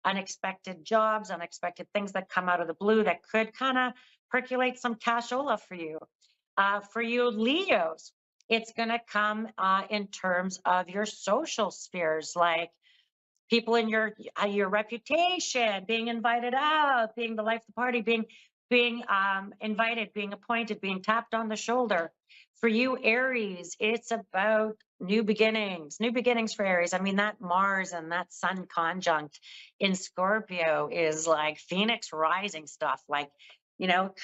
unexpected jobs, unexpected things that come out of the blue that could kind of percolate some cashola for you. For you Leos, it's going to come in terms of your social spheres, like people in your reputation, being invited out, being the life of the party, being invited, being appointed, being tapped on the shoulder. For you Aries, it's about new beginnings for Aries. I mean, that Mars and that Sun conjunct in Scorpio is like Phoenix rising stuff, like, you know,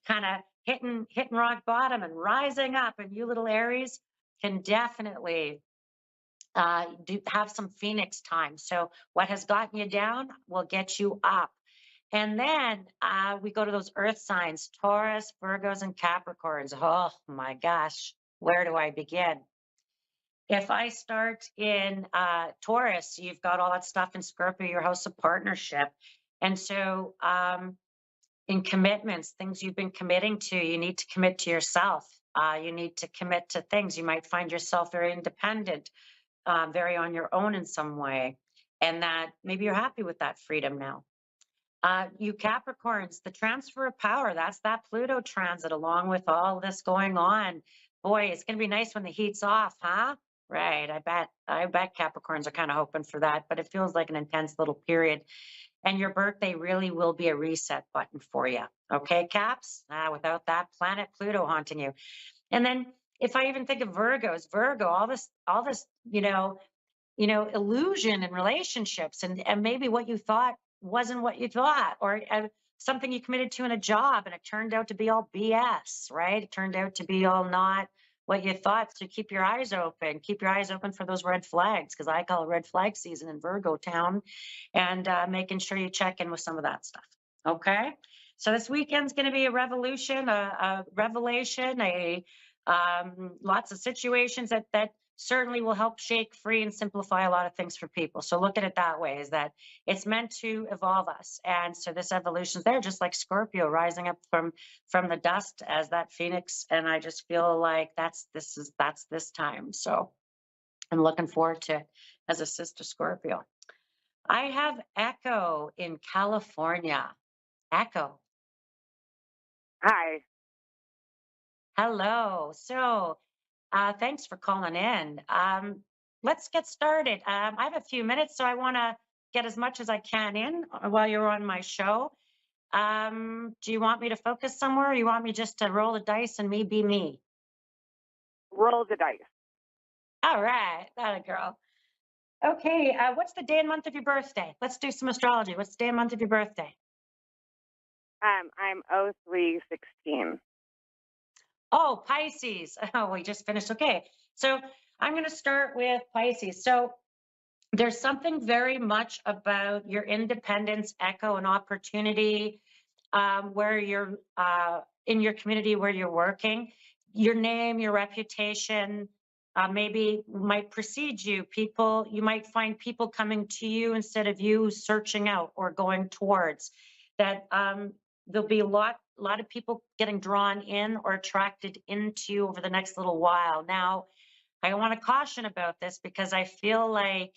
kind of hitting rock bottom and rising up. And you little Aries can definitely do have some Phoenix time. So what has gotten you down will get you up. And then we go to those earth signs, Taurus, Virgos, and Capricorns. Oh my gosh, where do I begin? If I start in Taurus, you've got all that stuff in Scorpio, your house of partnership. And so in commitments, things you've been committing to, you need to commit to yourself. You need to commit to things. You might find yourself very independent, very on your own in some way, and that maybe you're happy with that freedom now. You Capricorns, the transfer of power, that's that Pluto transit along with all this going on. Boy, it's going to be nice when the heat's off, huh? Right. I bet Capricorns are kind of hoping for that, but it feels like an intense little period. And your birthday really will be a reset button for you. Okay, Caps? Without that planet Pluto haunting you. And then if I even think of Virgos, Virgo, all this, illusion in relationships, and maybe what you thought wasn't what you thought, or something you committed to in a job and it turned out to be all BS, right? It turned out to be all not what you thought. So keep your eyes open. Keep your eyes open for those red flags, because I call it red flag season in Virgo town, and making sure you check in with some of that stuff. Okay. So this weekend's going to be a revolution, a revelation, lots of situations that certainly will help shake free and simplify a lot of things for people. So look at it that way, is that it's meant to evolve us. And so this evolution's there, just like Scorpio rising up from the dust as that Phoenix. And I just feel like that's this time. So I'm looking forward to it as a sister Scorpio. I have Echo in California. Echo. Hi. Hello. So thanks for calling in. Let's get started. I have a few minutes, so I want to get as much as I can in while you're on my show. Do you want me to focus somewhere, or you want me just to roll the dice and me be me? Roll the dice. All right, that a girl. Okay, what's the day and month of your birthday? Let's do some astrology. What's the day and month of your birthday? I'm 0316. Oh, Pisces. Oh, we just finished. Okay. So I'm going to start with Pisces. So there's something very much about your independence, echo, and opportunity, where you're in your community where you're working. Your name, your reputation, maybe might precede you. People, you might find people coming to you instead of you searching out or going towards. That there'll be a lot of people getting drawn in or attracted into you over the next little while. Now, I want to caution about this because I feel like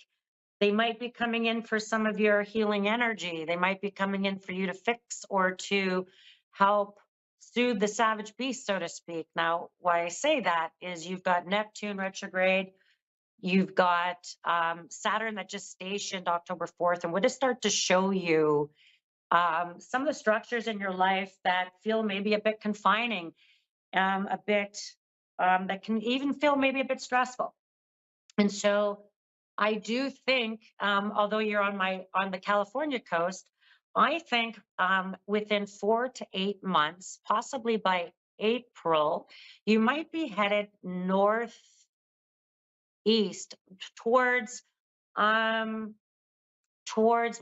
they might be coming in for some of your healing energy. They might be coming in for you to fix or to help soothe the savage beast, so to speak. Now, why I say that is you've got Neptune retrograde, you've got Saturn that just stationed October 4th, and would it start to show you some of the structures in your life that feel maybe a bit confining, a bit that can even feel maybe a bit stressful. And so I do think, although you're on the California coast, I think within 4 to 8 months, possibly by April, you might be headed northeast towards um, towards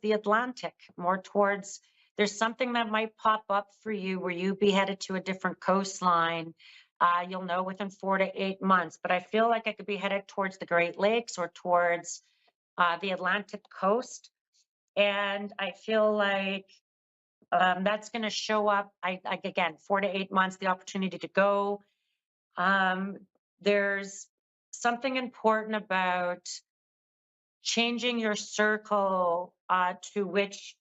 the Atlantic, more towards. There's something that might pop up for you where you be headed to a different coastline. You'll know within 4 to 8 months, but I feel like I could be headed towards the Great Lakes or towards the Atlantic coast. And I feel like that's going to show up. Again, 4 to 8 months, the opportunity to go. There's something important about changing your circle to which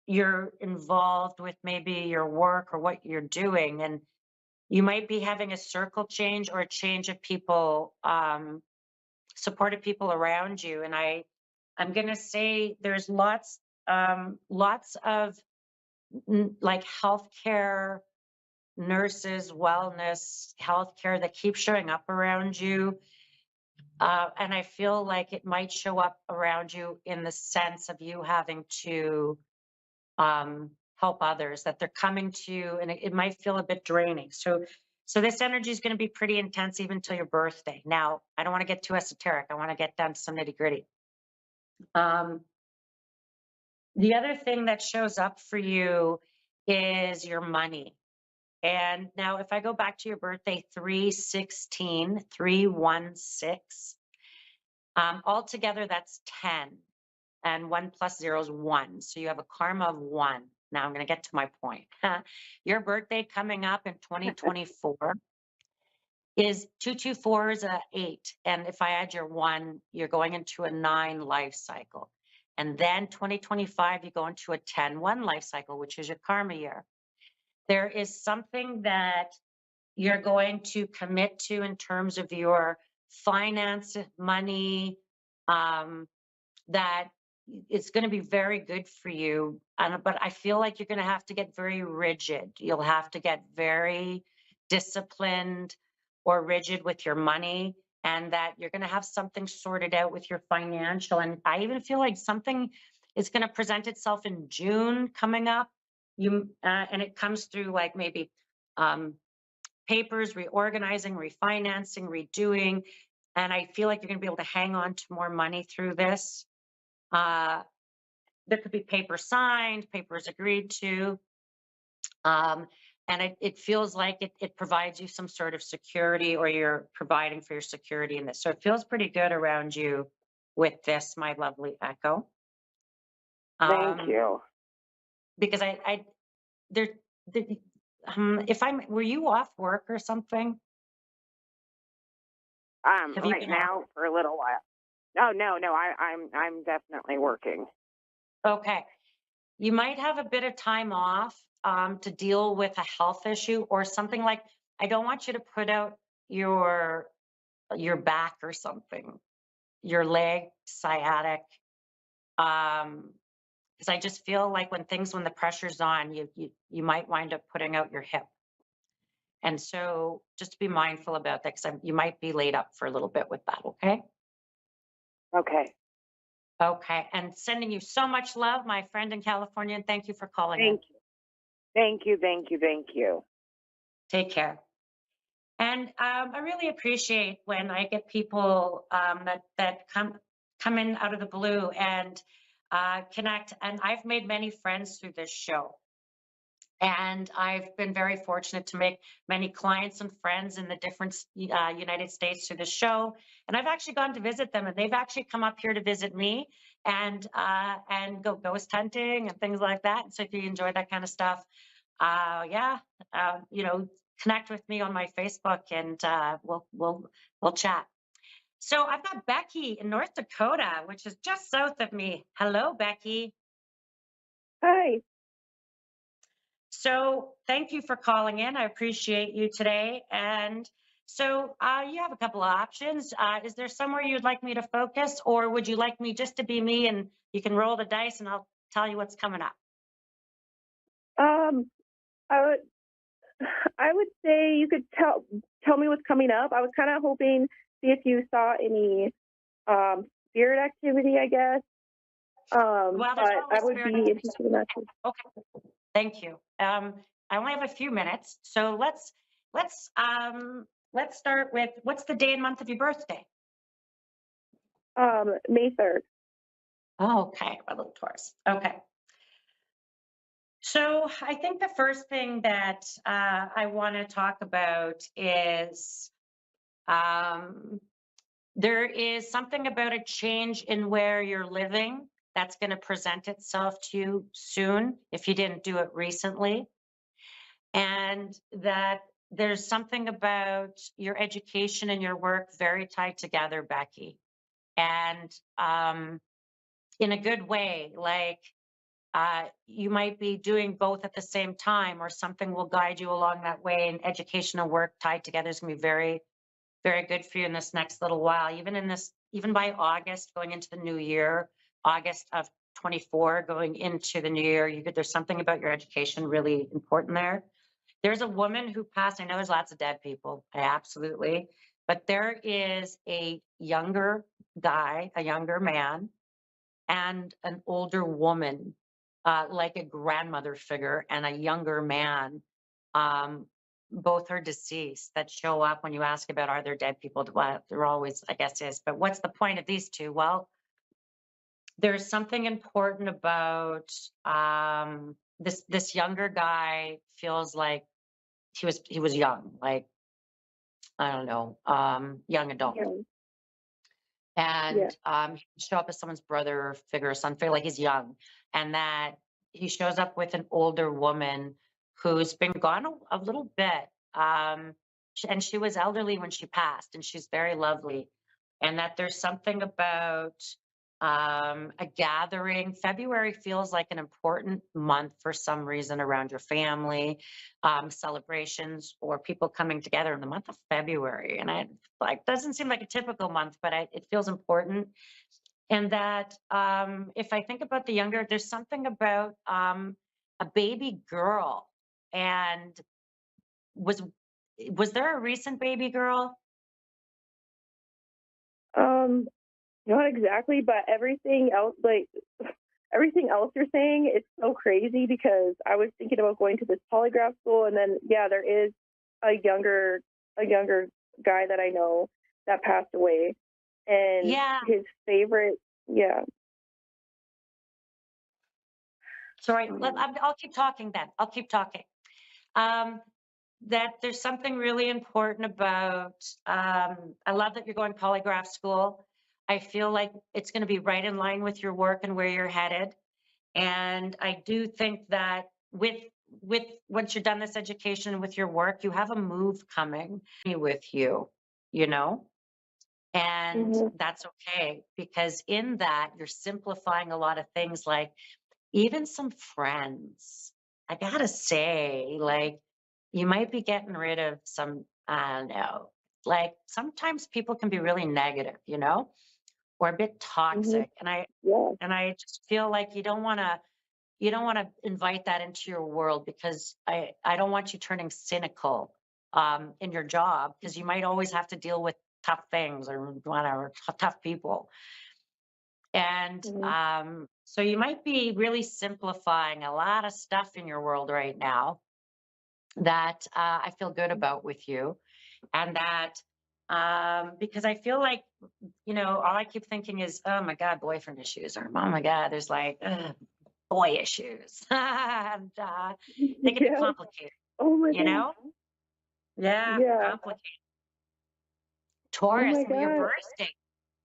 you're involved with, maybe your work or what you're doing. And you might be having a circle change or a change of people, supportive people around you. And I'm going to say there's lots of like healthcare, nurses, wellness, healthcare that keep showing up around you. And I feel like it might show up around you in the sense of you having to help others, that they're coming to you, and it might feel a bit draining. So this energy is going to be pretty intense even till your birthday. Now, I don't want to get too esoteric. I want to get down to some nitty gritty. The other thing that shows up for you is your money. And now if I go back to your birthday, 316, 316, altogether that's 10. And 1 plus 0 is 1. So you have a karma of 1. Now I'm going to get to my point. Your birthday coming up in 2024 is 224 is a 8. And if I add your 1, you're going into a 9 life cycle. And then 2025, you go into a 10-1 life cycle, which is your karma year. There is something that you're going to commit to in terms of your finance, money, that it's going to be very good for you. But I feel like you're going to have to get very rigid. You'll have to get very disciplined or rigid with your money, and that you're going to have something sorted out with your financial. And I even feel like something is going to present itself in June coming up. And it comes through like maybe papers, reorganizing, refinancing, redoing. And I feel like you're going to be able to hang on to more money through this. There could be paper signed, papers agreed to. And it feels like it provides you some sort of security, or you're providing for your security in this. So it feels pretty good around you with this, my lovely Echo. Thank you. Because there, were you off work or something? Have you Right been now for a little while. No. I'm definitely working. Okay. You might have a bit of time off to deal with a health issue or something. Like, I don't want you to put out your back or something, your leg, sciatic. Because I just feel like when the pressure's on, you might wind up putting out your hip. And so just be mindful about that, because you might be laid up for a little bit with that. Okay. Okay. Okay. And sending you so much love, my friend in California. And thank you for calling in. Thank you. Thank you. Thank you. Thank you. Take care. And I really appreciate when I get people that come in out of the blue and connect. And I've made many friends through this show. And I've been very fortunate to make many clients and friends in the different United States through the show. And I've actually gone to visit them, and they've actually come up here to visit me and go ghost hunting and things like that. And so if you enjoy that kind of stuff, connect with me on my Facebook, and we'll chat. So I've got Becky in North Dakota, which is just south of me. Hello, Becky. Hi. So thank you for calling in. I appreciate you today. And so you have a couple of options. Is there somewhere you'd like me to focus, or would you like me just to be me and you can roll the dice and I'll tell you what's coming up? Um, I would say you could tell me what's coming up. I was kind of hoping see if you saw any spirit activity, I guess. Well, but I would be interested in that too. Okay, thank you. I only have a few minutes, so let's start with, what's the day and month of your birthday? May 3rd. Oh, okay, my little Taurus. Okay. So I think the first thing that I want to talk about is there is something about a change in where you're living that's going to present itself to you soon if you didn't do it recently. And that there's something about your education and your work very tied together, Becky. and in a good way, like you might be doing both at the same time, or something will guide you along that way. And educational work tied together is going to be very, very good for you in this next little while. Even by August, going into the new year, August of 24, going into the new year, there's something about your education really important there. There's a woman who passed. I know there's lots of dead people, absolutely, but there is a younger guy, a younger man, and an older woman, like a grandmother figure, and a younger man. Um, Both are deceased that show up when you ask about, are there dead people? Well, there always, I guess, is. But what's the point of these two? Well, there's something important about this younger guy feels like he was young, like, I don't know, young adult. Yeah. Yeah. And he can show up as someone's brother or figure or son, feel like he's young, and that he shows up with an older woman who's been gone a little bit, and she was elderly when she passed, and she's very lovely, and that there's something about a gathering. February feels like an important month for some reason around your family, celebrations, or people coming together in the month of February. And I like, doesn't seem like a typical month, but it feels important. And that if I think about the younger, there's something about a baby girl. And was was there a recent baby girl? Um, Not exactly, but everything else, like everything else you're saying, it's so crazy because I was thinking about going to this polygraph school, and then yeah, there is a younger guy that I know that passed away, and Yeah. his favorite, yeah. Sorry, Um, I'll keep talking then. I'll keep talking. Um, that there's something really important about, I love that you're going polygraph school. I feel like it's going to be right in line with your work and where you're headed. And I do think that with once you're done this education with your work, you have a move coming with you, you know, and mhm, that's okay, because in that you're simplifying a lot of things, like even some friends. I gotta say, like, you might be getting rid of some, I don't know, like sometimes people can be really negative, or a bit mhm, toxic. yeah, And I just feel like you don't want to invite that into your world, because I don't want you turning cynical in your job, because you might always have to deal with tough things or whatever, tough people. And mhm, so you might be really simplifying a lot of stuff in your world right now that I feel good about with you. And that because I feel like, all I keep thinking is, oh my God, boyfriend issues, or oh my God, there's like boy issues. And they can be yeah. complicated, Oh my you god, know? Yeah, yeah. complicated. Oh Taurus, my your god. birthday.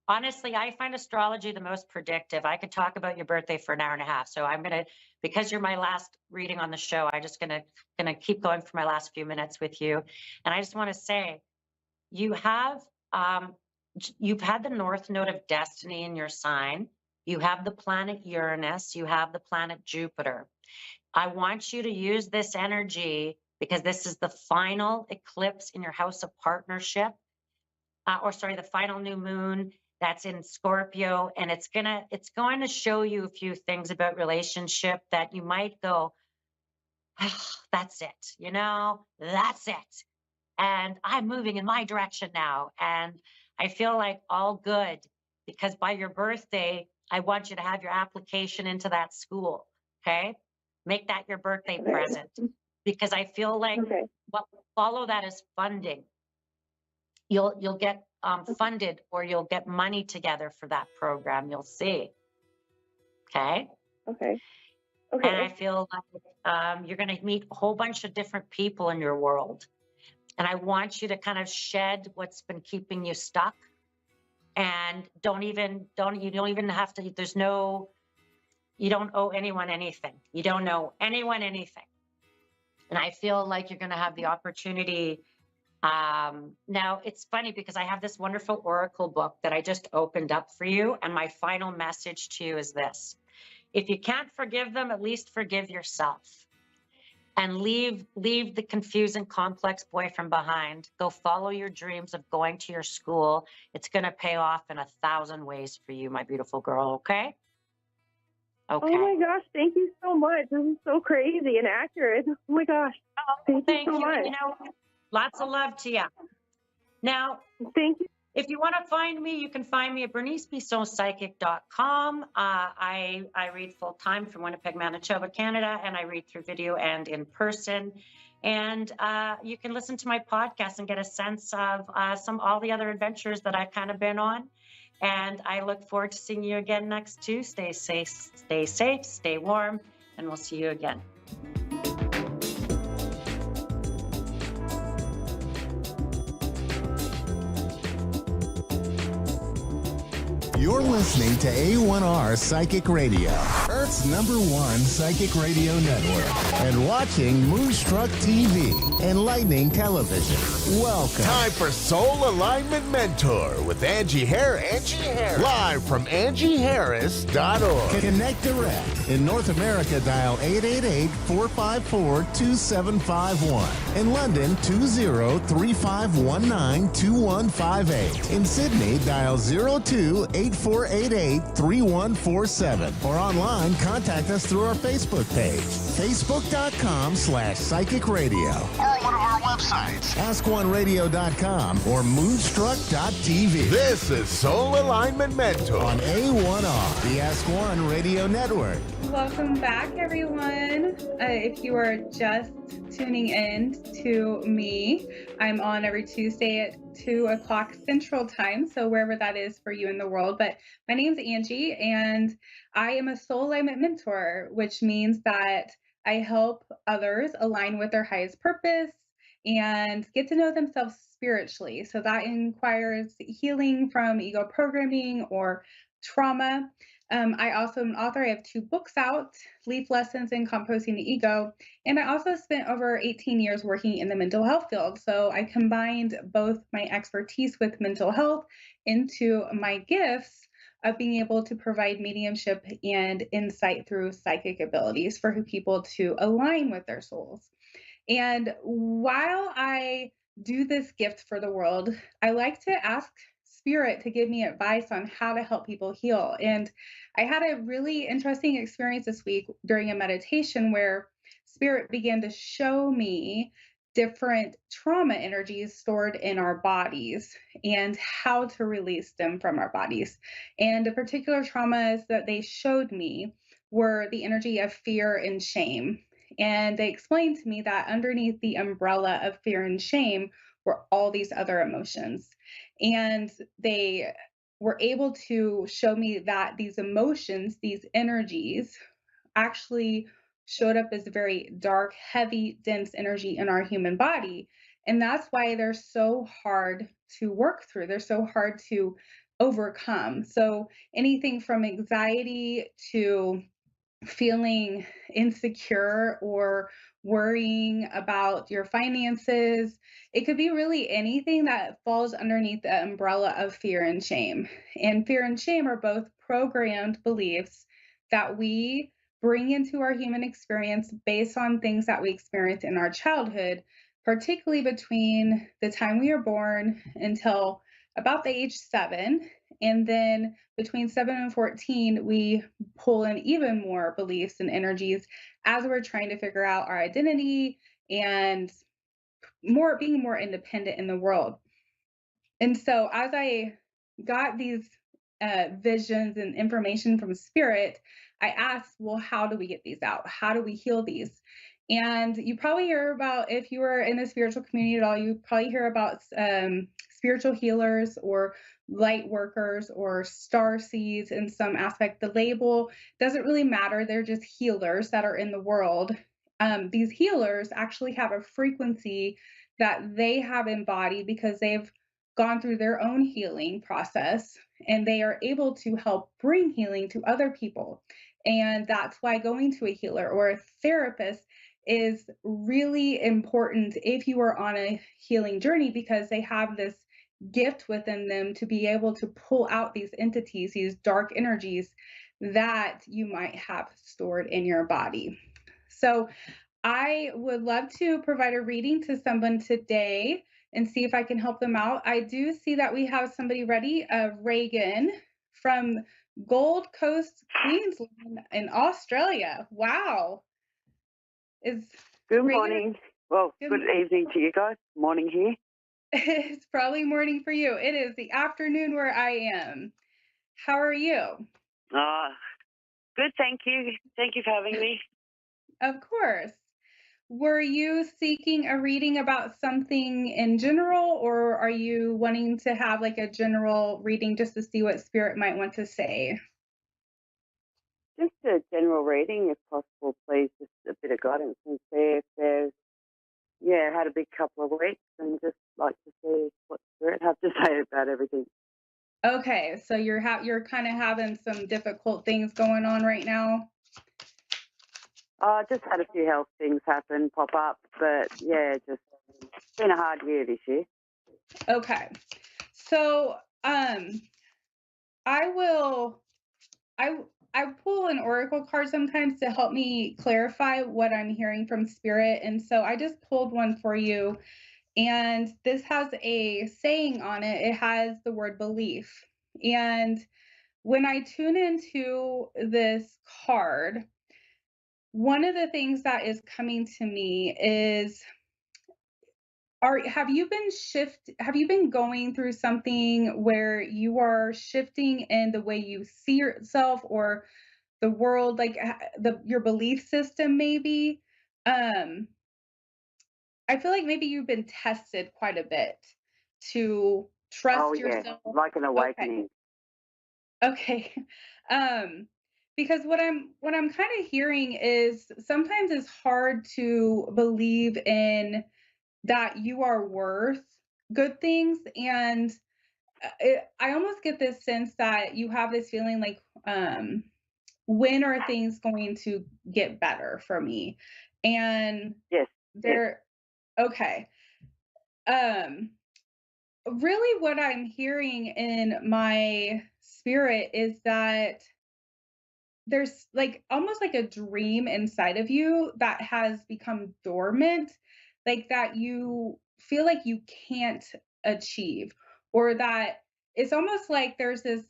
Honestly, I find astrology the most predictive. I could talk about your birthday for an hour and a half. So I'm gonna, because you're my last reading on the show, I just gonna keep going for my last few minutes with you. And I just want to say, you have um, you've had the North Node of Destiny in your sign. You have the planet Uranus. You have the planet Jupiter. I want you to use this energy, because this is the final eclipse in your house of partnership, or sorry, the final new moon that's in Scorpio, and it's going to show you a few things about relationship that you might go, oh, that's it, that's it, and I'm moving in my direction now, and I feel like all good, because by your birthday, I want you to have your application into that school. Okay, make that your birthday Okay. present, because I feel like Okay. what follow that is funding. You'll get funded, or you'll get money together for that program. You'll see. Okay. Okay. And Okay. I feel like you're going to meet a whole bunch of different people in your world. And I want you to kind of shed what's been keeping you stuck. And you don't even have to, you don't owe anyone anything. You don't owe anyone anything. And I feel like you're going to have the opportunity Now it's funny because I have this wonderful oracle book that I just opened up for you. And my final message to you is this: if you can't forgive them, at least forgive yourself, and leave the confused and complex boyfriend behind. Go follow your dreams of going to your school. It's going to pay off in 1,000 ways for you, my beautiful girl. Okay. Oh Okay. my gosh, thank you so much. This is so crazy and accurate. Oh my gosh. Thank you so much. You know, lots of love to you. Now, Thank you. if you want to find me, you can find me at bernicebesonpsychic.com. I read full time from Winnipeg, Manitoba, Canada, and I read through video and in person. And you can listen to my podcast and get a sense of all the other adventures that I've kind of been on. And I look forward to seeing you again next Tuesday. Stay safe, stay warm, and we'll see you again. You're listening to A1R Psychic Radio, Earth's #1 psychic radio network, and watching Moonstruck TV, enlightening television. Welcome. Time for Soul Alignment Mentor with Angie Harris. Live from AngieHarris.org. Connect direct. In North America, dial 888-454-2751. In London, 20-3519-2158. In Sydney, dial 02-8488-3147. Or online, contact us through our Facebook page, facebook.com/psychic radio. Or one of our websites, AskOneRadio.com or Moonstruck.tv. This is Soul Alignment Mentor On A1R, the Ask One Radio Network. Welcome back, everyone. If you are just tuning in to me, I'm on every Tuesday at 2 o'clock Central Time, so wherever that is for you in the world. But my name's Angie, and I am a soul alignment mentor, which means that I help others align with their highest purpose and get to know themselves spiritually. So that requires healing from ego programming or trauma. I also am an author. I have 2 books out, Leaf Lessons in Composing the Ego. And I also spent over 18 years working in the mental health field. So I combined both my expertise with mental health into my gifts of being able to provide mediumship and insight through psychic abilities for people to align with their souls. And while I do this gift for the world, I like to ask Spirit to give me advice on how to help people heal. And I had a really interesting experience this week during a meditation where Spirit began to show me different trauma energies stored in our bodies and how to release them from our bodies. And the particular traumas that they showed me were the energy of fear and shame. And they explained to me that underneath the umbrella of fear and shame were all these other emotions. And they were able to show me that these emotions, these energies, actually showed up as very dark, heavy, dense energy in our human body. And that's why they're so hard to work through. They're so hard to overcome. So anything from anxiety to feeling insecure or worrying about your finances. It could be really anything that falls underneath the umbrella of fear and shame. And fear and shame are both programmed beliefs that we bring into our human experience based on things that we experienced in our childhood, particularly between the time we are born until about the age 7. And then between 7 and 14, we pull in even more beliefs and energies as we're trying to figure out our identity and being more independent in the world. And so as I got these visions and information from Spirit, I asked, well, how do we get these out? How do we heal these? And you probably hear about, if you were in the spiritual community at all, you probably hear about spiritual healers or light workers or star seeds in some aspect. The label doesn't really matter. They're just healers that are in the world. These healers actually have a frequency that they have embodied because they've gone through their own healing process, and they are able to help bring healing to other people. And that's why going to a healer or a therapist is really important if you are on a healing journey, because they have this gift within them to be able to pull out these entities, these dark energies that you might have stored in your body. So I would love to provide a reading to someone today and see if I can help them out. I do see that we have somebody ready, Reagan from Gold Coast, Queensland in Australia. Wow. Is Good Reagan? morning. Well, good evening to you guys. Morning here. It's probably morning for you. It is the afternoon where I am. How are you? Good, thank you. Thank you for having me. Of course. Were you seeking a reading about something in general, or are you wanting to have like a general reading just to see what spirit might want to say? Just a general reading, if possible, please. Just a bit of guidance and see if there's, had a big couple of weeks and just like to see what spirit have to say about everything. Okay, so you're kind of having some difficult things going on right now. Just had a few health things pop up, but just been a hard year this year. Okay, so I pull an oracle card sometimes to help me clarify what I'm hearing from spirit, and so I just pulled one for you, and this has a saying on it. It has the word belief, and when I tune into this card, one of the things that is coming to me is, have you been going through something where you are shifting in the way you see yourself or the world, like your belief system maybe? I feel like maybe you've been tested quite a bit to trust yourself. Like an awakening. Okay. Because what I'm kind of hearing is sometimes it's hard to believe in that you are worth good things, and I almost get this sense that you have this feeling like, when are things going to get better for me? And Yes. they're okay. Really what I'm hearing in my spirit is that there's like almost like a dream inside of you that has become dormant, like that you feel like you can't achieve, or that it's almost like there's this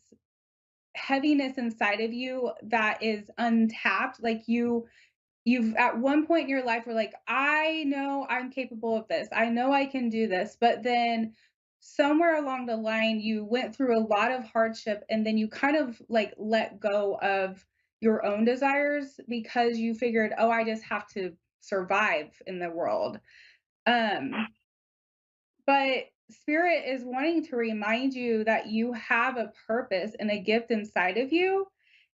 heaviness inside of you that is untapped. Like you've at one point in your life were like, I know I'm capable of this, I know I can do this, but then somewhere along the line you went through a lot of hardship, and then you kind of like let go of your own desires because you figured, oh, I just have to survive in the world. But spirit is wanting to remind you that you have a purpose and a gift inside of you,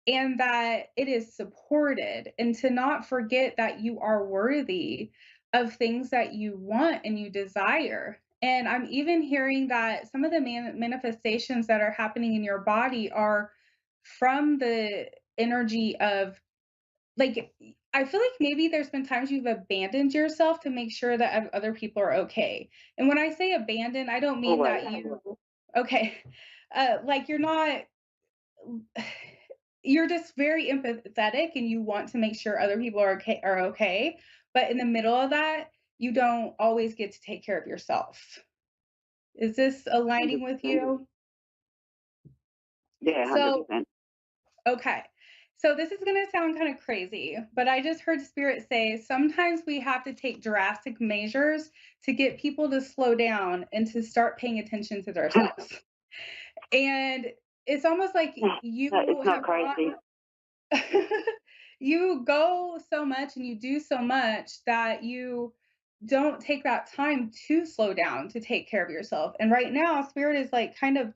and that it is supported, and to not forget that you are worthy of things that you want and you desire. And I'm even hearing that some of the manifestations that are happening in your body are from the energy of, like, I feel like maybe there's been times you've abandoned yourself to make sure that other people are okay. And when I say abandon, I don't mean that you, okay, like you're not, you're just very empathetic and you want to make sure other people are okay. But in the middle of that, you don't always get to take care of yourself. Is this aligning with you? Yeah, 100%. So, okay. So this is going to sound kind of crazy, but I just heard spirit say sometimes we have to take drastic measures to get people to slow down and to start paying attention to themselves. And it's almost like you it's not crazy. You go so much and you do so much that you don't take that time to slow down to take care of yourself. And right now, spirit is like kind of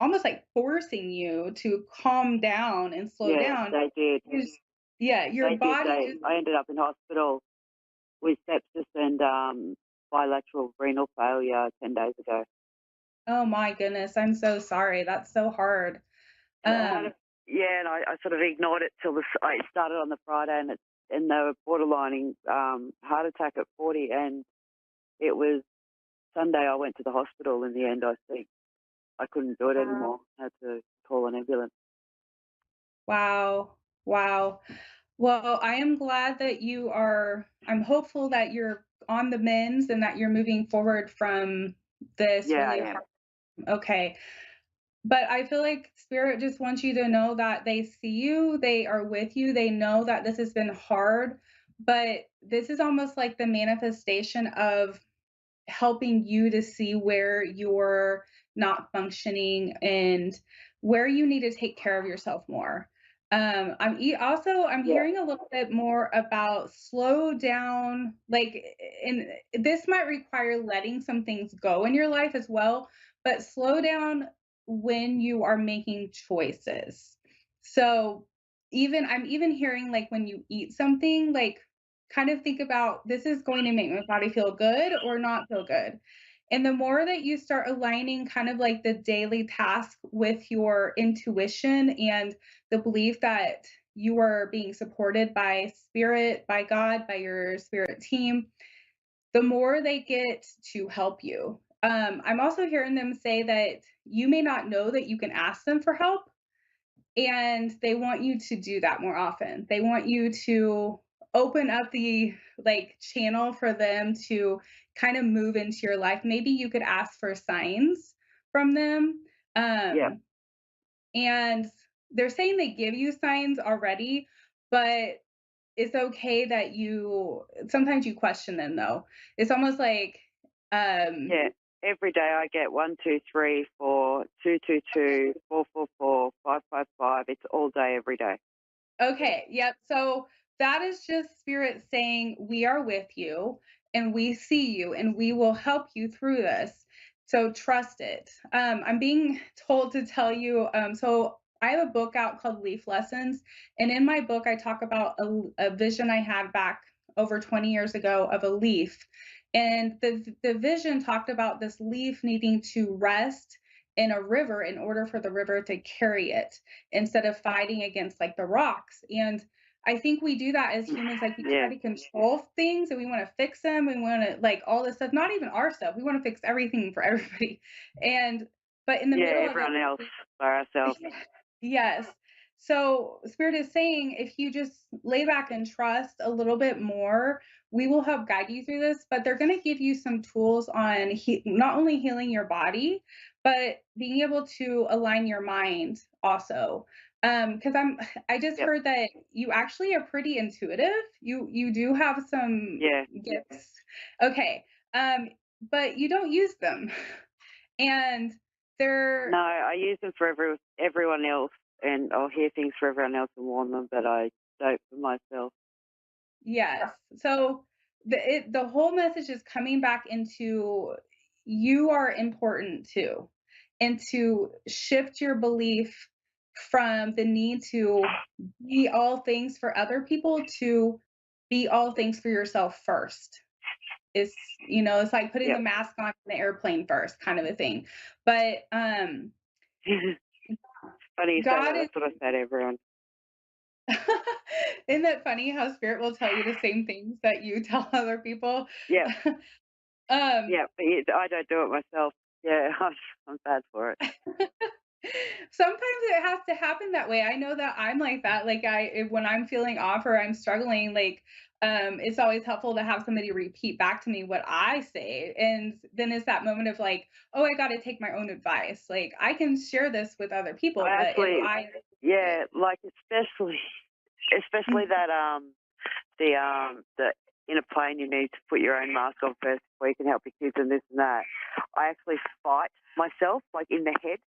almost like forcing you to calm down and slow down. They did. Your body. I ended up in hospital with sepsis and bilateral renal failure 10 days ago. Oh my goodness, I'm so sorry. That's so hard. yeah, and I sort of ignored it till I started on the Friday, and they were borderlining heart attack at 40, and it was Sunday. I went to the hospital. In the end, I think I couldn't do it anymore. I had to call an ambulance. Wow. Wow. Well, I am glad that I'm hopeful that you're on the mends and that you're moving forward from this Yeah, really I am. hard. Okay. But I feel like Spirit just wants you to know that they see you, they are with you, they know that this has been hard, but this is almost like the manifestation of helping you to see where you're not functioning and where you need to take care of yourself more. I'm Yeah, hearing a little bit more about slow down, like, and this might require letting some things go in your life as well, but slow down when you are making choices. So I'm even hearing like when you eat something, like kind of think about, this is going to make my body feel good or not feel good. And the more that you start aligning kind of like the daily task with your intuition and the belief that you are being supported by spirit, by God, by your spirit team, the more they get to help you. I'm also hearing them say that you may not know that you can ask them for help, and they want you to do that more often. They want you to open up the like channel for them to kind of move into your life. Maybe you could ask for signs from them. yeah. Um, and they're saying they give you signs already, but it's okay that you sometimes you question them though. It's almost like um Yeah, every day I get 1, 2, 3, 4, 2, 2, 2, 4, 4, 4, 5, 5, 5. It's all day, every day. Okay, yep. So that is just spirit saying, we are with you and we see you and we will help you through this. So trust it. I'm being told to tell you, so I have a book out called Leaf Lessons. And in my book, I talk about a vision I had back over 20 years ago of a leaf. And the vision talked about this leaf needing to rest in a river in order for the river to carry it instead of fighting against like the rocks. And I think we do that as humans, like we try Yeah, to control things and we want to fix them. We want to like all this stuff, not even our stuff. We want to fix everything for everybody. And but in the yeah, middle of everyone else it, by ourselves. yes. So Spirit is saying if you just lay back and trust a little bit more, we will help guide you through this, but they're going to give you some tools on not only healing your body, but being able to align your mind also. Because I just Yep, heard that you actually are pretty intuitive. You do have some yeah. gifts. Okay. But you don't use them. And No, they're I use them for everyone else, and I'll hear things for everyone else and warn them, but I don't for myself. Yes. So the whole message is coming back into you are important too, and to shift your belief from the need to be all things for other people to be all things for yourself first. It's like putting the Yep. mask on the airplane first kind of a thing. But Funny you say God that. is That's what I say to everyone. isn't that funny how spirit will tell you the same things that you tell other people? Yeah, um yeah, but I don't do it myself. Yeah, I'm bad for it. Sometimes it has to happen that way. I know that I'm like that. Like when I'm feeling off or I'm struggling, like it's always helpful to have somebody repeat back to me what I say. And then it's that moment of like, oh, I got to take my own advice. Like I can share this with other people, I but if actually, I yeah, like especially that the in a plane you need to put your own mask on first before you can help your kids and this and that. I actually fight myself, like in the head.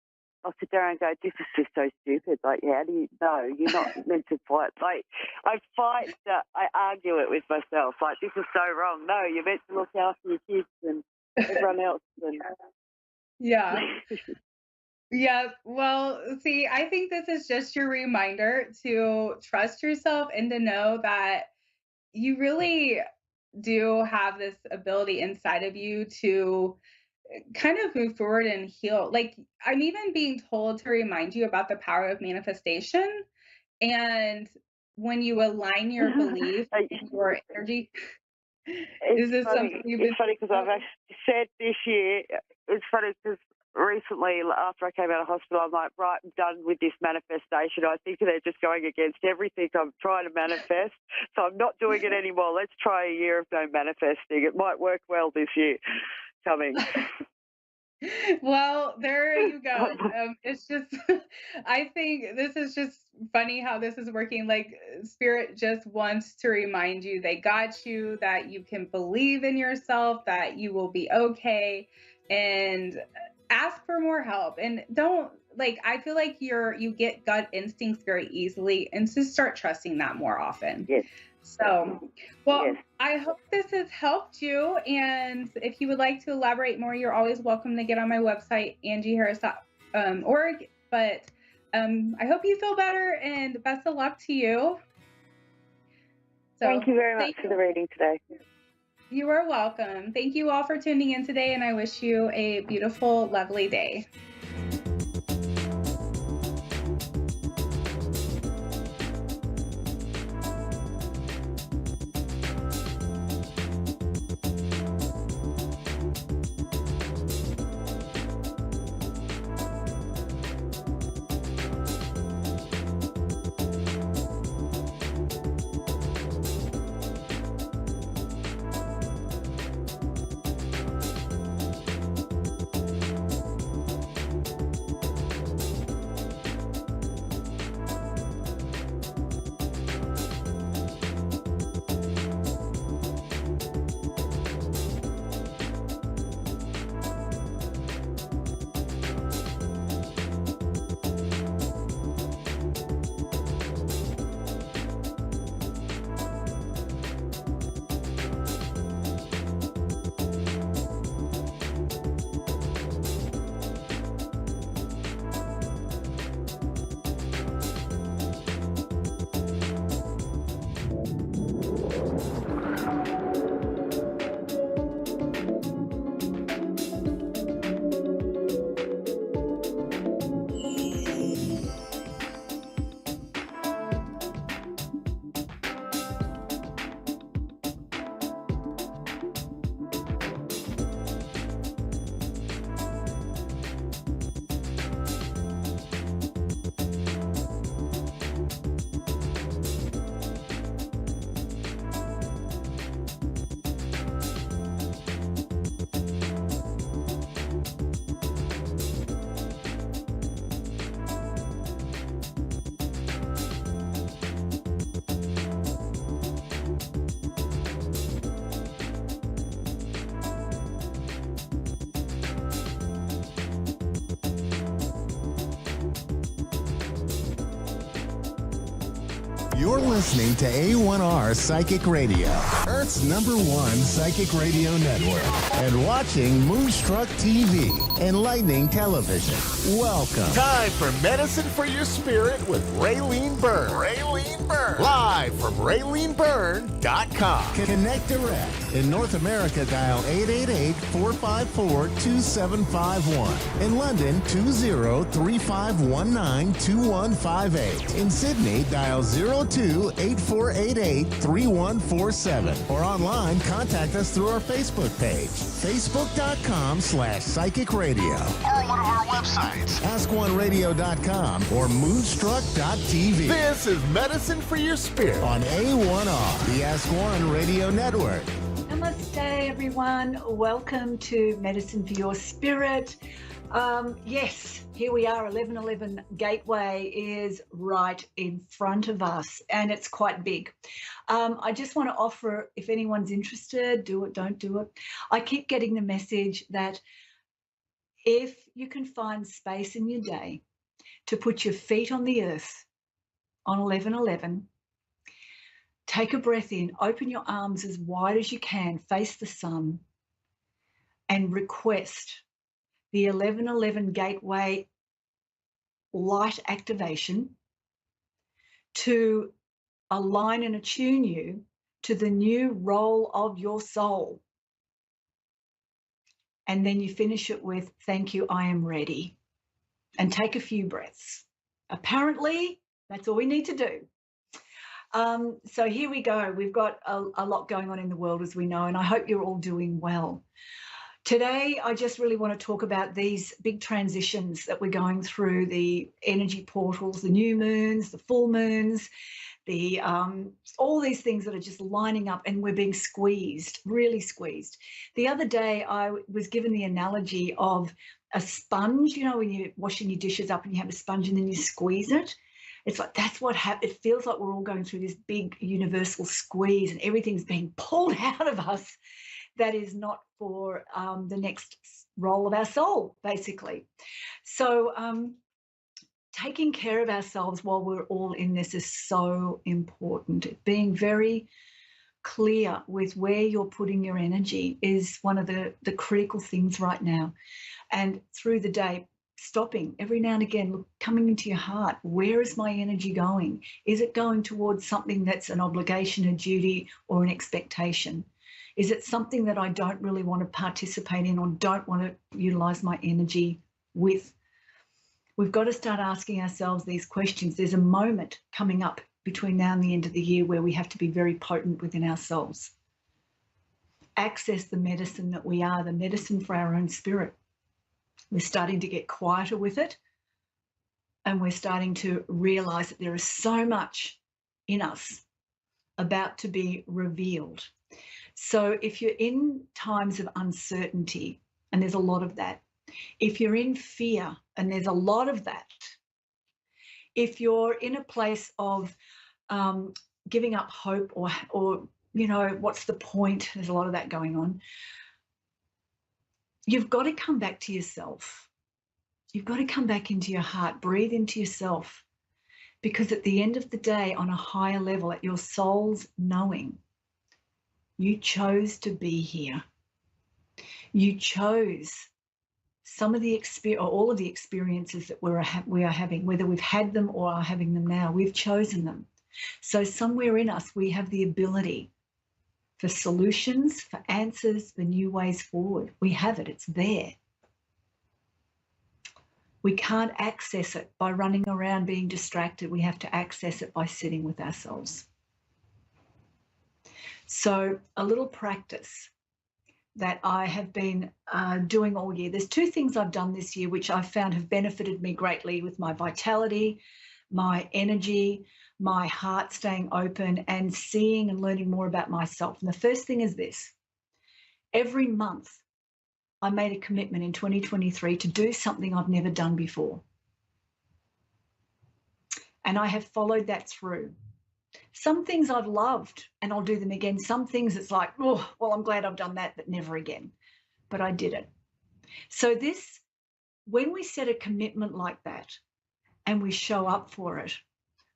I'll sit there and go, this is just so stupid. Like, how do you know? You're not meant to fight. Like, I fight, I argue it with myself. Like, this is so wrong. No, you're meant to look after your kids and everyone else. And yeah. Yeah, well, see, I think this is just your reminder to trust yourself and to know that you really do have this ability inside of you to kind of move forward and heal. Like, I'm even being told to remind you about the power of manifestation. And when you align your belief Like, and your energy, it's is this something funny. you've It's been funny because I've told? actually said this year. It's funny because recently, after I came out of hospital, I'm like, right, I'm done with this manifestation. I think they're just going against everything I'm trying to manifest. So I'm not doing it anymore. Let's try a year of no manifesting. It might work well this year coming. Well, there you go. It's just, I think this is just funny how this is working. Like, Spirit just wants to remind you they got you, that you can believe in yourself, that you will be okay, and ask for more help. And don't, like, I feel like you get gut instincts very easily, and just start trusting that more often. Yes. So, well, Yes. I hope this has helped you. And if you would like to elaborate more, you're always welcome to get on my website, angieharris.org. But I hope you feel better, and best of luck to you. So, Thank you very much for the reading today. You are welcome. Thank you all for tuning in today, and I wish you a beautiful, lovely day. You're listening to A1R Psychic Radio, Earth's #1 psychic radio network, and watching Moonstruck TV, Enlightening Television. Welcome. Time for Medicine for Your Spirit with Raylene Byrne. Raylene Byrne. Live from RayleneByrne.com. Connect direct. In North America, dial 888-454-2751. In London, 20-3519-2158. In Sydney, dial 02-8488-3147. Or online, contact us through our Facebook page, facebook.com/psychic radio. Or one of our websites, AskOneRadio.com or Moonstruck.tv. This is Medicine for Your Spirit On A1R, the Ask One Radio Network. Namaste, everyone. Welcome to Medicine for Your Spirit. Yes, here we are. 1111 Gateway is right in front of us, and it's quite big. I just want to offer, if anyone's interested, do it, don't do it. I keep getting the message that if you can find space in your day to put your feet on the earth on 1111, take a breath in, open your arms as wide as you can, face the sun, and request the 1111 Gateway light activation to align and attune you to the new role of your soul. And then you finish it with, thank you, I am ready. And take a few breaths. Apparently, that's all we need to do. So here we go. We've got a lot going on in the world, as we know, and I hope you're all doing well. Today, I just really want to talk about these big transitions that we're going through, the energy portals, the new moons, the full moons, the all these things that are just lining up, and we're being squeezed, really squeezed. The other day, I was given the analogy of a sponge, you know, when you're washing your dishes up and you have a sponge and then you squeeze it. It's like that's what happened. It feels like we're all going through this big universal squeeze and everything's being pulled out of us that is not for the next role of our soul, basically. So taking care of ourselves while we're all in this is so important. Being very clear with where you're putting your energy is one of the critical things right now. And through the day, stopping every now and again, coming into your heart. Where is my energy going? Is it going towards something that's an obligation, a duty, or an expectation? Is it something that I don't really want to participate in or don't want to utilize my energy with? We've got to start asking ourselves these questions. There's a moment coming up between now and the end of the year where we have to be very potent within ourselves. Access the medicine that we are, the medicine for our own spirit. We're starting to get quieter with it, and we're starting to realize that there is so much in us about to be revealed. So if you're in times of uncertainty, and there's a lot of that, if you're in fear, and there's a lot of that, if you're in a place of giving up hope or you know, what's the point? There's a lot of that going on. You've got to come back to yourself. You've got to come back into your heart, breathe into yourself, because at the end of the day, on a higher level, at your soul's knowing, you chose to be here. You chose some of the or all of the experiences that we are having, whether we've had them or are having them now. We've chosen them. So somewhere in us, we have the ability for solutions, for answers, for new ways forward. We have it. It's there. We can't access it by running around being distracted. We have to access it by sitting with ourselves. So a little practice that I have been doing all year. There's two things I've done this year which I've found have benefited me greatly with my vitality, my energy, my heart staying open, and seeing and learning more about myself. And the first thing is this. Every month, I made a commitment in 2023 to do something I've never done before. And I have followed that through. Some things I've loved and I'll do them again. Some things it's like, oh, well, I'm glad I've done that, but never again. But I did it. So this, when we set a commitment like that and we show up for it,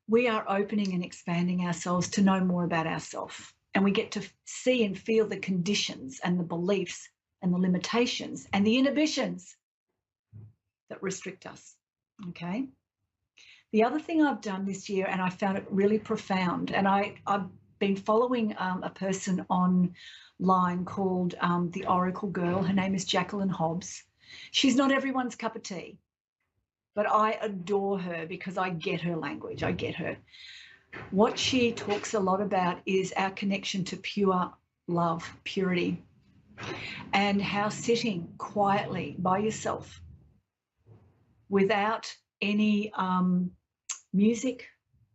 we are opening and expanding ourselves to know more about ourselves. And we get to see and feel the conditions and the beliefs and the limitations and the inhibitions that restrict us, okay? The other thing I've done this year, and I found it really profound, and I've been following a person online called the Oracle Girl. Her name is Jacqueline Hobbs. She's not everyone's cup of tea, but I adore her because I get her language. I get her. What she talks a lot about is our connection to pure love, purity, and how sitting quietly by yourself without any music,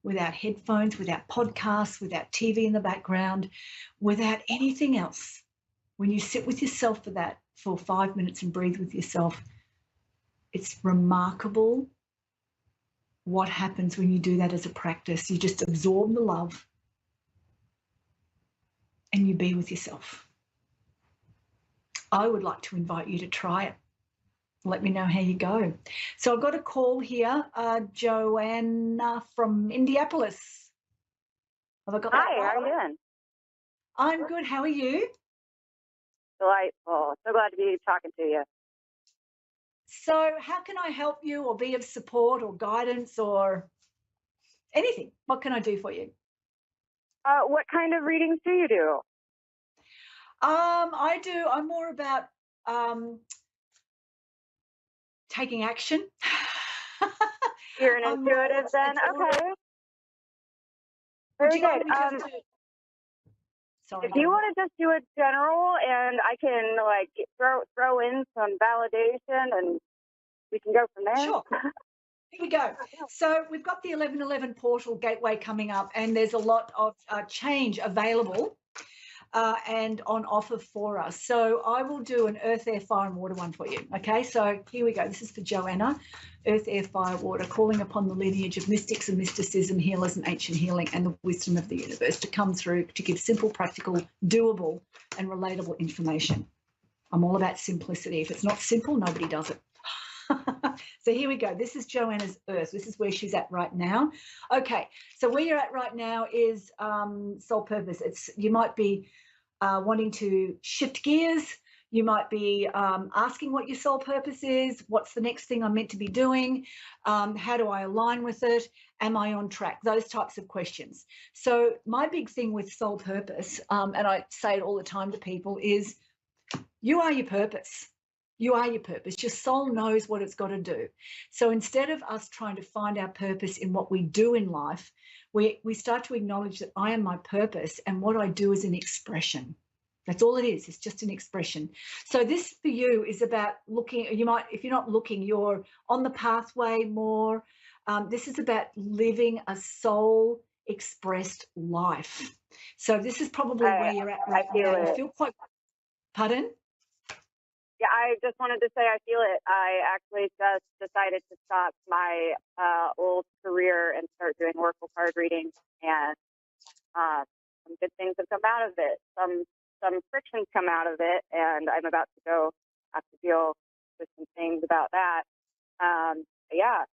without headphones, without podcasts, without TV in the background, without anything else. When you sit with yourself for 5 minutes and breathe with yourself, it's remarkable what happens when you do that as a practice. You just absorb the love and you be with yourself. I would like to invite you to try it. Let me know how you go. So I've got a call here, Joanna from Indianapolis. Have I got that Hi, right? how are you doing? I'm good. How are you? Delightful. So glad to be talking to you. So how can I help you or be of support or guidance or anything? What can I do for you? What kind of readings do you do? I'm more about taking action. You're an I'm more- intuitive then? it's all- Okay. Would Very you like good. me just to? Sorry. If you want to just do it general, and I can like throw in some validation, and we can go from there. Sure. Here we go. So we've got the 1111 portal gateway coming up, and there's a lot of change available and on offer for us. So I will do an earth, air, fire, and water one for you. Okay, so here we go. This is for Joanna. Earth, air, fire, water, calling upon the lineage of mystics and mysticism, healers and ancient healing, and the wisdom of the universe to come through to give simple, practical, doable, and relatable information. I'm all about simplicity. If it's not simple, nobody does it. So here we go. This is Joanna's earth. This is where she's at right now. Okay, so where you're at right now is soul purpose. You might be wanting to shift gears. You might be asking what your soul purpose is. What's the next thing I'm meant to be doing? How do I align with it? Am I on track? Those types of questions. So my big thing with soul purpose, and I say it all the time to people, is you are your purpose. You are your purpose. Your soul knows what it's got to do. So instead of us trying to find our purpose in what we do in life, we start to acknowledge that I am my purpose, and what I do is an expression. That's all it is. It's just an expression. So this for you is about looking. You might, if you're not looking, you're on the pathway more. This is about living a soul expressed life. So this is probably where you're at right now. You feel quite. Pardon? Yeah, I just wanted to say I feel it. I actually just decided to stop my old career and start doing oracle card readings, and some good things have come out of it. Some frictions come out of it, and I'm about to go have to deal with some things about that. Yeah,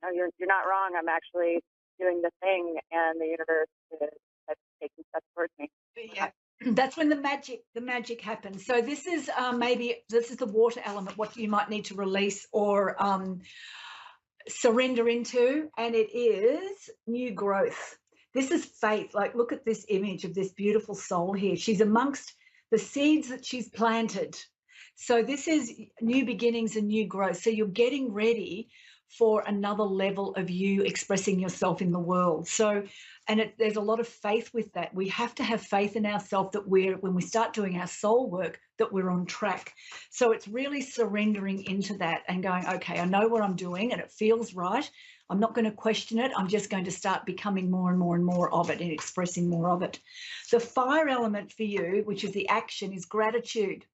no, you're not wrong. I'm actually doing the thing, and the universe is taking steps towards me. Yeah. That's when the magic happens. So this is this is the water element, what you might need to release or surrender into, and it is new growth. This is faith. Like, look at this image of this beautiful soul here. She's amongst the seeds that she's planted. So this is new beginnings and new growth. So you're getting ready for another level of you expressing yourself in the world. So, and there's a lot of faith with that. We have to have faith in ourselves that when we start doing our soul work, that we're on track. So it's really surrendering into that and going, okay, I know what I'm doing and it feels right. I'm not going to question it. I'm just going to start becoming more and more and more of it and expressing more of it. The fire element for you, which is the action, is gratitude.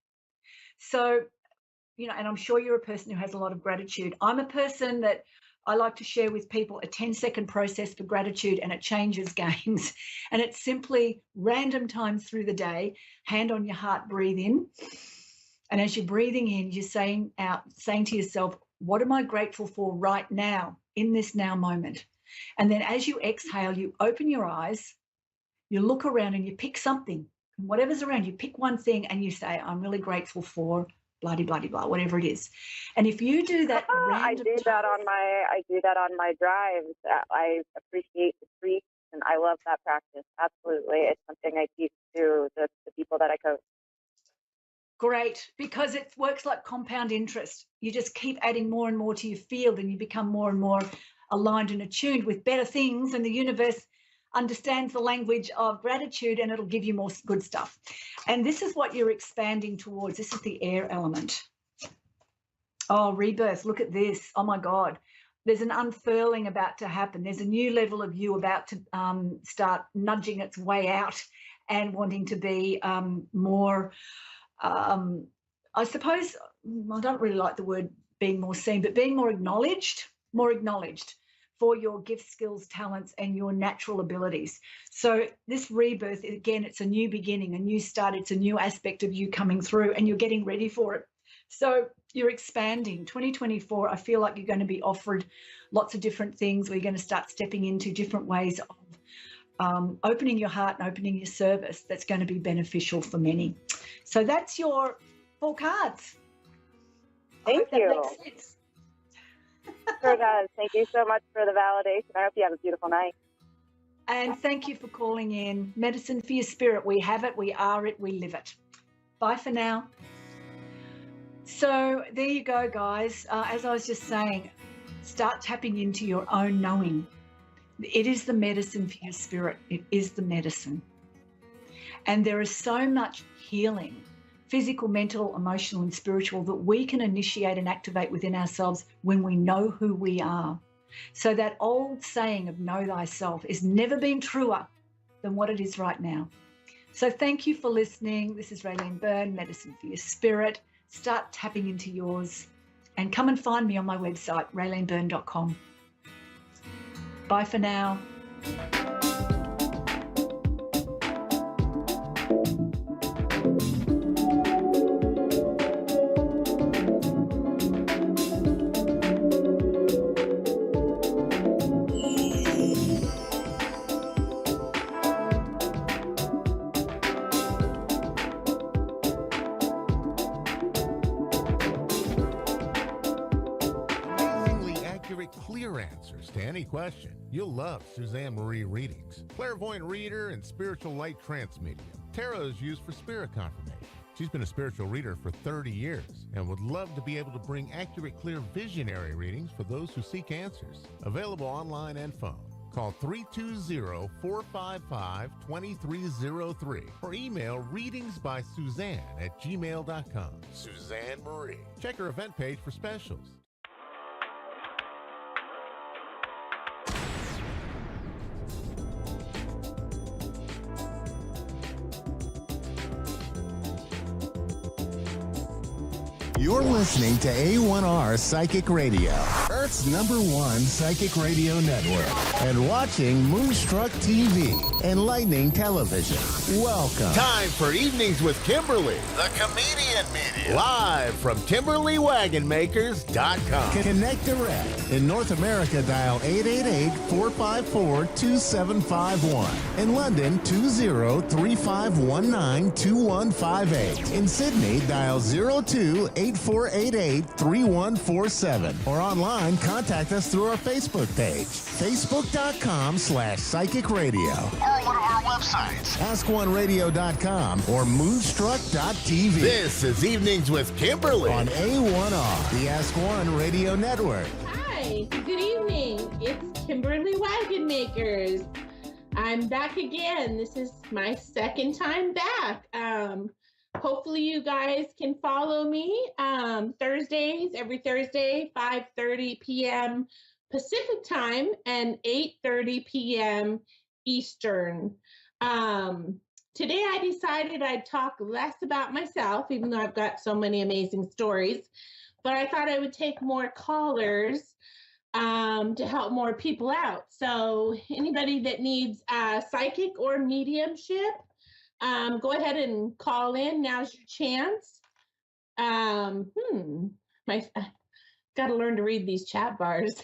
So, you know, and I'm sure you're a person who has a lot of gratitude. I'm a person that I like to share with people a 10-second process for gratitude, and it changes games. And it's simply random times through the day, hand on your heart, breathe in. And as you're breathing in, you're saying to yourself, what am I grateful for right now, in this now moment? And then as you exhale, you open your eyes, you look around and you pick something. And whatever's around, you pick one thing and you say, I'm really grateful for blah, blah, blah, blah, whatever it is. And if you do that I do that on my drives. I appreciate the treats, and I love that practice. Absolutely. It's something I teach to the people that I coach. Great, because it works like compound interest. You just keep adding more and more to your field, and you become more and more aligned and attuned with better things, and the universe understands the language of gratitude, and it'll give you more good stuff. And this is what you're expanding towards. This is the air element. Oh, rebirth. Look at this. Oh my God. There's an unfurling about to happen. There's a new level of you about to start nudging its way out and wanting to be more, I suppose, I don't really like the word being more seen, but being more acknowledged for your gifts, skills, talents, and your natural abilities. So this rebirth, again, it's a new beginning, a new start. It's a new aspect of you coming through, and you're getting ready for it. So you're expanding. 2024, I feel like you're going to be offered lots of different things. We're going to start stepping into different ways of opening your heart and opening your service that's going to be beneficial for many. So that's your 4 cards. Thank you. That makes sense. Sure does. Thank you so much for the validation. I hope you have a beautiful night. And thank you for calling in. Medicine for your spirit. We have it, we are it, we live it. Bye for now. So there you go, guys. As I was just saying, start tapping into your own knowing. It is the medicine for your spirit. It is the medicine. And there is so much healing, physical, mental, emotional, and spiritual, that we can initiate and activate within ourselves when we know who we are. So that old saying of know thyself has never been truer than what it is right now. So thank you for listening. This is Raylene Byrne, Medicine for Your Spirit. Start tapping into yours, and come and find me on my website, rayleneburn.com. Bye for now. Amazingly accurate, clear answers to any question. You'll love Suzanne Marie readings. Clairvoyant reader and spiritual light trance medium. Tarot is used for spirit confirmation. She's been a spiritual reader for 30 years and would love to be able to bring accurate, clear, visionary readings for those who seek answers. Available online and phone. Call 320-455-2303 or email readingsbysuzanne@gmail.com. Suzanne Marie. Check her event page for specials. You're listening to A1R Psychic Radio, Earth's #1 psychic radio network, and watching Moonstruck TV, enlightening television. Welcome. Time for Evenings with Kimberly, the comedian medium. Live from KimberlyWagonMakers.com. Connect direct. In North America, dial 888-454-2751. In London, 20-3519-2158. In Sydney, dial 02-8488-3147. Or online, contact us through our Facebook page, facebook.com/psychic radio. Or one of our websites, AskOneRadio.com or Moonstruck.tv. This is Evenings with Kimberly On A1R, the Ask One Radio Network. Hi, good evening. It's Kimberly Wagon Makers. I'm back again. This is my second time back. Hopefully you guys can follow me Thursdays, every Thursday, 5:30 p.m. Pacific time and 8:30 p.m. Eastern. Today I decided I'd talk less about myself, even though I've got so many amazing stories, but I thought I would take more callers to help more people out. So anybody that needs psychic or mediumship, go ahead and call in. Now's your chance. I got to learn to read these chat bars.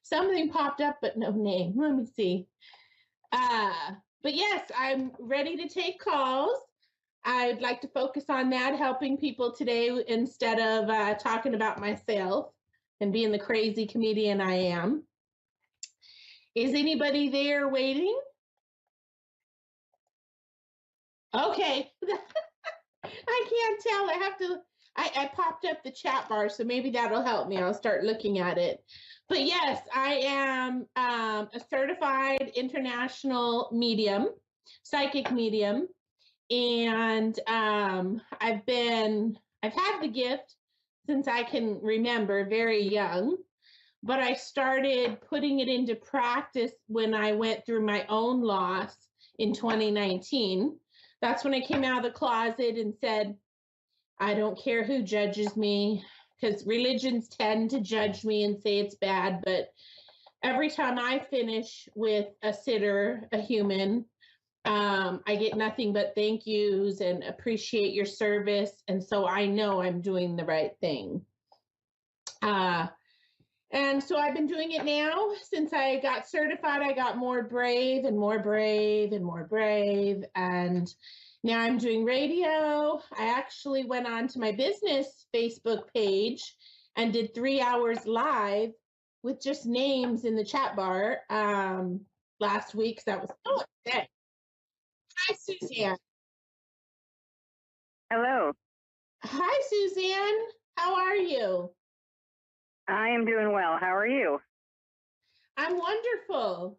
Something popped up, but no name. Let me see. But yes, I'm ready to take calls. I'd like to focus on that, helping people today instead of talking about myself and being the crazy comedian I am. Is anybody there waiting? Okay. I can't tell. I popped up the chat bar, so maybe that'll help me. I'll start looking at it. But yes, I am a certified international medium, psychic medium. And I've had the gift since I can remember, very young, but I started putting it into practice when I went through my own loss in 2019. That's when I came out of the closet and said, I don't care who judges me, because religions tend to judge me and say it's bad. But every time I finish with a sitter, a human, I get nothing but thank yous and appreciate your service. And so I know I'm doing the right thing. And so I've been doing it now since I got certified. I got more brave and more brave and more brave. And now I'm doing radio. I actually went on to my business Facebook page and did 3 hours live with just names in the chat bar last week. That was so upsetting. Hi, Suzanne. Hello. Hi, Suzanne. How are you? I am doing well. How are you? I'm wonderful.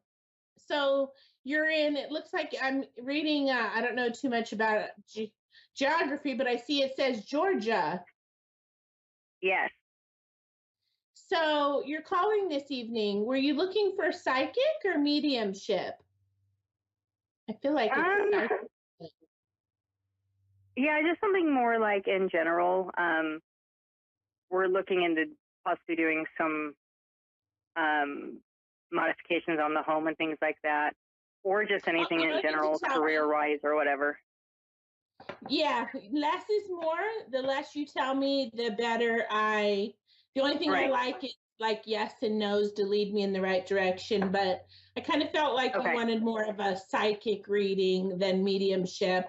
So you're in, it looks like I'm reading, I don't know too much about geography, but I see it says Georgia. Yes. So you're calling this evening. Were you looking for psychic or mediumship? I feel like it's psychic. Yeah, just something more like in general. We're looking into possibly doing some modifications on the home and things like that, or just anything in general, career-wise or whatever. Yeah, less is more. The less you tell me, the better the only thing I like is like yes and no's to lead me in the right direction, but I kind of felt like we wanted more of a psychic reading than mediumship.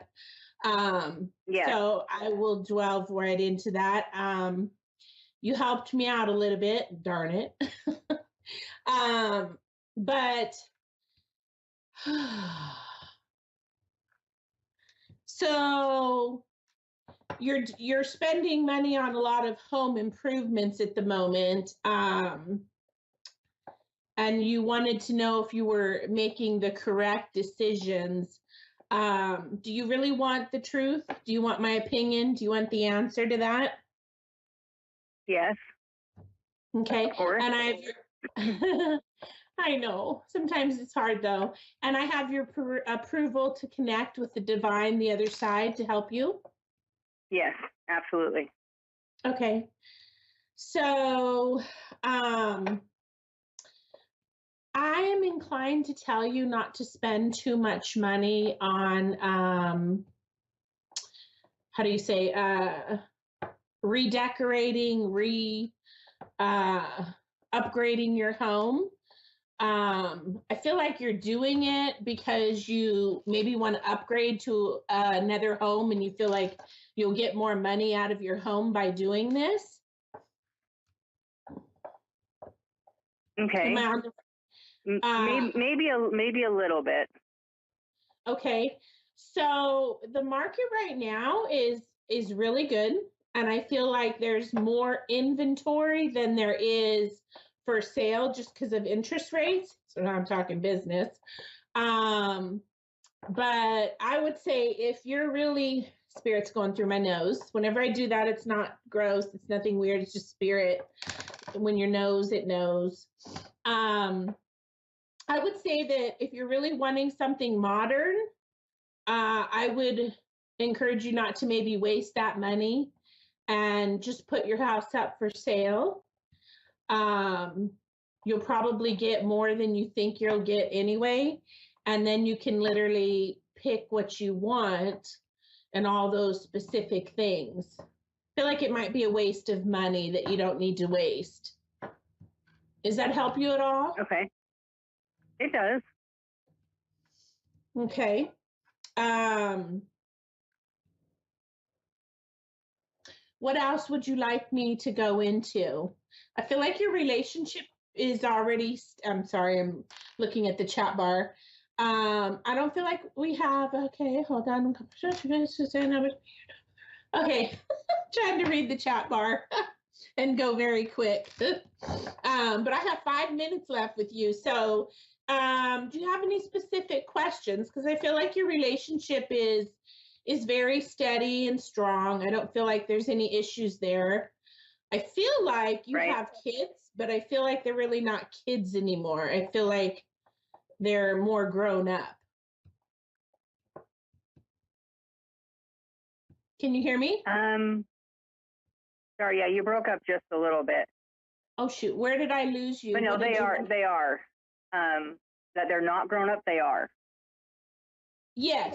So I will delve right into that. You helped me out a little bit, darn it. But so you're spending money on a lot of home improvements at the moment. And you wanted to know if you were making the correct decisions. Do you really want the truth? Do you want my opinion? Do you want the answer to that? Yes. Okay. Of course. And I know sometimes it's hard though. And I have your approval to connect with the divine, the other side, to help you. Yes, absolutely. Okay. So, I am inclined to tell you not to spend too much money on, how do you say, redecorating, upgrading your home. I feel like you're doing it because you maybe want to upgrade to another home and you feel like you'll get more money out of your home by doing this. Okay. Maybe a little bit. Okay. So the market right now is really good, and I feel like there's more inventory than there is for sale just because of interest rates. So now I'm talking business. But I would say if you're really, spirit's going through my nose. Whenever I do that, it's not gross. It's nothing weird. It's just spirit. When your nose, it knows. I would say that if you're really wanting something modern, I would encourage you not to maybe waste that money and just put your house up for sale. You'll probably get more than you think you'll get anyway. And then you can literally pick what you want and all those specific things. I feel like it might be a waste of money that you don't need to waste. Does that help you at all? Okay. It does. Okay. What else would you like me to go into? I feel like your relationship is already, I'm sorry, I'm looking at the chat bar. I don't feel like we have, okay, hold on. Okay, trying to read the chat bar and go very quick. But I have 5 minutes left with you. So do you have any specific questions? Because I feel like your relationship is very steady and strong. I don't feel like there's any issues there. I feel like you have kids, but I feel like they're really not kids anymore. I feel like they're more grown up. Can you hear me? Sorry, yeah, you broke up just a little bit. Oh shoot, where did I lose you? But no, they are. That they're not grown up, they are. Yes.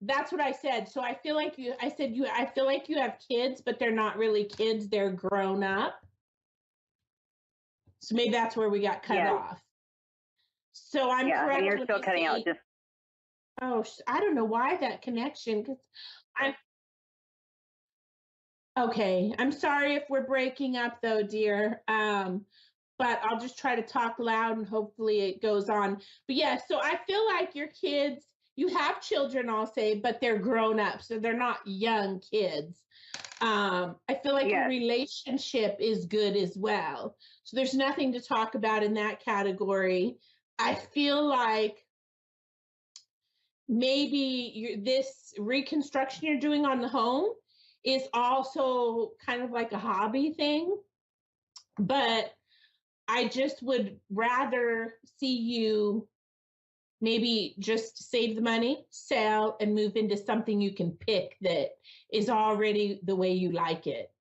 That's what I said. So I feel like I feel like you have kids, but they're not really kids, they're grown up. So maybe that's where we got cut off. So I'm correct. And you're still cutting out just. Oh, I don't know why that connection, because okay. I'm sorry if we're breaking up though, dear. But I'll just try to talk loud and hopefully it goes on. But yeah, so I feel like your kids, you have children, I'll say, but they're grown up, so they're not young kids. I feel like your relationship is good as well. So there's nothing to talk about in that category. I feel like maybe this reconstruction you're doing on the home is also kind of like a hobby thing, but I just would rather see you maybe just save the money, sell, and move into something you can pick that is already the way you like it.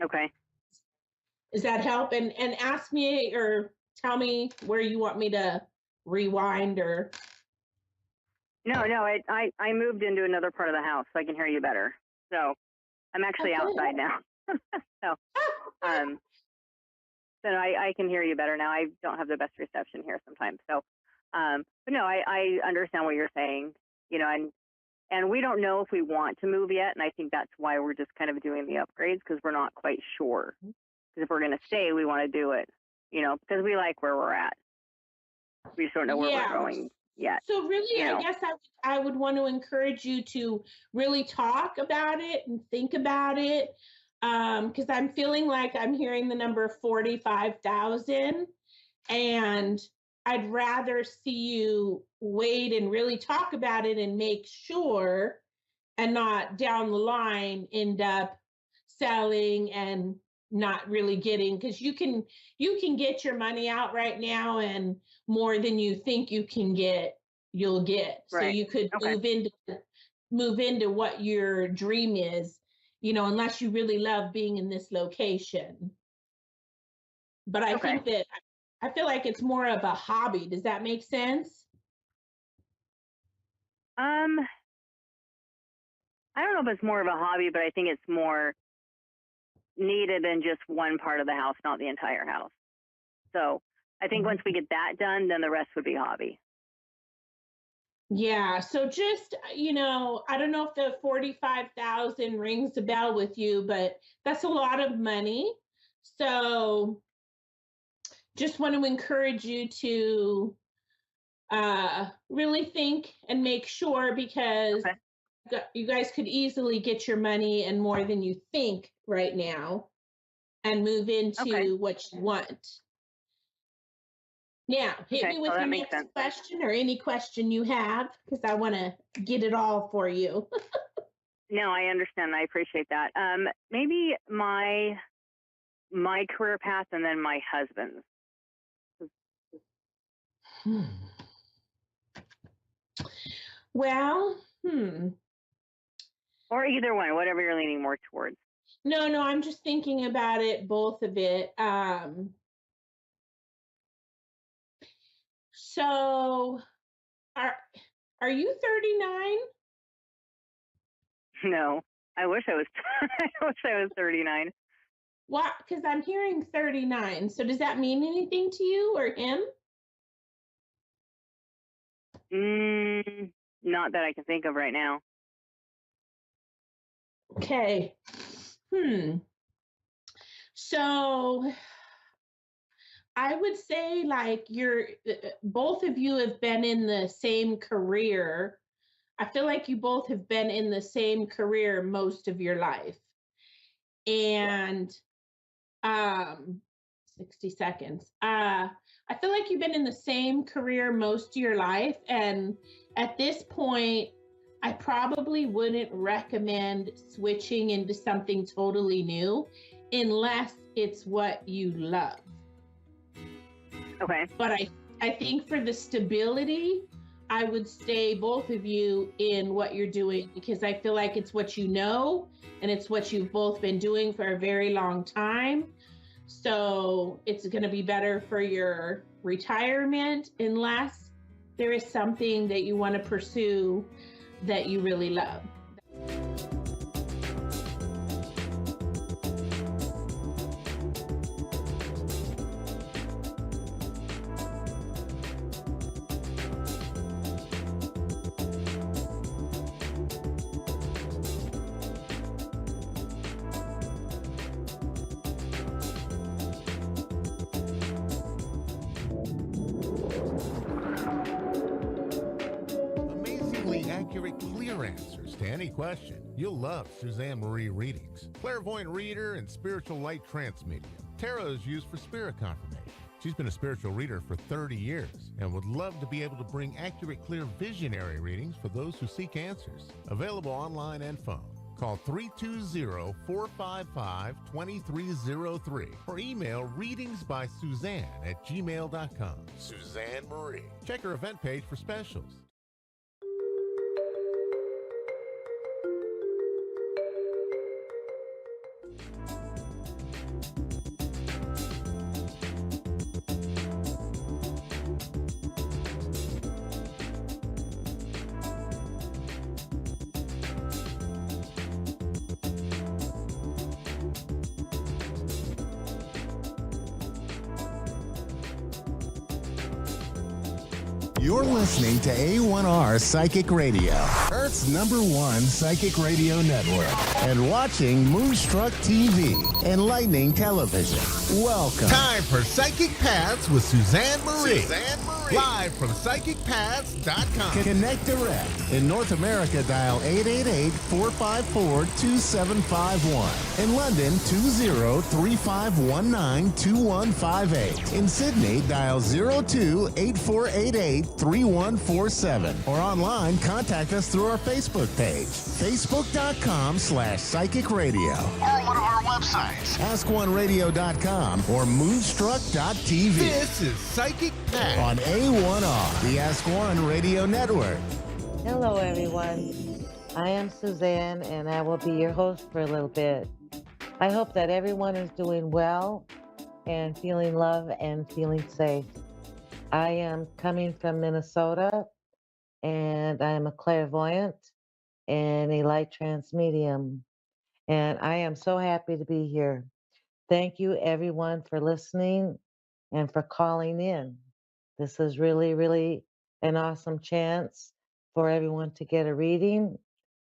Okay. Does that help? And ask me or tell me where you want me to rewind or. No, I moved into another part of the house, so I can hear you better. So I'm actually outside now. so I can hear you better now. I don't have the best reception here sometimes. So, but no, I understand what you're saying, you know, and we don't know if we want to move yet. And I think that's why we're just kind of doing the upgrades, because we're not quite sure. Because if we're going to stay, we want to do it, you know, because we like where we're at. We just don't know where we're going yet. So really, you know? I guess I would want to encourage you to really talk about it and think about it. Because I'm feeling like I'm hearing the number 45,000, and I'd rather see you wait and really talk about it and make sure, and not down the line end up selling and not really getting, because you can get your money out right now, and more than you think you can get, you'll get. Right. So you could move into what your dream is, you know, unless you really love being in this location. But I think that I feel like it's more of a hobby. Does that make sense? I don't know if it's more of a hobby, but I think it's more needed in just one part of the house, not the entire house. So I think once we get that done, then the rest would be hobby. Yeah. So just, you know, I don't know if the 45,000 rings a bell with you, but that's a lot of money. So just want to encourage you to really think and make sure, because you guys could easily get your money and more than you think right now and move into what you want. Now, hit me with your next question or any question you have, because I want to get it all for you. No, I understand. I appreciate that. Maybe my career path and then my husband's. Well, Or either one, whatever you're leaning more towards. No, I'm just thinking about it, both of it. So are you 39? No, I wish I was. I wish I was 39. What? Because I'm hearing 39. So does that mean anything to you or him? Not that I can think of right now. Okay. So I would say, like, both of you have been in the same career. I feel like you both have been in the same career most of your life. And 60 seconds. I feel like you've been in the same career most of your life. And at this point, I probably wouldn't recommend switching into something totally new unless it's what you love. Okay. But I think for the stability, I would stay, both of you, in what you're doing, because I feel like it's what you know and it's what you've both been doing for a very long time. So it's going to be better for your retirement unless there is something that you want to pursue that you really love. accurate, clear answers to any question. You'll love Suzanne Marie readings. Clairvoyant reader and spiritual light trance medium. Tarot is used for spirit confirmation. She's been a spiritual reader for 30 years and would love to be able to bring accurate, clear, visionary readings for those who seek answers. Available online and phone. Call 320-455-2303 or email readingsbysuzanne@gmail.com. Suzanne Marie. Check her event page for specials. You're listening to A1R Psychic Radio, Earth's #1 psychic radio network, and watching Moonstruck TV, enlightening television. Welcome. Time for Psychic Paths with Suzanne Marie. Suzanne Marie. Live from PsychicPaths.com. Connect direct. In North America, dial 888-454-2751. In London, 20-3519-2158. In Sydney, dial 02-8488-3147. Or online, contact us through our Facebook page, facebook.com/psychic radio. Or one of our websites, AskOneRadio.com or Moonstruck.tv. This is Psychic Paths on A1R, the Ask One Radio Network. Hello, everyone. I am Suzanne, and I will be your host for a little bit. I hope that everyone is doing well and feeling love and feeling safe. I am coming from Minnesota, and I am a clairvoyant and a light trance medium. And I am so happy to be here. Thank you, everyone, for listening and for calling in. This is really, really an awesome chance for everyone to get a reading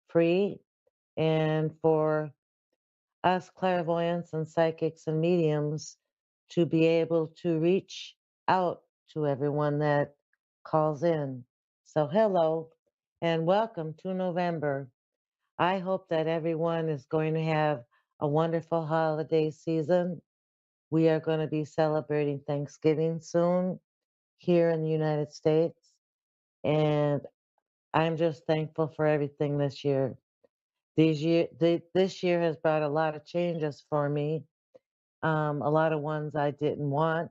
free, and for us clairvoyants and psychics and mediums to be able to reach out to everyone that calls in. So hello and welcome to November. I hope that everyone is going to have a wonderful holiday season. We are going to be celebrating Thanksgiving soon here in the United States. And I'm just thankful for everything this year. This year has brought a lot of changes for me, a lot of ones I didn't want,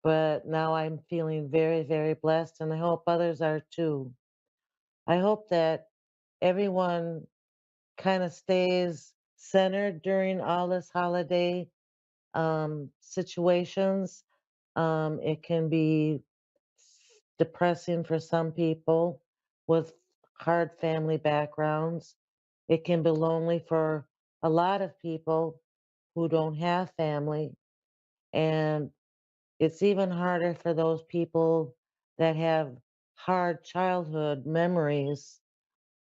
but now I'm feeling very, very blessed, and I hope others are too. I hope that everyone kind of stays centered during all this holiday situations. It can be depressing for some people with hard family backgrounds. It can be lonely for a lot of people who don't have family. And it's even harder for those people that have hard childhood memories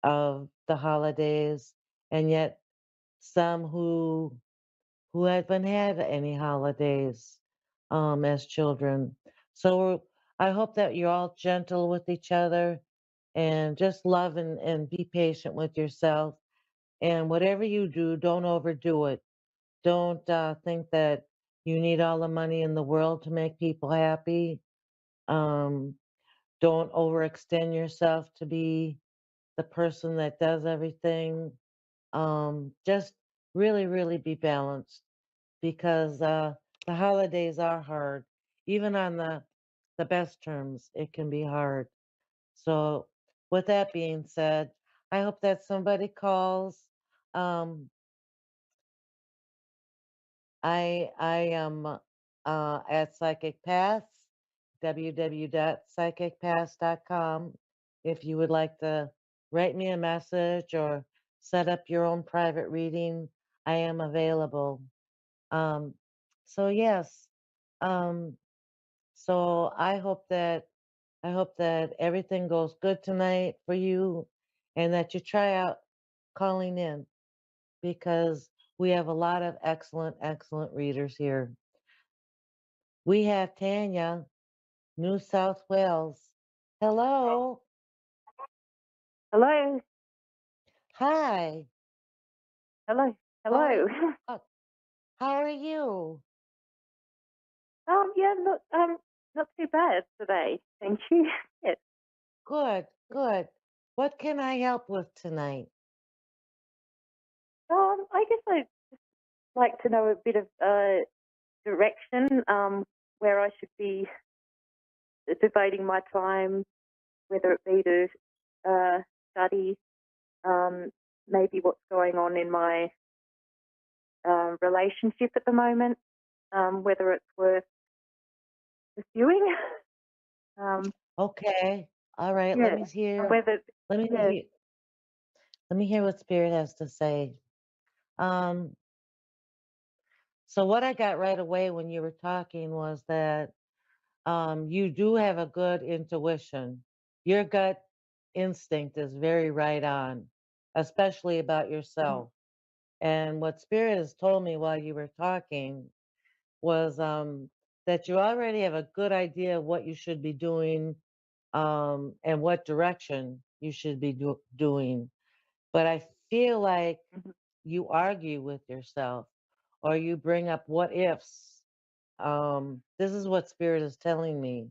of the holidays, and yet some who haven't had any holidays as children. So I hope that you're all gentle with each other and just love and be patient with yourself. And whatever you do, don't overdo it. Don't think that you need all the money in the world to make people happy. Um, don't overextend yourself to be the person that does everything. Just really, really be balanced, because the holidays are hard. Even on the best terms, it can be hard. So, with that being said, I hope that somebody calls. Um, I am at Psychic Paths, www.psychicpaths.com. If you would like to write me a message or set up your own private reading, I am available. Um, so yes, um, so I hope that everything goes good tonight for you, and that you try out calling in, because we have a lot of excellent, excellent readers here. We have Tanya, New South Wales. Hello. Hello, Hi. hello, How are hello. uh, how are you? Yeah, not too bad today. Thank you. Yes. Good, good. What can I help with tonight? I guess I'd like to know a bit of direction, where I should be devoting my time, whether it be to study, um, maybe what's going on in my relationship at the moment, whether it's worth pursuing. um, Okay. All right. yeah, and whether, Let me yeah. hear let me hear what Spirit has to say. Um, so what I got right away when you were talking was that you do have a good intuition. Your gut instinct is very right on, especially about Mhm, yourself. And what Spirit has told me while you were talking was that you already have a good idea of what you should be doing and what direction you should be doing. But I feel like mhm, you argue with yourself or you bring up what ifs. This is what Spirit is telling me.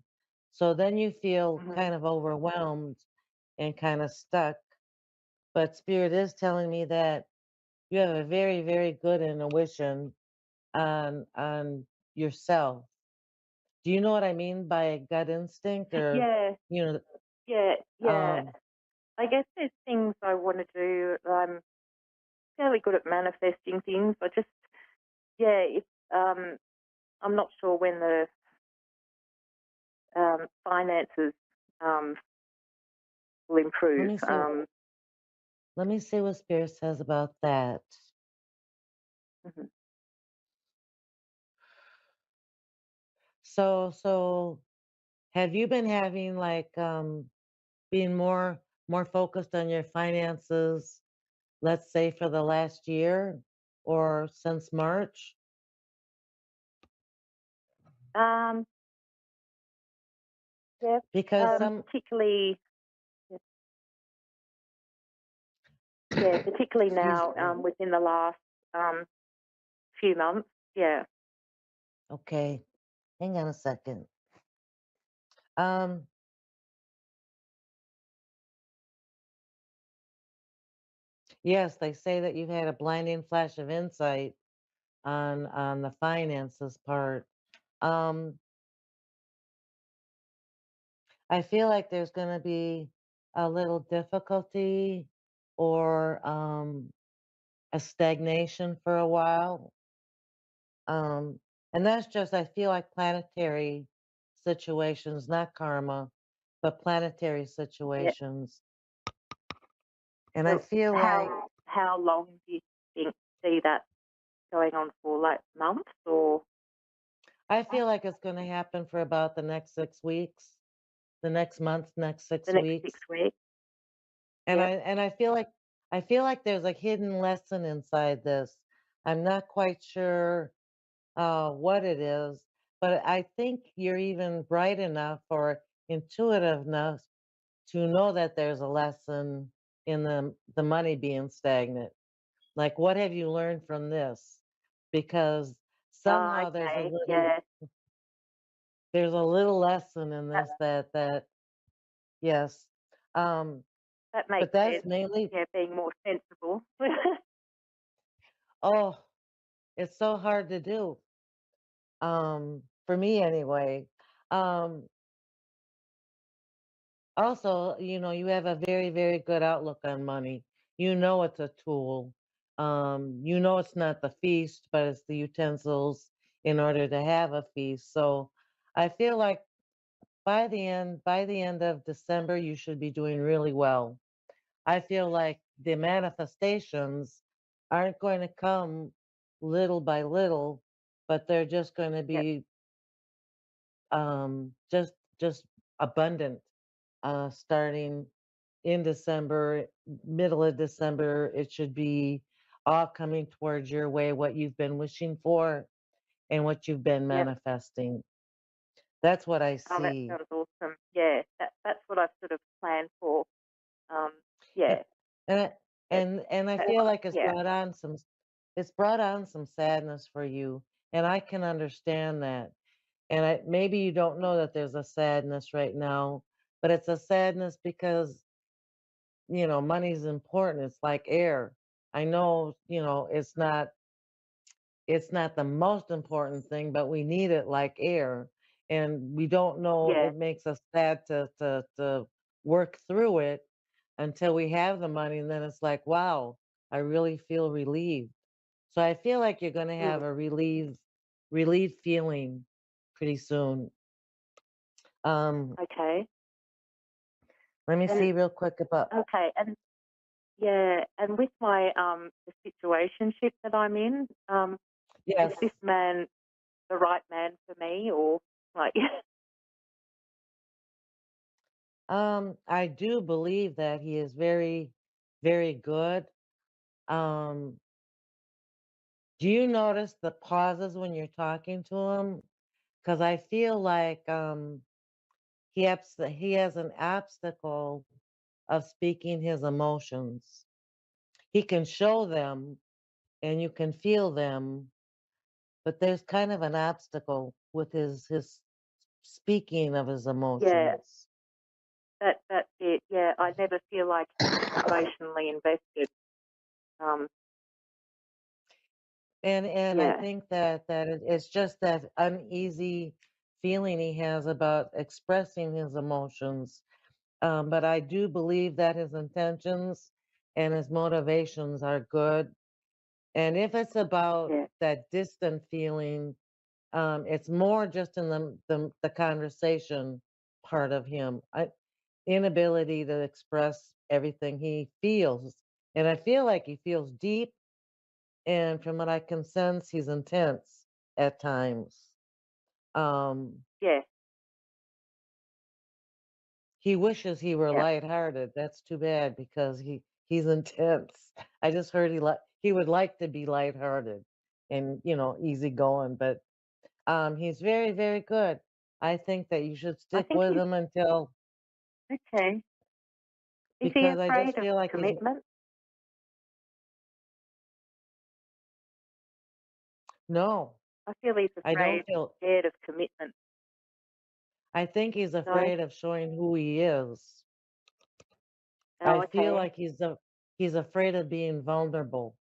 So then you feel mhm, kind of overwhelmed and kind of stuck. But Spirit is telling me that you have a very, very good intuition on yourself. Do you know what I mean by gut instinct or yeah, you know yeah, yeah. um I guess there's things I want to do. I'm fairly good at manifesting things. I just, yeah, um, I'm not sure when the finances um, will let improve. me see let me see what Spirit says about that. Mhm. So have you been having like being more focused on your finances, let's say for the last year or since March? Um, yeah, Because some particularly, yeah, particularly excuse now, me. within the last um, few months. Yeah. Okay, hang on a second. Um yes, they say that you've had a blinding flash of insight on the finances part. Um I feel like there's going to be a little difficulty or a stagnation for a while. Um, and that's just, I feel like planetary situations, not karma, but planetary Yeah. situations. And I So feel like, how long do you think see that going on for? Like months or I feel like it's going to happen for about the next 6 weeks, the next month, next the six next weeks. 6 weeks? And Yep. I feel like there's a hidden lesson inside this. I'm not quite sure what it is, but I think you're even bright enough or intuitive enough to know that there's a lesson in the money being stagnant. Like, what have you learned from this? Because Oh, somehow okay. Yeah. there's a little lesson in That this that yes. Um, that makes but that's sense. mainly Yeah, being more sensible. oh, it's so hard to do. For me anyway. Um, Also, you have a very, very good outlook on money. You know it's a tool. You know it's not the feast, but it's the utensils in order to have a feast. So I feel like by the end of December, you should be doing really well. I feel like the manifestations aren't going to come little by little, but they're just going to Yep. be just abundant starting in December, middle of December. It should be all coming towards your way, what you've been wishing for and what you've been Yep. manifesting. That's what I Oh, that see. sounds awesome. Yeah, that's what I've sort of planned for. Um, yeah, And I, it, and I feel like yeah, it's brought on some sadness for you, and I can understand that. And maybe you don't know that there's a sadness right now, but it's a sadness because, money's important. It's like air. I know, it's not the most important thing, but we need it like air. And we don't know, yeah, it makes us sad to work through it until we have the money. And then it's like, wow, I really feel relieved. So I feel like you're going to have mm, a relieved feeling pretty soon. okay. Let me And see real quick about, okay, and yeah, and with my the situationship that I'm in, is yes, this man the right man for me, or like? I do believe that he is very, very good. Um, do you notice the pauses when you're talking to him? Because I feel like he has an obstacle of speaking his emotions. He can show them and you can feel them, but there's kind of an obstacle with his speaking of his Yeah, emotions. that's it. Yeah, I never feel like he's emotionally invested. Um, And I yeah, think that it's just that uneasy feeling he has about expressing his emotions. But I do believe that his intentions and his motivations are good. And if it's about yeah, that distant feeling, it's more just in the conversation part of him. Inability to express everything he feels. And I feel like he feels deep, and from what I can sense, he's intense at times. Um, yeah. he wishes he were Yeah. lighthearted. That's too bad because he's intense. I just heard he would like to be lighthearted and easygoing, but he's very, very good. I think that you should I stick think with he's him until, okay. Is he because I just afraid of feel like he's commitment? no, I feel he's I afraid, don't feel. scared of commitment. I think he's No? afraid of showing who he is. I Oh, feel okay. like he's afraid of being vulnerable.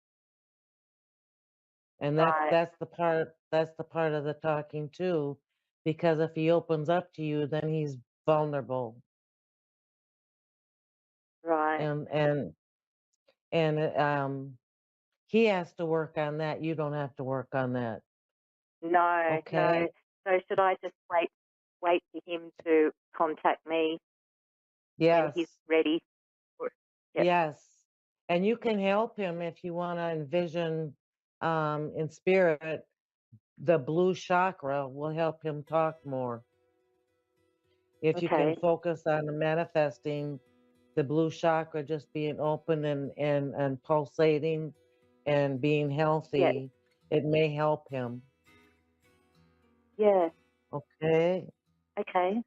And that's Right, that's the part that's the part of the talking too, because if he opens up to you, then he's vulnerable. right. And he has to work on that. You don't have to work on that. No, no. Okay? So should I just wait for him to contact me when he's Yes. ready? Yep. Yes. And you can help him if you want to envision in spirit, the blue chakra will help him talk more. If you can Okay. focus on the manifesting the blue chakra just being open and pulsating and being Yeah. healthy, it may help him. Yeah. Okay. Okay.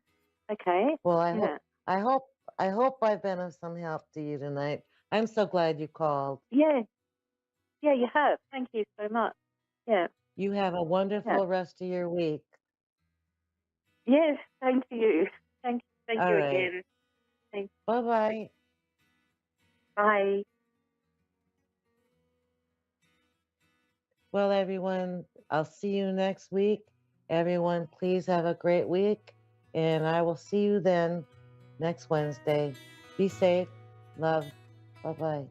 Okay. Well, I hope Yeah. I hope I hope I've been of some help to you tonight. I'm so glad you called. Yeah. Yeah, you have. Thank you so much. Yeah. You have a Yeah. wonderful rest of your week. Yes, thank you. Thank All you right. again. Thanks. Bye bye. Bye. Well, everyone, I'll see you next week. Everyone, please have a great week, and I will see you then next Wednesday. Be safe. Love. Bye bye.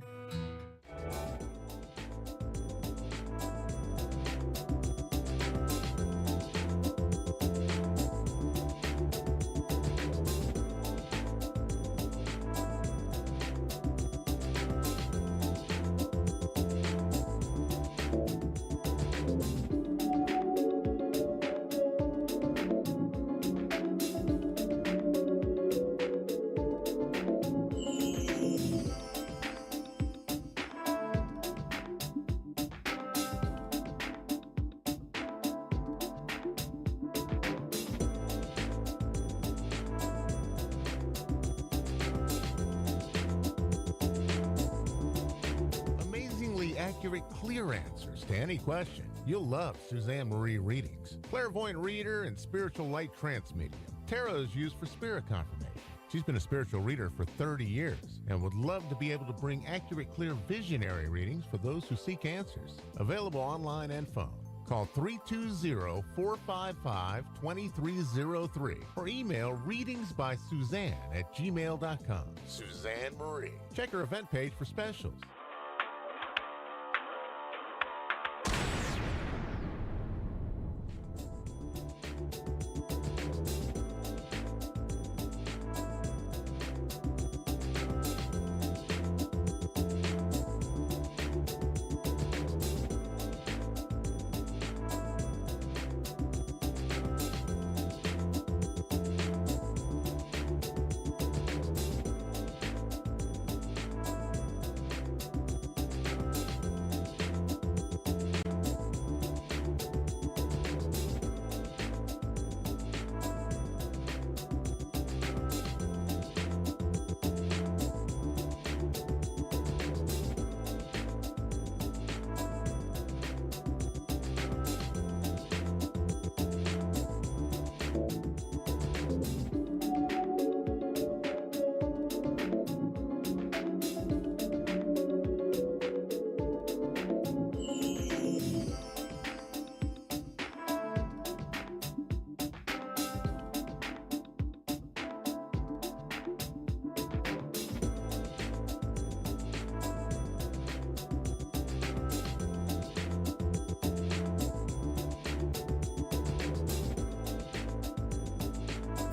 accurate, clear answers to any question. You'll love Suzanne Marie readings. Clairvoyant reader and spiritual light trance medium. Tarot is used for spirit confirmation. She's been a spiritual reader for 30 years and would love to be able to bring accurate, clear, visionary readings for those who seek answers. Available online and phone. Call 320-455-2303 or email readingsbysuzanne@gmail.com. Suzanne Marie. Check her event page for specials.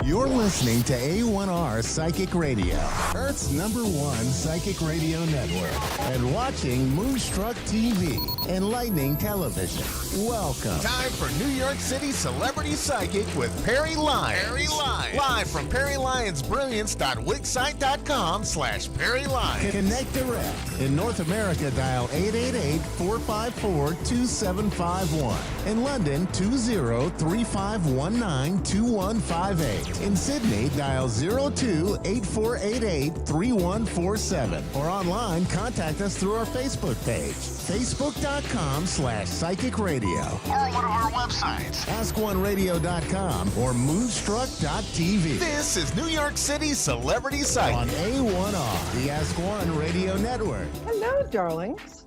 You're listening to A1R Psychic Radio, Earth's #1 psychic radio network, and watching Moonstruck TV, enlightening television. Welcome. Time for New York City Celebrity Psychic with Perry Lyons. Perry Lyons. Live from PerryLyonsBrilliance.wixsite.com/Perry Lyons. Connect direct. In North America, dial 888-454-2751. In London, 20-3519-2158. In Sydney, dial 02-8488-3147. Or online, contact us through our Facebook page, facebook.com/psychic radio. Or one of our websites, askoneradio.com or moonstruck.tv. This is New York City Celebrity Psychic on A1R, the Ask One Radio Network. Hello, darlings.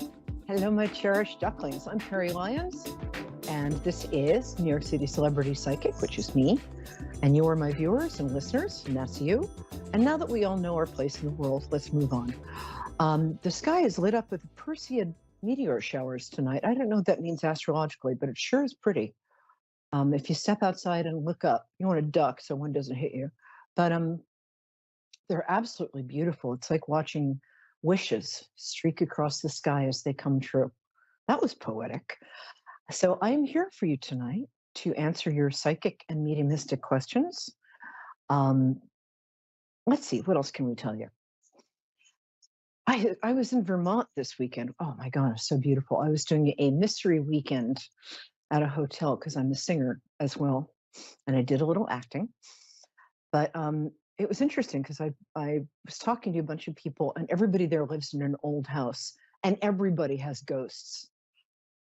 Hello, my cherished ducklings. I'm Perry Lyons, and this is New York City Celebrity Psychic, which is me. And you are my viewers and listeners, and that's you. And now that we all know our place in the world, let's move on. The sky is lit up with Perseid meteor showers tonight. I don't know what that means astrologically, but it sure is pretty. If you step outside and look up, you want to duck so one doesn't hit you. But they're absolutely beautiful. It's like watching wishes streak across the sky as they come true. That was poetic. So I'm here for you tonight to answer your psychic and mediumistic questions. Let's see, what else can we tell you? I was in Vermont this weekend. Oh my God, it's so beautiful. I was doing a mystery weekend at a hotel because I'm a singer as well. And I did a little acting. But it was interesting because I was talking to a bunch of people, and everybody there lives in an old house, and everybody has ghosts.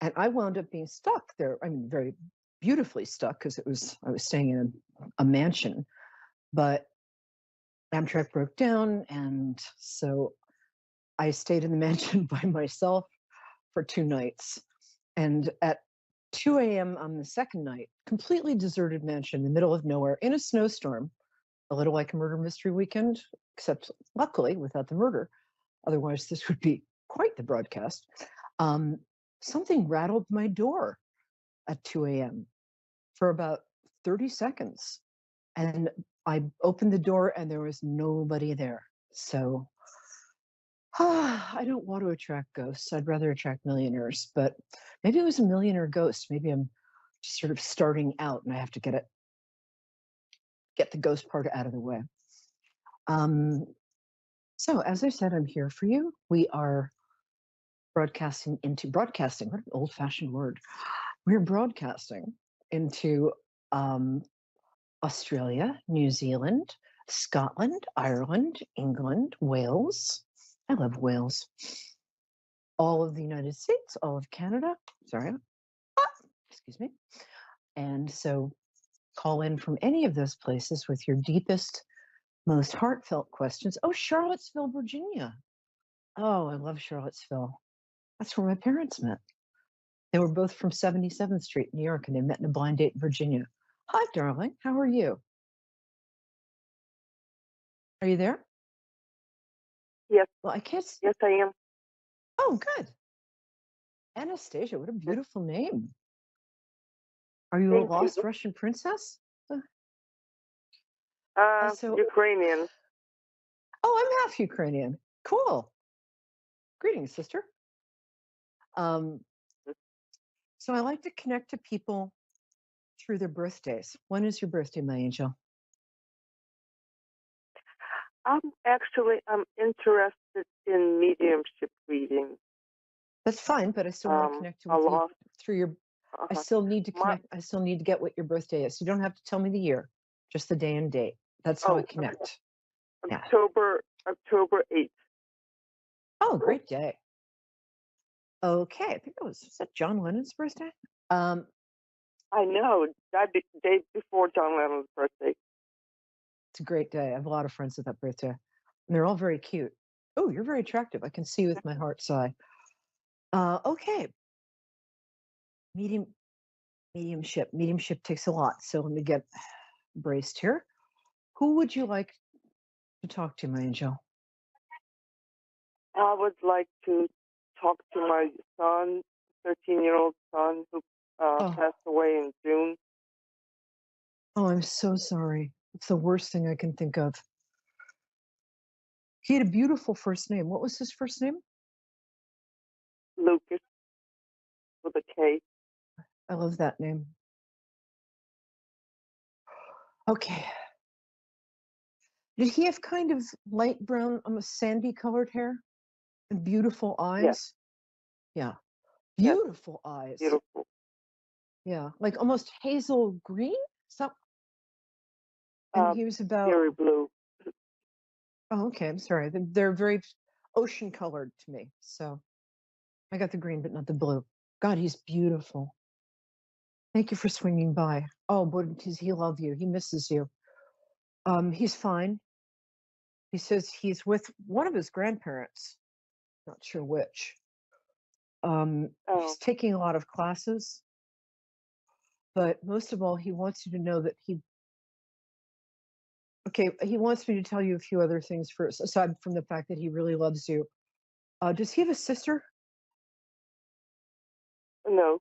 And I wound up being stuck there. I mean, very beautifully stuck because I was staying in a mansion, but Amtrak broke down, and so I stayed in the mansion by myself for 2 nights. And at 2 a.m. on the second night, completely deserted mansion in the middle of nowhere in a snowstorm, a little like a murder mystery weekend, except luckily without the murder. Otherwise, this would be quite the broadcast. Something rattled my door at 2 a.m. for about 30 seconds. And I opened the door and there was nobody there. So I don't want to attract ghosts. I'd rather attract millionaires, but maybe it was a millionaire ghost. Maybe I'm just sort of starting out and I have to get the ghost part out of the way. So as I said, I'm here for you. We are broadcasting, what an old fashioned word. We're broadcasting into Australia, New Zealand, Scotland, Ireland, England, Wales. I love Wales. all of the United States, all of Canada. Sorry, excuse me. And so call in from any of those places with your deepest, most heartfelt questions. Oh, Charlottesville, Virginia. Oh, I love Charlottesville. That's where my parents met. They were both from 77th Street, New York, and they met in a blind date in Virginia. Hi, darling. How are you? Are you there? Yes. Well, I can't see. Yes, I am. Oh, good. Anastasia, what a beautiful name. Are you Thank a lost you. Russian princess? So, Ukrainian. oh, I'm half Ukrainian. Cool. Greetings, sister. So I like to connect to people through their birthdays. When is your birthday, my angel? I'm interested in mediumship reading. That's fine, but I still want to connect with you through your. I still need to connect. I still need to get what your birthday is. You don't have to tell me the year, just the day and date. That's how I connect. October 8th. Oh, great day. Okay, I think was that John Lennon's birthday? I know, that day before John Lennon's birthday. It's a great day. I have a lot of friends with that birthday, and they're all very cute. Oh, you're very attractive. I can see with my heart's eye. Okay. Mediumship. Mediumship takes a lot. So let me get braced here. Who would you like to talk to, my angel? I would like to talk to my son, 13-year-old son, who passed away in June. Oh, I'm so sorry. It's the worst thing I can think of. He had a beautiful first name. What was his first name? Lucas, with a K. I love that name. Okay. Did he have kind of light brown, almost sandy colored hair and beautiful eyes? Yes. Yeah. Beautiful eyes. Beautiful. Yeah. Like almost hazel green? And he was about very blue. Oh, okay. I'm sorry. They're very ocean colored to me. So I got the green, but not the blue. God, he's beautiful. Thank you for swinging by. Oh, but does he love you? He misses you. He's fine. He says he's with one of his grandparents. Not sure which. He's taking a lot of classes, but most of all, he wants you to know that he wants me to tell you a few other things first, aside from the fact that he really loves you. Does he have a sister? No.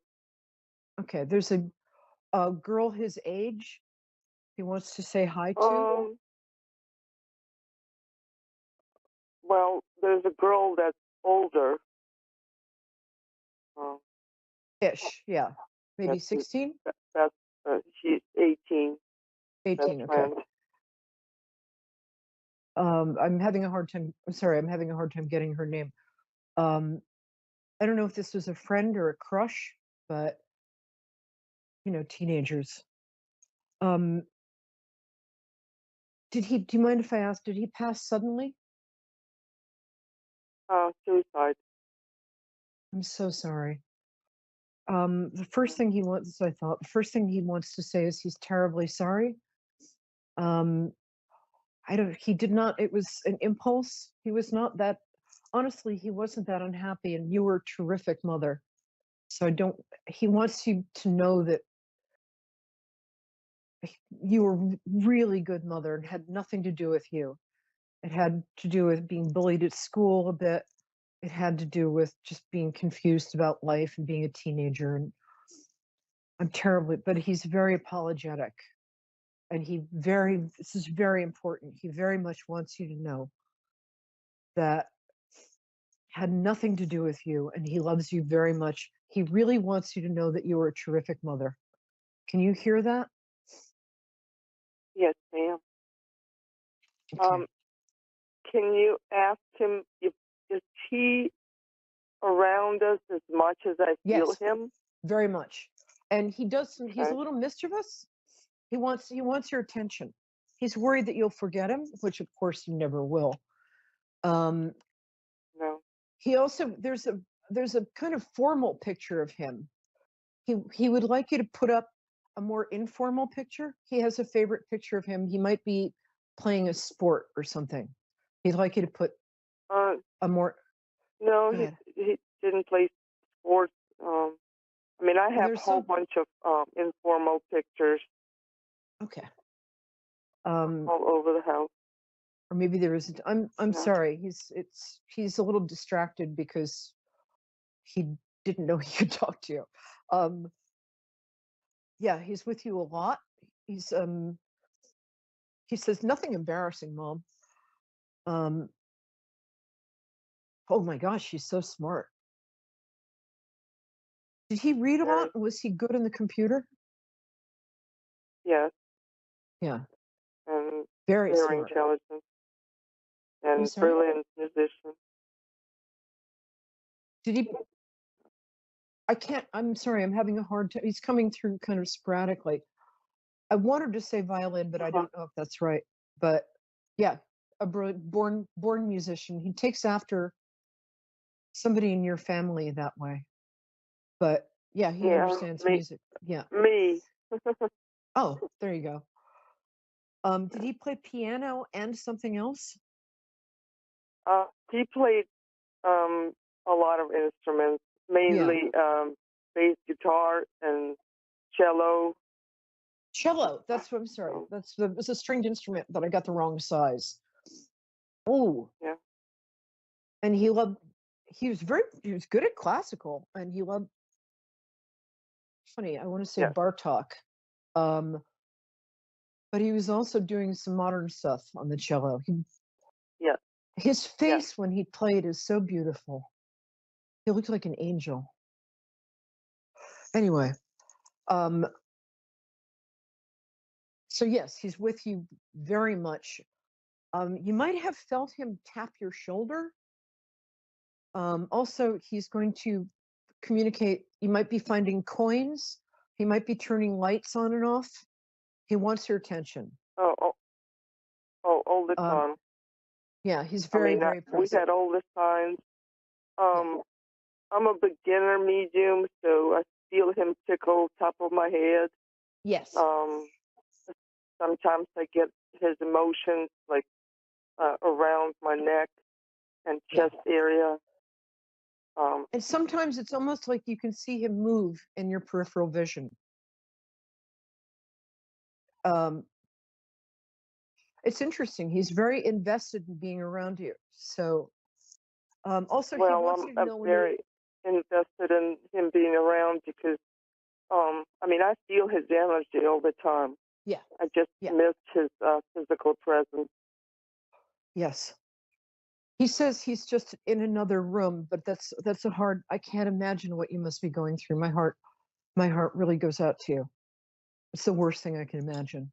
Okay, there's a girl his age he wants to say hi to. Well, there's a girl that's older. Ish, yeah. Maybe 16? She's 18. 18, okay. I'm having a hard time getting her name. I don't know if this was a friend or a crush, but teenagers. Do you mind if I ask, did he pass suddenly? Suicide. I'm so sorry. The first thing he wants to say is he's terribly sorry. He did not, it was an impulse. He was not that, honestly, he wasn't that unhappy, and you were a terrific mother. So he wants you to know that you were a really good mother and had nothing to do with you. It had to do with being bullied at school a bit. It had to do with just being confused about life and being a teenager. And but he's very apologetic. And this is very important. He very much wants you to know that had nothing to do with you, and he loves you very much. He really wants you to know that you were a terrific mother. Can you hear that? Yes, ma'am. Okay. Can you ask him is he around us as much as I feel him? Very much. And he does. He's a little mischievous. He wants your attention. He's worried that you'll forget him, which of course you never will. No. He also there's a kind of formal picture of him. He would like you to put up a more informal picture. He has a favorite picture of him. He might be playing a sport or something. He'd like you to put a more. No, he didn't play sports. I mean, I have a whole bunch of informal pictures. Okay. All over the house. Or maybe there isn't. I'm sorry. He's a little distracted because he didn't know he could talk to you. Yeah, he's with you a lot. He says nothing embarrassing, Mom. Oh my gosh, she's so smart. Did he read a lot? Was he good on the computer? Yes. Yeah. And very smart. intelligent. And brilliant musician. Did he? I'm sorry, I'm having a hard time. He's coming through kind of sporadically. I wanted to say violin, but I don't know if that's right. But yeah, a born musician. He takes after somebody in your family that way. But yeah, he understands music. Yeah. Me. Oh, there you go. Did he play piano and something else? He played a lot of instruments, mainly bass guitar and cello. Cello. That's what I'm sorry. It's a stringed instrument, but I got the wrong size. Oh. Yeah. And he was good at classical, and he loved. Funny, I want to say Bartok, but he was also doing some modern stuff on the cello. His face when he played is so beautiful. He looked like an angel. Anyway, so yes, he's with you very much. You might have felt him tap your shoulder. Also, he's going to communicate. You might be finding coins. He might be turning lights on and off. He wants your attention. All the time. Yeah, he's very present. We had all the signs. I'm a beginner medium, so I feel him tickle top of my head. Yes. Sometimes I get his emotions like around my neck and chest area. And sometimes it's almost like you can see him move in your peripheral vision. It's interesting. He's very invested in being around you. So, also, he wants you to know I'm very invested in him being around because, I mean, I feel his energy all the time. Yeah. I just miss his physical presence. Yes. He says he's just in another room, but that's a hard. I can't imagine what you must be going through. My heart really goes out to you. It's the worst thing I can imagine.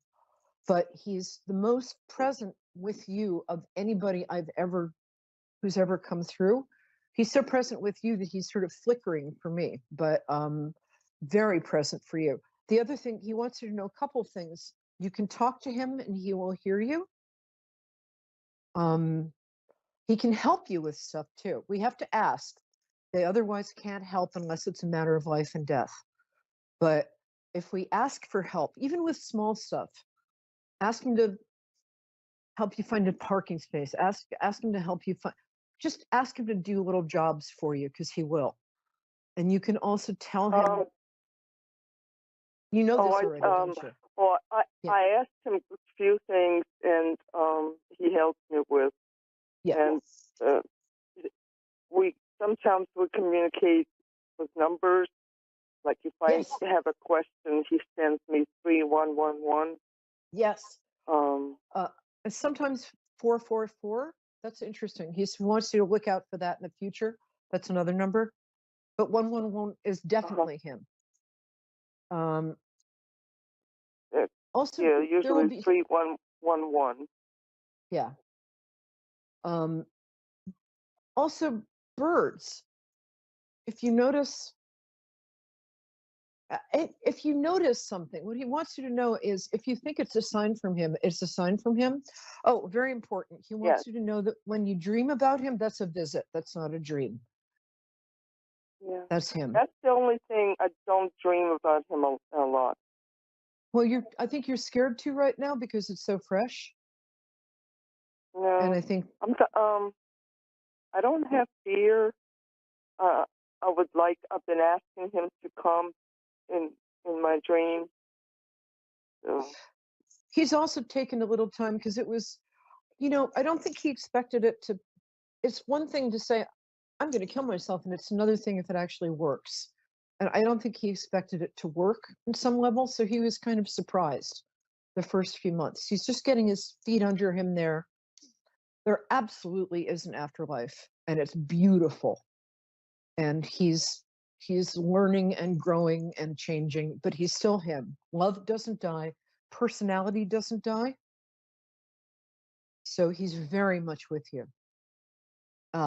But he's the most present with you of anybody who's ever come through. He's so present with you that he's sort of flickering for me, but very present for you. The other thing, he wants you to know a couple things. You can talk to him and he will hear you. He can help you with stuff too. We have to ask. They otherwise can't help unless it's a matter of life and death. But if we ask for help, even with small stuff, ask him to help you find a parking space. Ask him to help you find. Just ask him to do little jobs for you because he will. And you can also tell him. You know this already, don't you? Well, I asked him a few things, and he helped me with. Yeah. And sometimes we communicate with numbers. Like if I have a question, he sends me 3111. Yes. And sometimes 444. That's interesting. He wants you to look out for that in the future. That's another number. But 111 is definitely him. Also, usually 3111. Yeah. Also, birds. If you notice something, what he wants you to know is if you think it's a sign from him, it's a sign from him. Oh, very important. He wants you to know that when you dream about him, that's a visit. That's not a dream. Yeah. That's him. That's the only thing I don't dream about him a lot. Well, I think you're scared too right now because it's so fresh. No. And I think I don't have fear. I've been asking him to come in my dream. So. he's also taken a little time because it was, I don't think he expected it to. It's one thing to say, I'm going to kill myself, and it's another thing if it actually works. And I don't think he expected it to work in some level, so he was kind of surprised the first few months. He's just getting his feet under him there. There absolutely is an afterlife, and it's beautiful. And he's learning and growing and changing, but he's still him. Love doesn't die, personality doesn't die. So he's very much with you.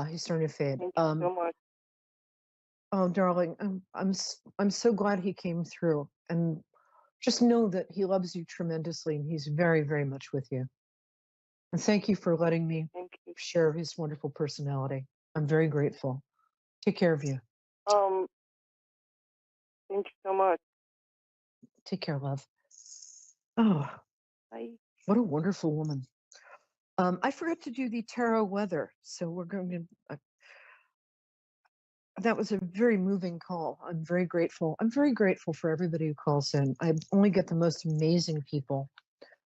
He's starting to fade. Thank you so much. Oh, darling, I'm so glad he came through, and just know that he loves you tremendously, and he's very, very much with you. And thank you for letting me share his wonderful personality. I'm very grateful. Take care of you. Thank you so much. Take care, love. Oh, Bye. What a wonderful woman. I forgot to do the tarot weather, so we're going to. That was a very moving call. I'm very grateful. I'm very grateful for everybody who calls in. I only get the most amazing people.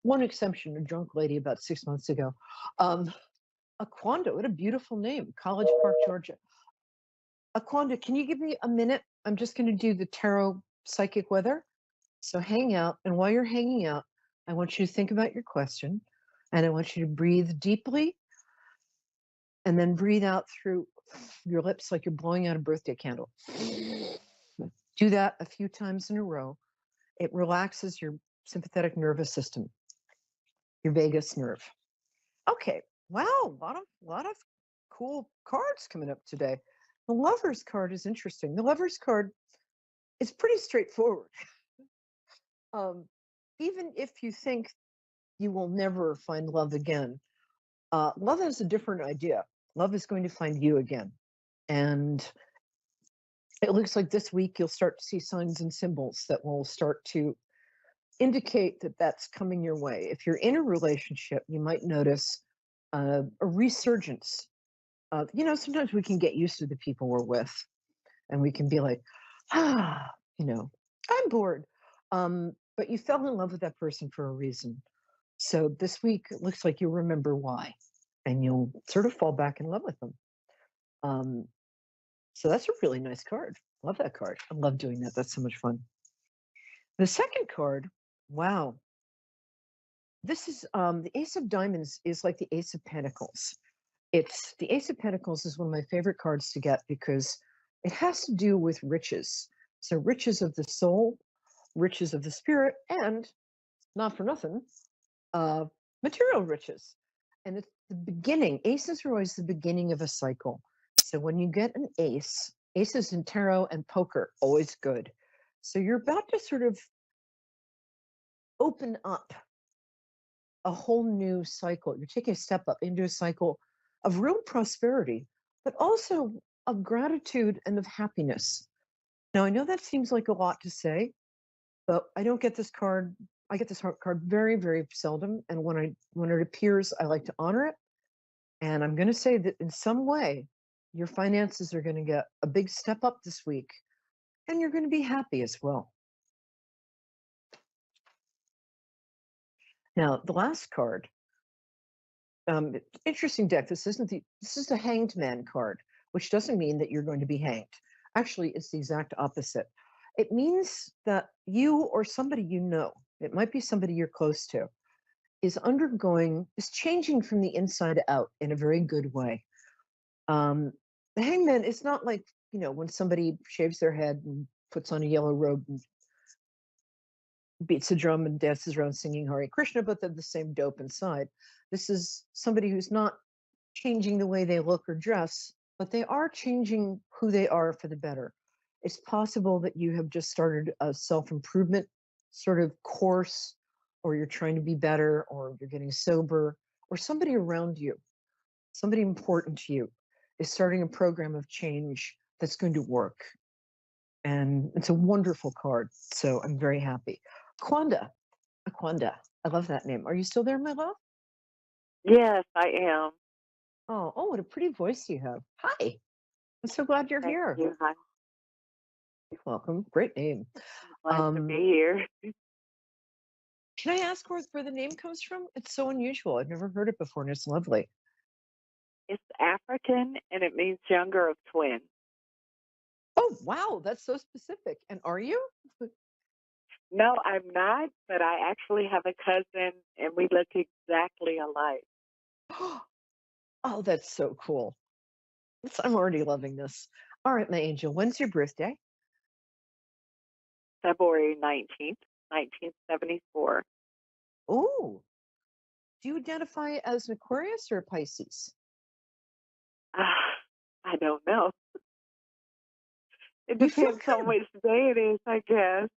One exception, a drunk lady about 6 months ago. Aquanda, what a beautiful name. College Park, Georgia. Aquanda, can you give me a minute? I'm just going to do the tarot psychic weather. So hang out, and while you're hanging out, I want you to think about your question, and I want you to breathe deeply, and then breathe out through your lips like you're blowing out a birthday candle. Do that a few times in a row. It relaxes your sympathetic nervous system, your vagus nerve. Okay, wow, a lot of cool cards coming up today. The Lover's card is interesting. The Lover's card is pretty straightforward. Even if you think you will never find love again, love has a different idea. Love is going to find you again. And it looks like this week you'll start to see signs and symbols that will start to indicate that that's coming your way. If you're in a relationship, you might notice a resurgence. Sometimes we can get used to the people we're with, and we can be like, I'm bored. But you fell in love with that person for a reason. So this week, it looks like you'll remember why, and you'll sort of fall back in love with them. So that's a really nice card. Love that card. I love doing that. That's so much fun. The second card, wow. This is the Ace of Diamonds is like the Ace of Pentacles. The Ace of Pentacles is one of my favorite cards to get because it has to do with riches. So riches of the soul, riches of the spirit, and not for nothing, material riches. And it's the beginning. Aces are always the beginning of a cycle. So when you get an ace, aces in tarot and poker, always good. So you're about to sort of open up a whole new cycle. You're taking a step up into a cycle of real prosperity, but also of gratitude and of happiness. Now, I know that seems like a lot to say, but I don't get this card. I get this card very, very seldom. And when it appears, I like to honor it. And I'm going to say that in some way, your finances are going to get a big step up this week, and you're going to be happy as well. Now, the last card, interesting deck. This is the Hanged Man card, which doesn't mean that you're going to be hanged. Actually, it's the exact opposite. It means that you or somebody you know, it might be somebody you're close to, is changing from the inside out in a very good way. The hangman is not like, when somebody shaves their head and puts on a yellow robe and beats a drum and dances around singing Hare Krishna, but they're the same dope inside. This is somebody who's not changing the way they look or dress, but they are changing who they are for the better. It's possible that you have just started a self-improvement sort of course, or you're trying to be better, or you're getting sober, or somebody around you, somebody important to you, is starting a program of change that's going to work. And it's a wonderful card. So I'm very happy. Aquanda, I love that name. Are you still there, my love? Yes, I am. Oh, what a pretty voice you have. Hi. I'm so glad you're Thank here. you. Hi. You're welcome. Great name. Glad to be here. Can I ask where the name comes from? It's so unusual. I've never heard it before, and it's lovely. It's African, and it means younger of twins. Oh, wow. That's so specific. And are you? No, I'm not, but I actually have a cousin, and we look exactly alike. Oh, that's so cool. I'm already loving this. All right, my angel. When's your birthday? February 19th, 1974. Oh, do you identify as an Aquarius or a Pisces? I don't know. It You feel depends on which day it is, I guess.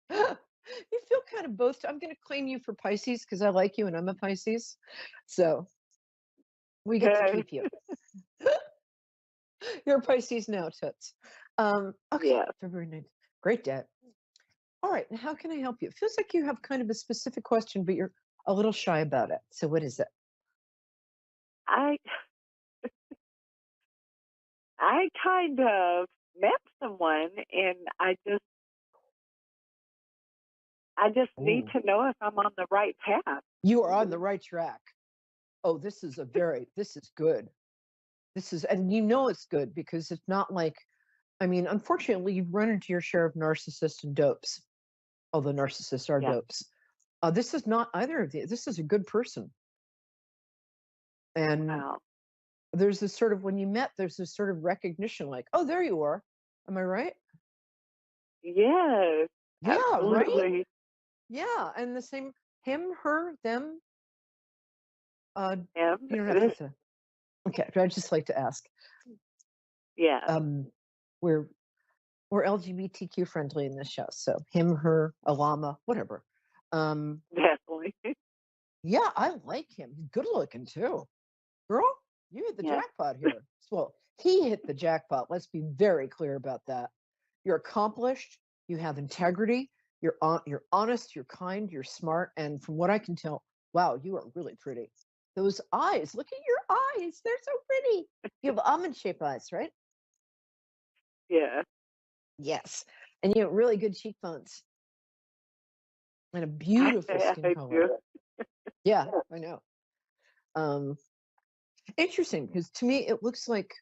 You feel kind of both. I'm going to claim you for Pisces because I like you and I'm a Pisces. So we get to keep you. You're a Pisces now, Toots. Okay, Yeah. February 9th. Great day. All right, and how can I help you? It feels like you have kind of a specific question, but you're a little shy about it. So what is it? I kind of met someone, and I need to know if I'm on the right path. You are on the right track. Oh, this is good. And you know it's good because it's not like, I mean, unfortunately, you've run into your share of narcissists and dopes. Although narcissists are dopes. This is not either of these. This is a good person. And there's this sort of, when you met, there's this sort of recognition like, oh, there you are. Am I right? Yes. Yeah, absolutely. right? Yeah, and the same, him, her, them. Him. You don't have to. Okay, I just like to ask. Yeah. We're LGBTQ friendly in this show, so him, her, a llama, whatever. Definitely. Yeah, I like him. He's good looking too. Girl, you hit the jackpot here. Well, he hit the jackpot. Let's be very clear about that. You're accomplished. You have integrity. You're honest. You're kind. You're smart. And from what I can tell, wow, you are really pretty. Those eyes. Look at your eyes. They're so pretty. You have almond-shaped eyes, right? Yeah. Yes. And you have really good cheekbones. And a beautiful skin color. Yeah, I know. Interesting, because to me it looks like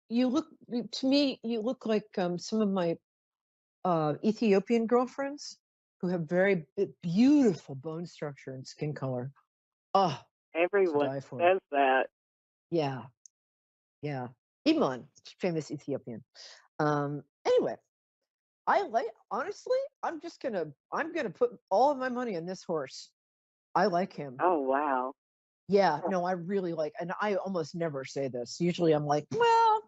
you look like some of my Ethiopian girlfriends who have very beautiful bone structure and skin color. Oh, everyone says that. Yeah. Iman, famous Ethiopian. Anyway, honestly, I'm gonna put all of my money on this horse. I like him. Oh, wow. Yeah, no, I really like, and I almost never say this. Usually I'm like, well,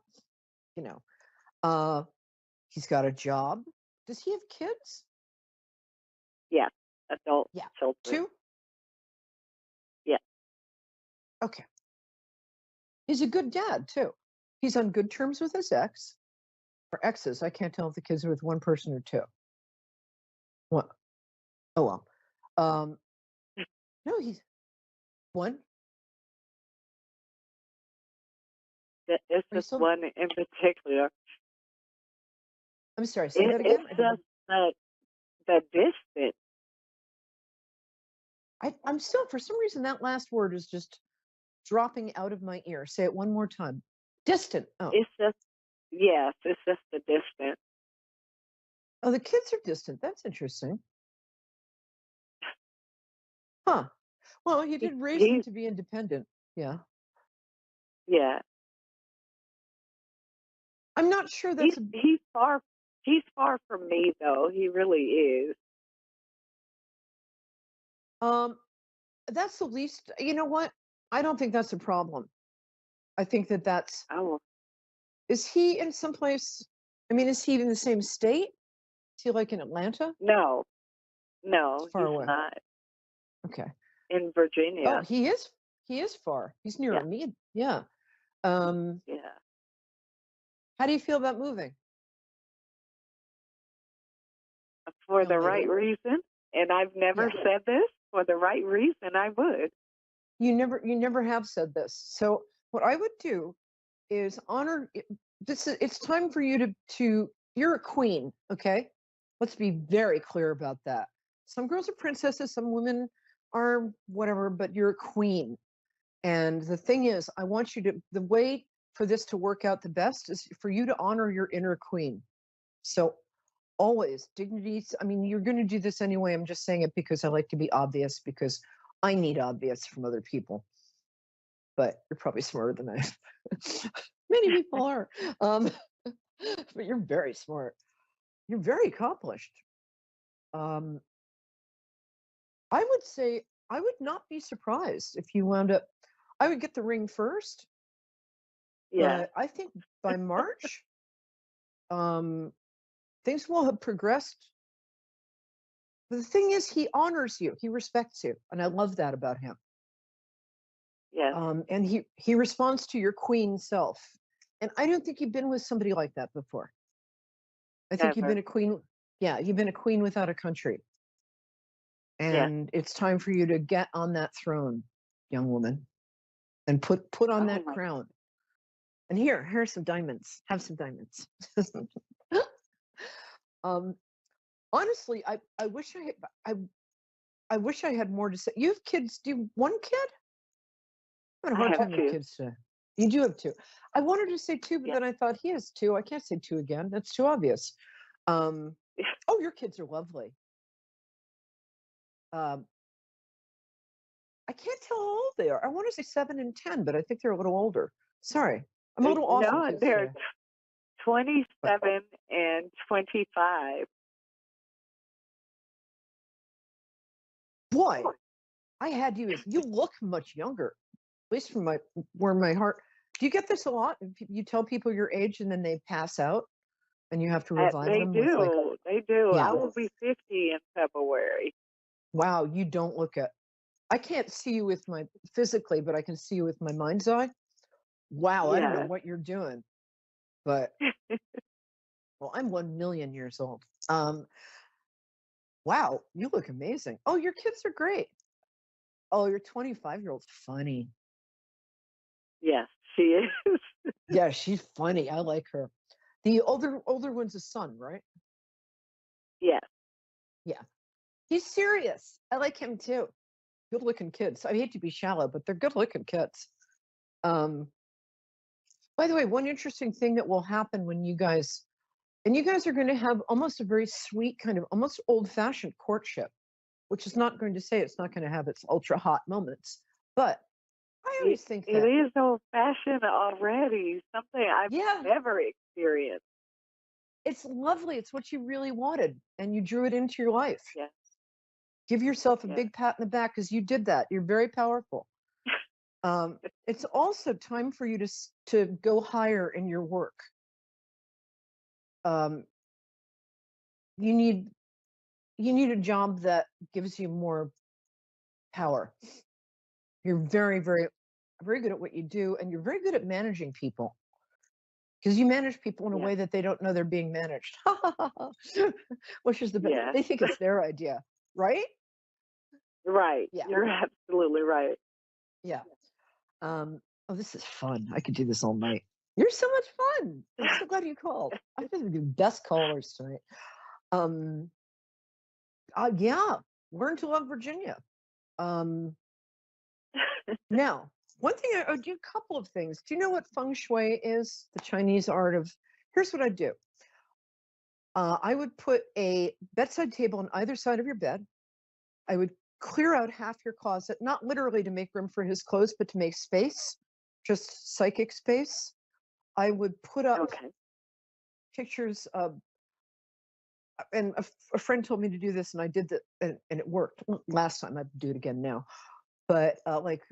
he's got a job. Does he have kids? Yeah, adult children. 2? Yeah. Okay. He's a good dad too. He's on good terms with his ex, or exes. I can't tell if the kids are with one person or 2. What? Oh well. No, he's one. It's just one in particular. I'm sorry, say that again. It's just the distance. I'm still, for some reason, that last word is just dropping out of my ear. Say it one more time. Distant. Oh. It's just the distance. Oh, the kids are distant. That's interesting. Huh. Well, you did raise them to be independent. Yeah. Yeah. I'm not sure that's he's far from me though. He really is. That's the least, you know what? I don't think that's a problem. I think that's Is he in some place? I mean, is he in the same state? Is he like in Atlanta? No, he's far away. not. Okay. In Virginia. Oh, he is far. He's near me. Yeah. Yeah. How do you feel about moving? For the right reason, and I've never said this. For the right reason, I would. You never have said this. So what I would do is honor this. It's time for you to. You're a queen, okay? Let's be very clear about that. Some girls are princesses, some women are whatever, but you're a queen. And the thing is, I want you to. The way for this to work out the best is for you to honor your inner queen. So always dignity. I mean, you're going to do this anyway. I'm just saying it because I like to be obvious, because I need obvious from other people. But you're probably smarter than I am. Many people are. But you're very smart. You're very accomplished. I would say I would not be surprised if you wound up. I would get the ring first. Yeah. But I think by March, things will have progressed. But the thing is, he honors you. He respects you, and I love that about him. Yeah. And he responds to your queen self. And I don't think you've been with somebody like that before. I think you've been a queen. Yeah, you've been a queen without a country. And it's time for you to get on that throne, young woman, and put on that crown. And here's some diamonds. Have some diamonds. Honestly, I wish I wish I had more to say. You have kids. Do you have one kid? I'm having a hard time with kids today. You do have two. I wanted to say two, but then I thought he has two. I can't say two again. That's too obvious. Oh, your kids are lovely. I can't tell how old they are. I want to say 7 and 10, but I think they're a little older. Sorry, I'm a little off. No, they're 27 and 25. Boy, I had you as you look much younger, at least from where my heart. Do you get this a lot? You tell people your age and then they pass out, and you have to revive them. They do. Yeah. I will be 50 in February. Wow, you don't look at. I can't see you with my physically, but I can see you with my mind's eye. Wow, I don't know what you're doing, but well, I'm 1 million years old. Wow, you look amazing. Oh, your kids are great. Oh, your 25-year-old's funny. Yes, she is. Yeah, she's funny. I like her. The older one's a son, right? Yes. Yeah. He's serious. I like him too. Good-looking kids. I hate to be shallow, but they're good-looking kids. By the way, one interesting thing that will happen when you guys are going to have almost a very sweet kind of almost old-fashioned courtship, which is not going to say it's not going to have its ultra-hot moments, but I always think that it is old-fashioned already. Something I've never experienced. It's lovely. It's what you really wanted, and you drew it into your life. Yeah. Give yourself a big pat in the back because you did that. You're very powerful. It's also time for you to go higher in your work. You need a job that gives you more power. You're very, very, very good at what you do, and you're very good at managing people. Because you manage people in a way that they don't know they're being managed. Which is the best. They think it's their idea, right? Right. Yeah. You're absolutely right. Yeah. Oh, this is fun. I could do this all night. You're so much fun. I'm so glad you called. I think the best callers tonight. Yeah. Learn to love Virginia. Now, one thing I do a couple of things. Do you know what feng shui is? The Chinese art of. Here's what I do. I would put a bedside table on either side of your bed. I would clear out half your closet, not literally to make room for his clothes, but to make space, just psychic space. I would put up pictures of, and a friend told me to do this, and I did that, and it worked last time. I'd do it again now. But like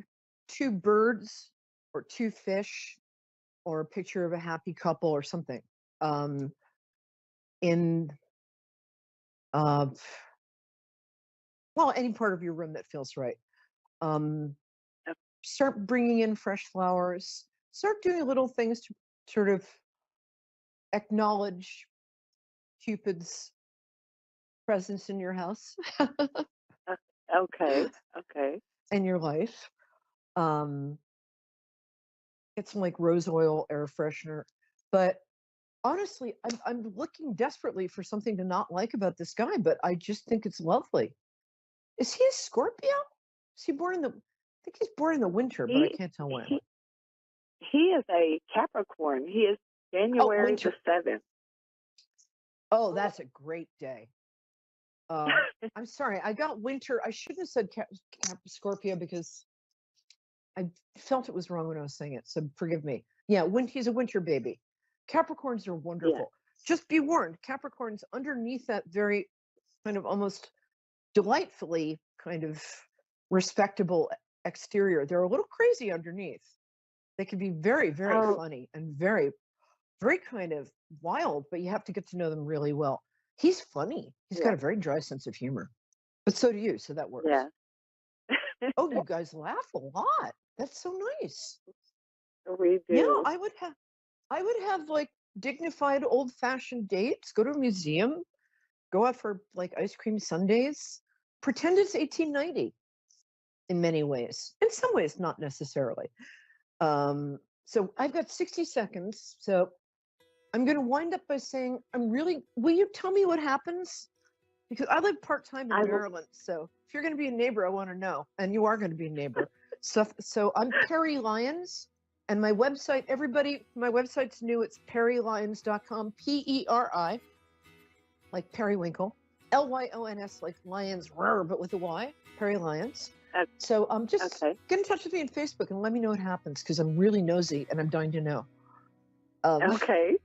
2 birds or 2 fish or a picture of a happy couple or something in well, any part of your room that feels right. Start bringing in fresh flowers. Start doing little things to sort of acknowledge Cupid's presence in your house. Okay. In your life. Get some like rose oil air freshener. But honestly, I'm looking desperately for something to not like about this guy, but I just think it's lovely. Is he a Scorpio? Is he born in the? I think he's born in the winter, but I can't tell when. He is a Capricorn. He is January the 7th. Oh, that's a great day. I'm sorry, I got winter. I shouldn't have said Scorpio because I felt it was wrong when I was saying it. So forgive me. Yeah, he's a winter baby. Capricorns are wonderful. Yeah. Just be warned, Capricorns underneath that very kind of almost delightfully kind of respectable exterior, they're a little crazy underneath. They can be very, very funny and very, very kind of wild, but you have to get to know them really well. He's funny. He's got a very dry sense of humor, but so do you. So that works. Yeah. Oh, you guys laugh a lot. That's so nice. We do. Yeah, I would have like dignified old-fashioned dates, go to a museum, go out for like ice cream sundaes, pretend it's 1890 in many ways. In some ways, not necessarily. So I've got 60 seconds. So I'm going to wind up by saying, will you tell me what happens? Because I live part-time in Maryland. So if you're going to be a neighbor, I want to know. And you are going to be a neighbor. So I'm Perry Lyons. And my website, my website's new. It's perrylyons.com, P-E-R-I, like periwinkle, L-Y-O-N-S, like lions, but with a Y, Perry Lyons. So just get in touch with me on Facebook and let me know what happens, because I'm really nosy and I'm dying to know. Okay.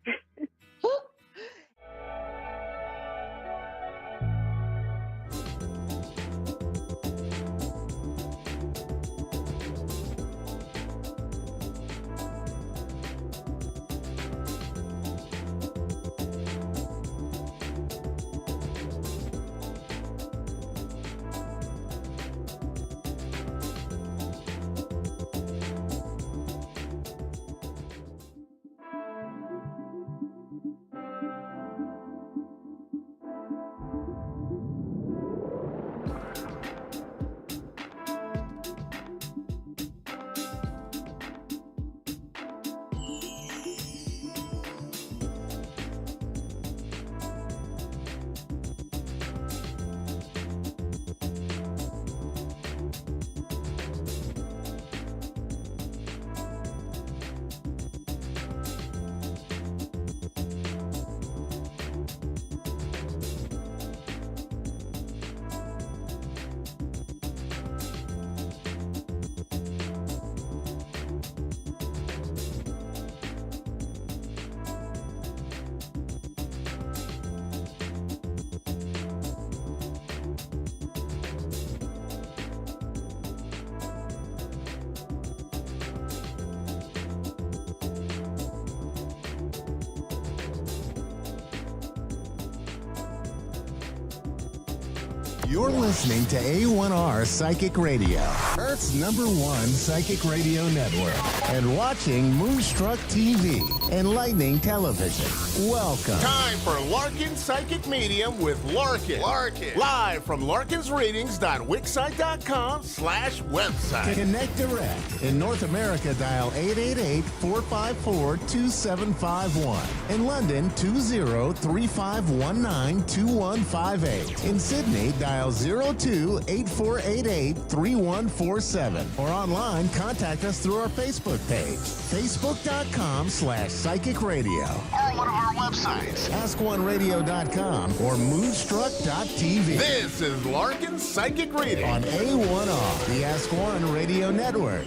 You're listening to A1R Psychic Radio, Earth's #1 psychic radio network, and watching Moonstruck TV and Lightning Television. Welcome. Time for Larkin Psychic Medium with Larkin. Live from larkinsreadings.wixsite.com/website. Connect direct. In North America, dial 888-454-2751. In London, 20-3519-2158. In Sydney, dial 02-8488-3147. Or online, contact us through our Facebook page, facebook.com/psychic radio. Or one of our websites, askoneradio.com or moonstruck.tv. This is Larkin Psychic Reading on A1R, the Ask One Radio Network.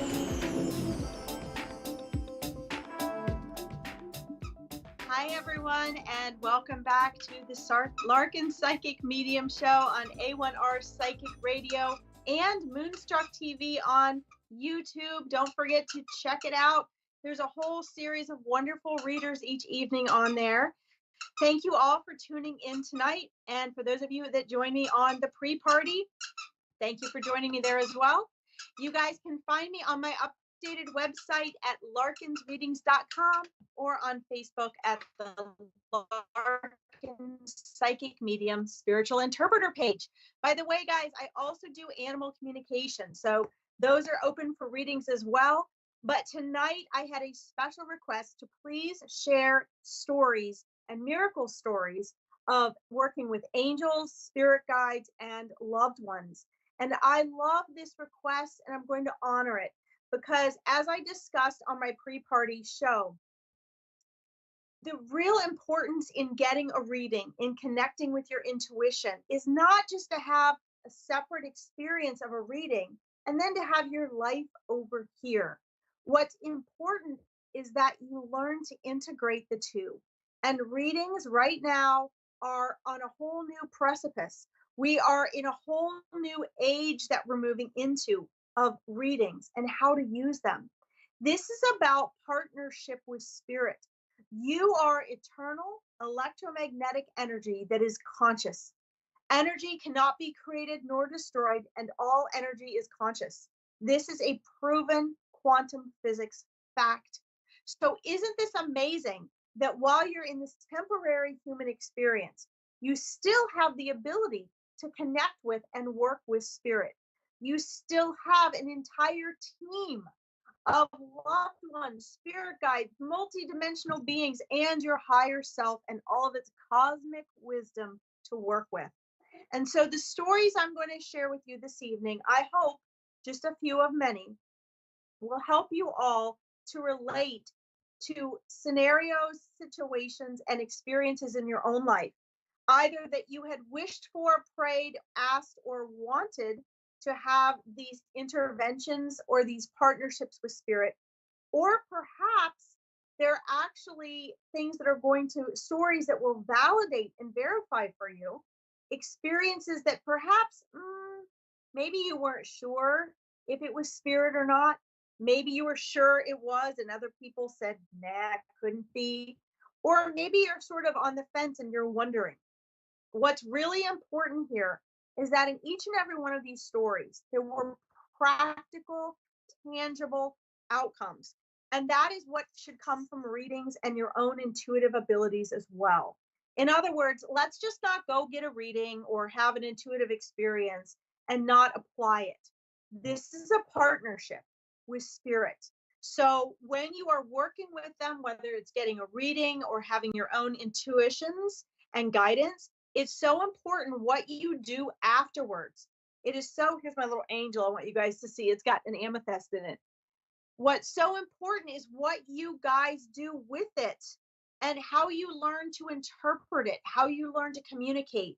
Hi, everyone, and welcome back to the Larkin Psychic Medium Show on A1R Psychic Radio and Moonstruck TV on YouTube. Don't forget to check it out. There's a whole series of wonderful readers each evening on there. Thank you all for tuning in tonight. And for those of you that join me on the pre-party, thank you for joining me there as well. You guys can find me on my updated website at larkinsreadings.com or on Facebook at the Larkins Psychic Medium Spiritual Interpreter page. By the way, guys, I also do animal communication. So those are open for readings as well. But tonight I had a special request to please share stories and miracle stories of working with angels, spirit guides, and loved ones. And I love this request, and I'm going to honor it because, as I discussed on my pre-party show, the real importance in getting a reading, in connecting with your intuition, is not just to have a separate experience of a reading and then to have your life over here. What's important is that you learn to integrate the two. And readings right now are on a whole new precipice. We are in a whole new age that we're moving into of readings and how to use them. This is about partnership with spirit. You are eternal electromagnetic energy that is conscious. Energy cannot be created nor destroyed, and all energy is conscious. This is a proven quantum physics fact. So isn't this amazing that while you're in this temporary human experience, you still have the ability to connect with and work with spirit? You still have an entire team of loved ones, spirit guides, multidimensional beings, and your higher self and all of its cosmic wisdom to work with. And so the stories I'm going to share with you this evening, I hope just a few of many, will help you all to relate to scenarios, situations, and experiences in your own life, either that you had wished for, prayed, asked, or wanted to have these interventions or these partnerships with spirit, or perhaps they're actually things that are going to, stories that will validate and verify for you experiences that perhaps maybe you weren't sure if it was spirit or not. Maybe you were sure it was and other people said, nah, it couldn't be. Or maybe you're sort of on the fence and you're wondering. What's really important here is that in each and every one of these stories, there were practical, tangible outcomes. And that is what should come from readings and your own intuitive abilities as well. In other words, let's just not go get a reading or have an intuitive experience and not apply it. This is a partnership with spirit. So when you are working with them, whether it's getting a reading or having your own intuitions and guidance, it's so important what you do afterwards. It is so, here's my little angel I want you guys to see. It's got an amethyst in it. What's so important is what you guys do with it and how you learn to interpret it, how you learn to communicate,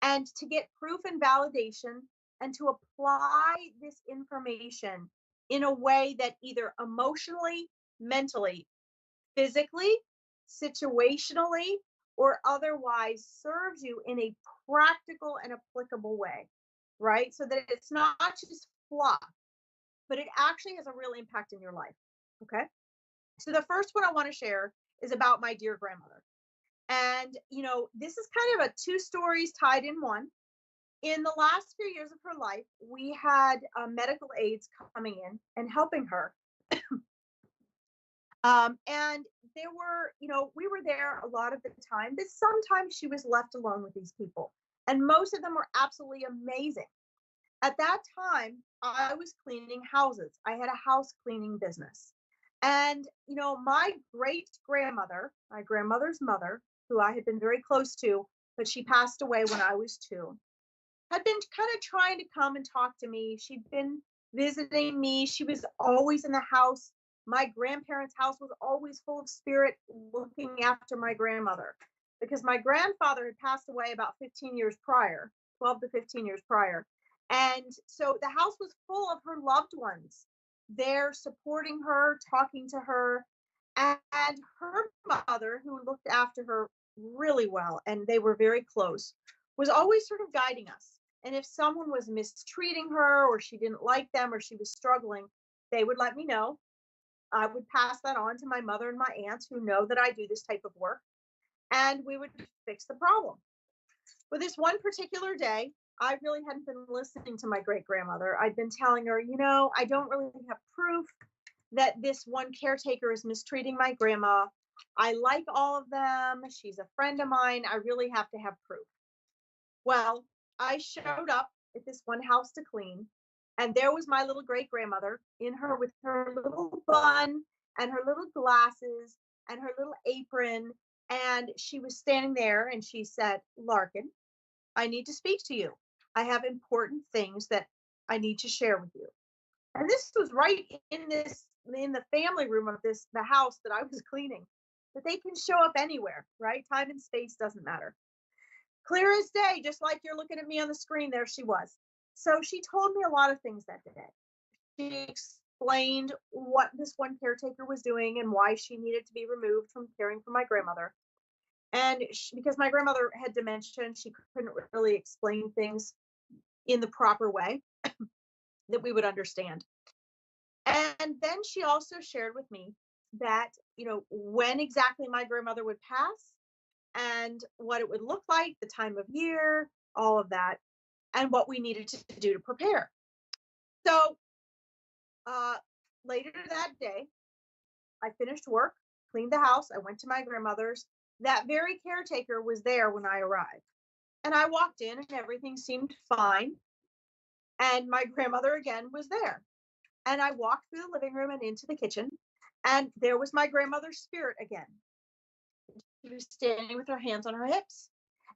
and to get proof and validation and to apply this information in a way that either emotionally, mentally, physically, situationally, or otherwise serves you in a practical and applicable way, right? So that it's not just fluff, but it actually has a real impact in your life, okay? So the first one I want to share is about my dear grandmother. And, you know, this is kind of a two stories tied in one. In the last few years of her life, we had medical aides coming in and helping her. And there were, you know, we were there a lot of the time, but sometimes she was left alone with these people. And most of them were absolutely amazing. At that time, I was cleaning houses. I had a house cleaning business. And, you know, my great grandmother, my grandmother's mother, who I had been very close to, but she passed away when I was 2, had been kind of trying to come and talk to me. She'd been visiting me. She was always in the house. My grandparents' house was always full of spirit looking after my grandmother because my grandfather had passed away about 15 years prior, 12 to 15 years prior. And so the house was full of her loved ones there supporting her, talking to her. And her mother, who looked after her really well, and they were very close, was always sort of guiding us. And if someone was mistreating her or she didn't like them or she was struggling, they would let me know. I would pass that on to my mother and my aunts who know that I do this type of work, and we would fix the problem. But this one particular day, I really hadn't been listening to my great grandmother. I'd been telling her, you know, I don't really have proof that this one caretaker is mistreating my grandma. I like all of them. She's a friend of mine. I really have to have proof. Well, I showed up at this one house to clean, and there was my little great grandmother in her with her little bun and her little glasses and her little apron. And she was standing there and she said, Larkin, I need to speak to you. I have important things that I need to share with you. And this was right in the family room of the house that I was cleaning. But they can show up anywhere, right? Time and space doesn't matter. Clear as day, just like you're looking at me on the screen, there she was. So she told me a lot of things that day. She explained what this one caretaker was doing and why she needed to be removed from caring for my grandmother. And because my grandmother had dementia and she couldn't really explain things in the proper way that we would understand. And then she also shared with me that, when exactly my grandmother would pass and what it would look like, the time of year, all of that, and what we needed to do to prepare. So later that day, I finished work, cleaned the house. I went to my grandmother's. That very caretaker was there when I arrived. And I walked in and everything seemed fine. And my grandmother again was there. And I walked through the living room and into the kitchen. And there was my grandmother's spirit again. She was standing with her hands on her hips.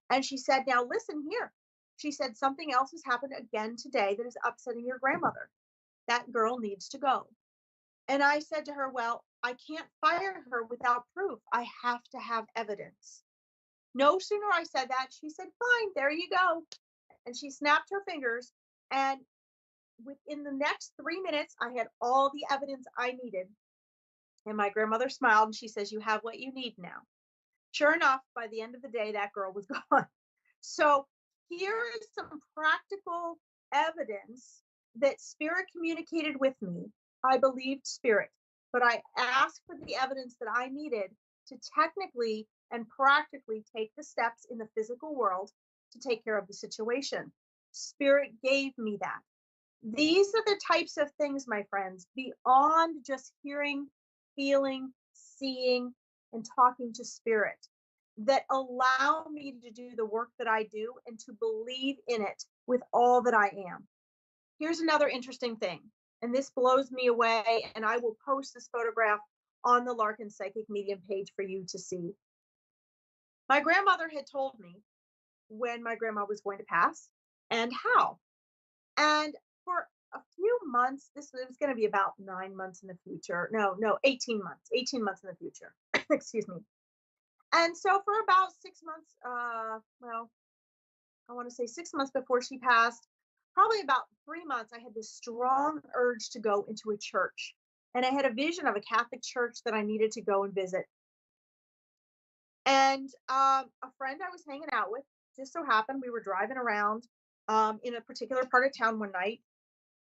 And she said, now listen here. She said, something else has happened again today that is upsetting your grandmother. That girl needs to go. And I said to her, well, I can't fire her without proof. I have to have evidence. No sooner I said that, she said, fine, there you go. And she snapped her fingers. And within the next 3 minutes, I had all the evidence I needed. And my grandmother smiled and she says, you have what you need now. Sure enough, by the end of the day, that girl was gone. So here is some practical evidence that spirit communicated with me. I believed spirit, but I asked for the evidence that I needed to technically and practically take the steps in the physical world to take care of the situation. Spirit gave me that. These are the types of things, my friends, beyond just hearing, feeling, seeing, and talking to spirit, that allow me to do the work that I do and to believe in it with all that I am. Here's another interesting thing, and this blows me away, and I will post this photograph on the Larkin Psychic Medium page for you to see. My grandmother had told me when my grandma was going to pass and how. And for a few months, this was going to be about 9 months in the future. No, 18 months in the future. Excuse me. And so for about 6 months, I want to say 6 months before she passed, probably about 3 months, I had this strong urge to go into a church. And I had a vision of a Catholic church that I needed to go and visit. And a friend I was hanging out with, just so happened, we were driving around in a particular part of town one night.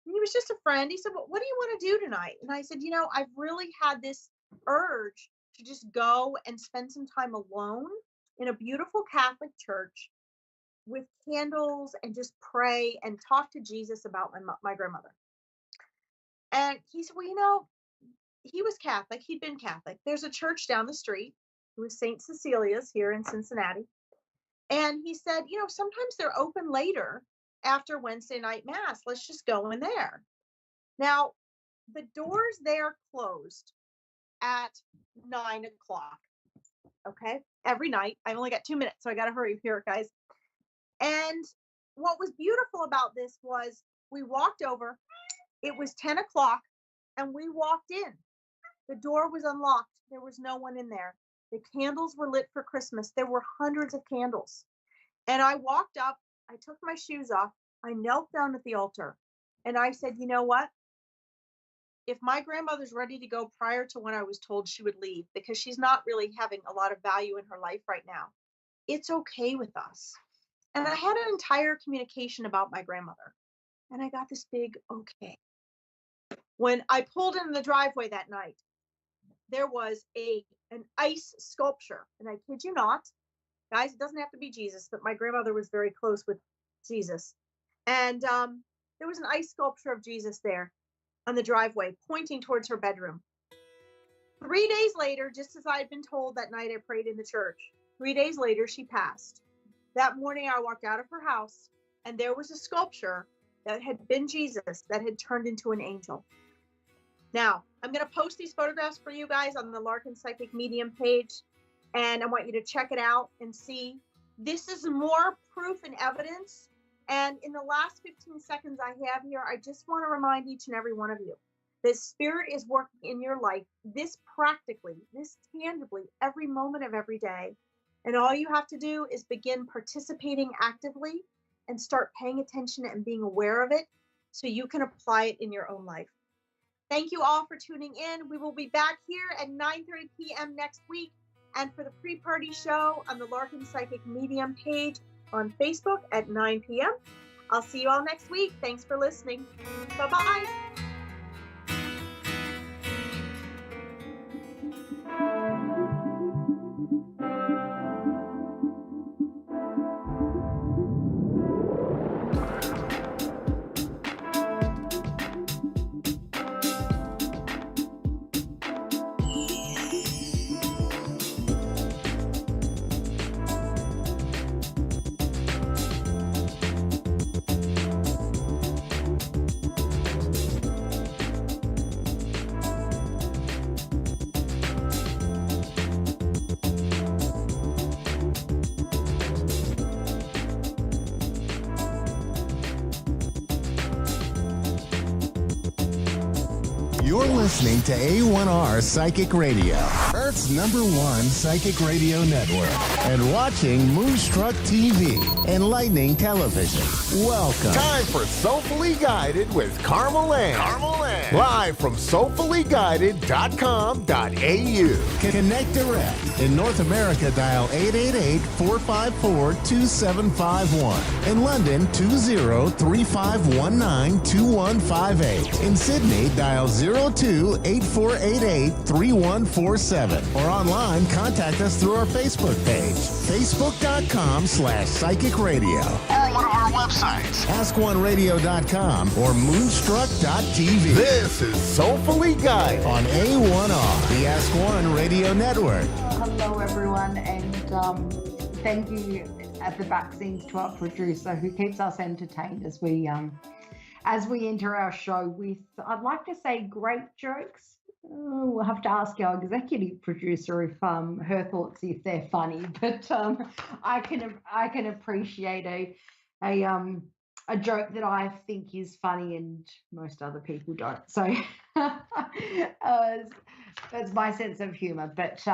And he was just a friend. He said, well, what do you want to do tonight? And I said, I've really had this urge to just go and spend some time alone in a beautiful Catholic church with candles and just pray and talk to Jesus about my grandmother. And he said, well, he was Catholic. He'd been Catholic. There's a church down the street. It was St. Cecilia's here in Cincinnati. And he said, sometimes they're open later after Wednesday night mass. Let's just go in there. Now, the doors there closed at 9 o'clock. Okay. Every night. I've only got 2 minutes, so I got to hurry here, guys. And what was beautiful about this was we walked over. It was 10 o'clock and we walked in. The door was unlocked. There was no one in there. The candles were lit for Christmas. There were hundreds of candles. And I walked up. I took my shoes off. I knelt down at the altar and I said, you know what? If my grandmother's ready to go prior to when I was told she would leave, because she's not really having a lot of value in her life right now, it's okay with us. And I had an entire communication about my grandmother. And I got this big okay. When I pulled in the driveway that night, there was an ice sculpture. And I kid you not, guys, it doesn't have to be Jesus, but my grandmother was very close with Jesus. And there was an ice sculpture of Jesus there. on the driveway, pointing towards her bedroom. 3 days later, just as I had been told that night I prayed in the church, 3 days later, she passed. That morning, I walked out of her house, and there was a sculpture that had been Jesus that had turned into an angel. Now, I'm going to post these photographs for you guys on the Larkin Psychic Medium page, and I want you to check it out and see. This is more proof and evidence. And in the last 15 seconds I have here, I just want to remind each and every one of you that Spirit is working in your life, this practically, this tangibly, every moment of every day. And all you have to do is begin participating actively and start paying attention and being aware of it so you can apply it in your own life. Thank you all for tuning in. We will be back here at 9:30 p.m. next week. And for the pre-party show on the Larkin Psychic Medium page on Facebook at 9 p.m. I'll see you all next week. Thanks for listening. Bye-bye. You're listening to A1R Psychic Radio, Earth's #1 psychic radio network, and watching Moonstruck TV and Lightning Television. Welcome. Time for Soulfully Guided with Carmel Ann. Live from soulfullyguided.com.au. Connect direct. In North America, dial 888-454-2751. In London, 20-3519-2158. In Sydney, dial 02-8488-3147. Or online, contact us through our Facebook page, facebook.com/psychic radio. Or one of our websites, askoneradio.com or moonstruck.tv. This is Soulfully Guided on A1R, the Ask One Radio Network. Hello, everyone, and thank you at the back scenes to our producer who keeps us entertained as we enter our show with, I'd like to say, great jokes. We'll have to ask our executive producer if her thoughts, if they're funny, but I can appreciate a joke that I think is funny and most other people don't. So that's my sense of humor. But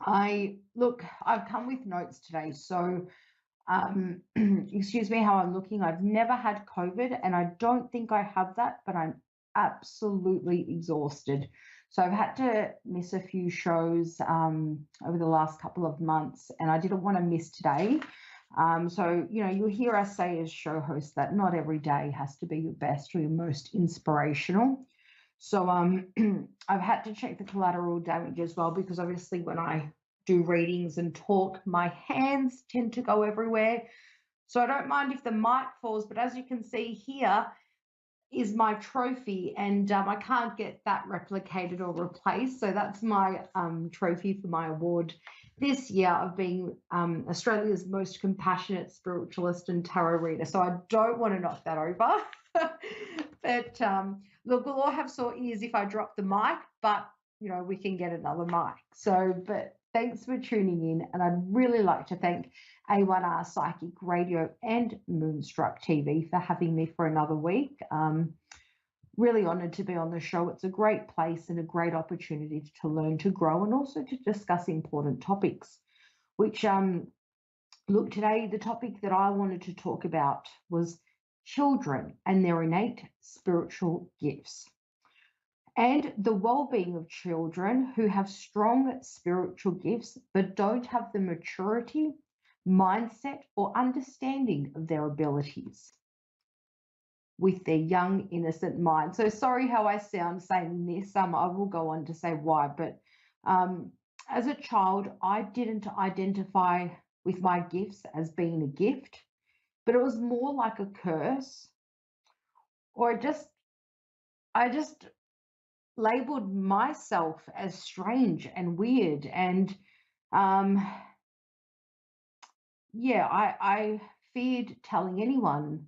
I've come with notes today. So excuse me how I'm looking. I've never had COVID and I don't think I have that, but I'm absolutely exhausted. So I've had to miss a few shows over the last couple of months, and I didn't want to miss today. So, you'll hear us say as show hosts that not every day has to be your best or your most inspirational. So I've had to check the collateral damage as well, because obviously when I do readings and talk, my hands tend to go everywhere. So I don't mind if the mic falls, but as you can see here is my trophy, and I can't get that replicated or replaced. So that's my trophy for my award this year of being Australia's most compassionate spiritualist and tarot reader. So I don't want to knock that over. But look, we'll all have sore ears if I drop the mic, but we can get another mic. So, but thanks for tuning in, and I'd really like to thank A1R Psychic Radio and Moonstruck TV for having me for another week. Really honoured to be on the show. It's a great place and a great opportunity to learn, to grow, and also to discuss important topics, which, look, today the topic that I wanted to talk about was children and their innate spiritual gifts, and the well-being of children who have strong spiritual gifts but don't have the maturity, mindset, or understanding of their abilities with their young, innocent mind. So sorry how I sound saying this. I will go on to say why, but as a child, I didn't identify with my gifts as being a gift, but it was more like a curse, or it just I just labeled myself as strange and weird. And yeah, I feared telling anyone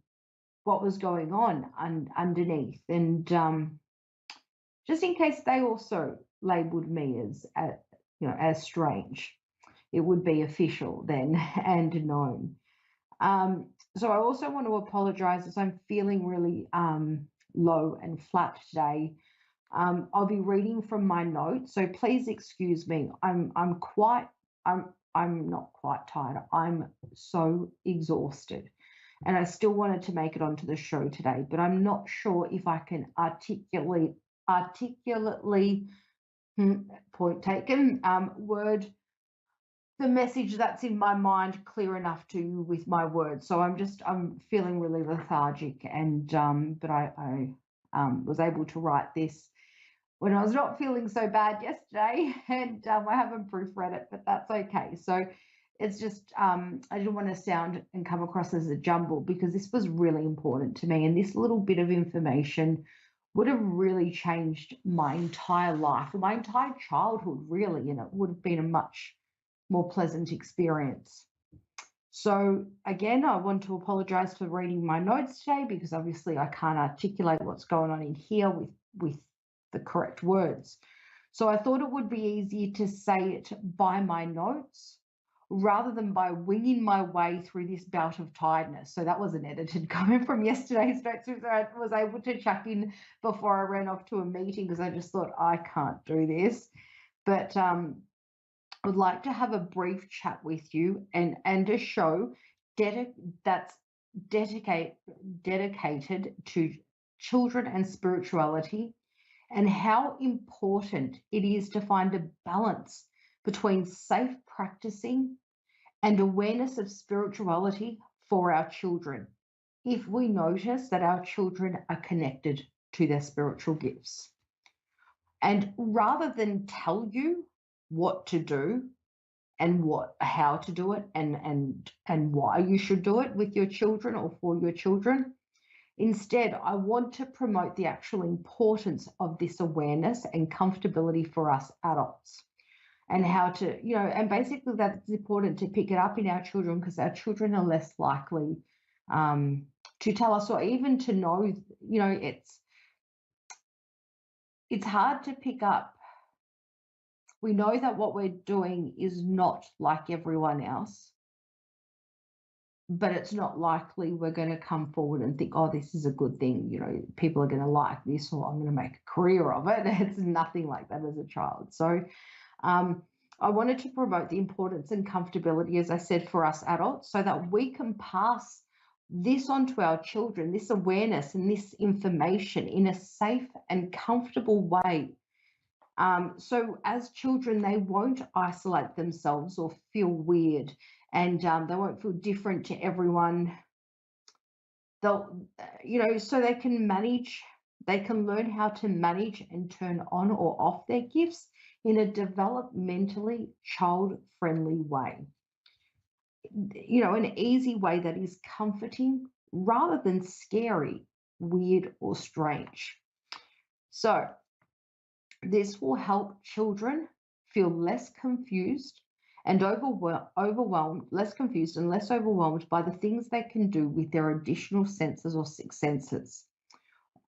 what was going on underneath. And just in case they also labeled me as as strange, it would be official then and known. So I also want to apologize as I'm feeling really low and flat today. I'll be reading from my notes, so please excuse me. I'm not quite tired. I'm so exhausted, and I still wanted to make it onto the show today, but I'm not sure if I can articulately point taken word the message that's in my mind clear enough to you with my words. So I'm feeling really lethargic, and but I was able to write this when I was not feeling so bad yesterday, and I haven't proofread it, but that's okay. So it's just I didn't want to sound and come across as a jumble, because this was really important to me, and this little bit of information would have really changed my entire life, my entire childhood, really, and it would have been a much more pleasant experience. So again, I want to apologize for reading my notes today, because obviously I can't articulate what's going on in here with the correct words. So I thought it would be easier to say it by my notes rather than by winging my way through this bout of tiredness. So that was an edited comment from yesterday's notes, which I was able to chuck in before I ran off to a meeting, because I just thought, I can't do this. But I would like to have a brief chat with you and a show that's dedicated to children and spirituality, and how important it is to find a balance between safe practicing and awareness of spirituality for our children, if we notice that our children are connected to their spiritual gifts. And rather than tell you what to do and how to do it and why you should do it with your children or for your children, instead, I want to promote the actual importance of this awareness and comfortability for us adults, and how to, and basically that it's important to pick it up in our children, because our children are less likely to tell us, or even to know, it's hard to pick up. We know that what we're doing is not like everyone else, but it's not likely we're going to come forward and think, oh, this is a good thing. People are going to like this, or I'm going to make a career of it. It's nothing like that as a child. So I wanted to promote the importance and comfortability, as I said, for us adults, so that we can pass this on to our children, this awareness and this information, in a safe and comfortable way. So as children, they won't isolate themselves or feel weird, and they won't feel different to everyone. They'll, so they can learn how to manage and turn on or off their gifts in a developmentally child-friendly way. An easy way that is comforting rather than scary, weird, or strange. So this will help children feel less confused and overwhelmed, less confused and less overwhelmed by the things they can do with their additional senses or sixth senses.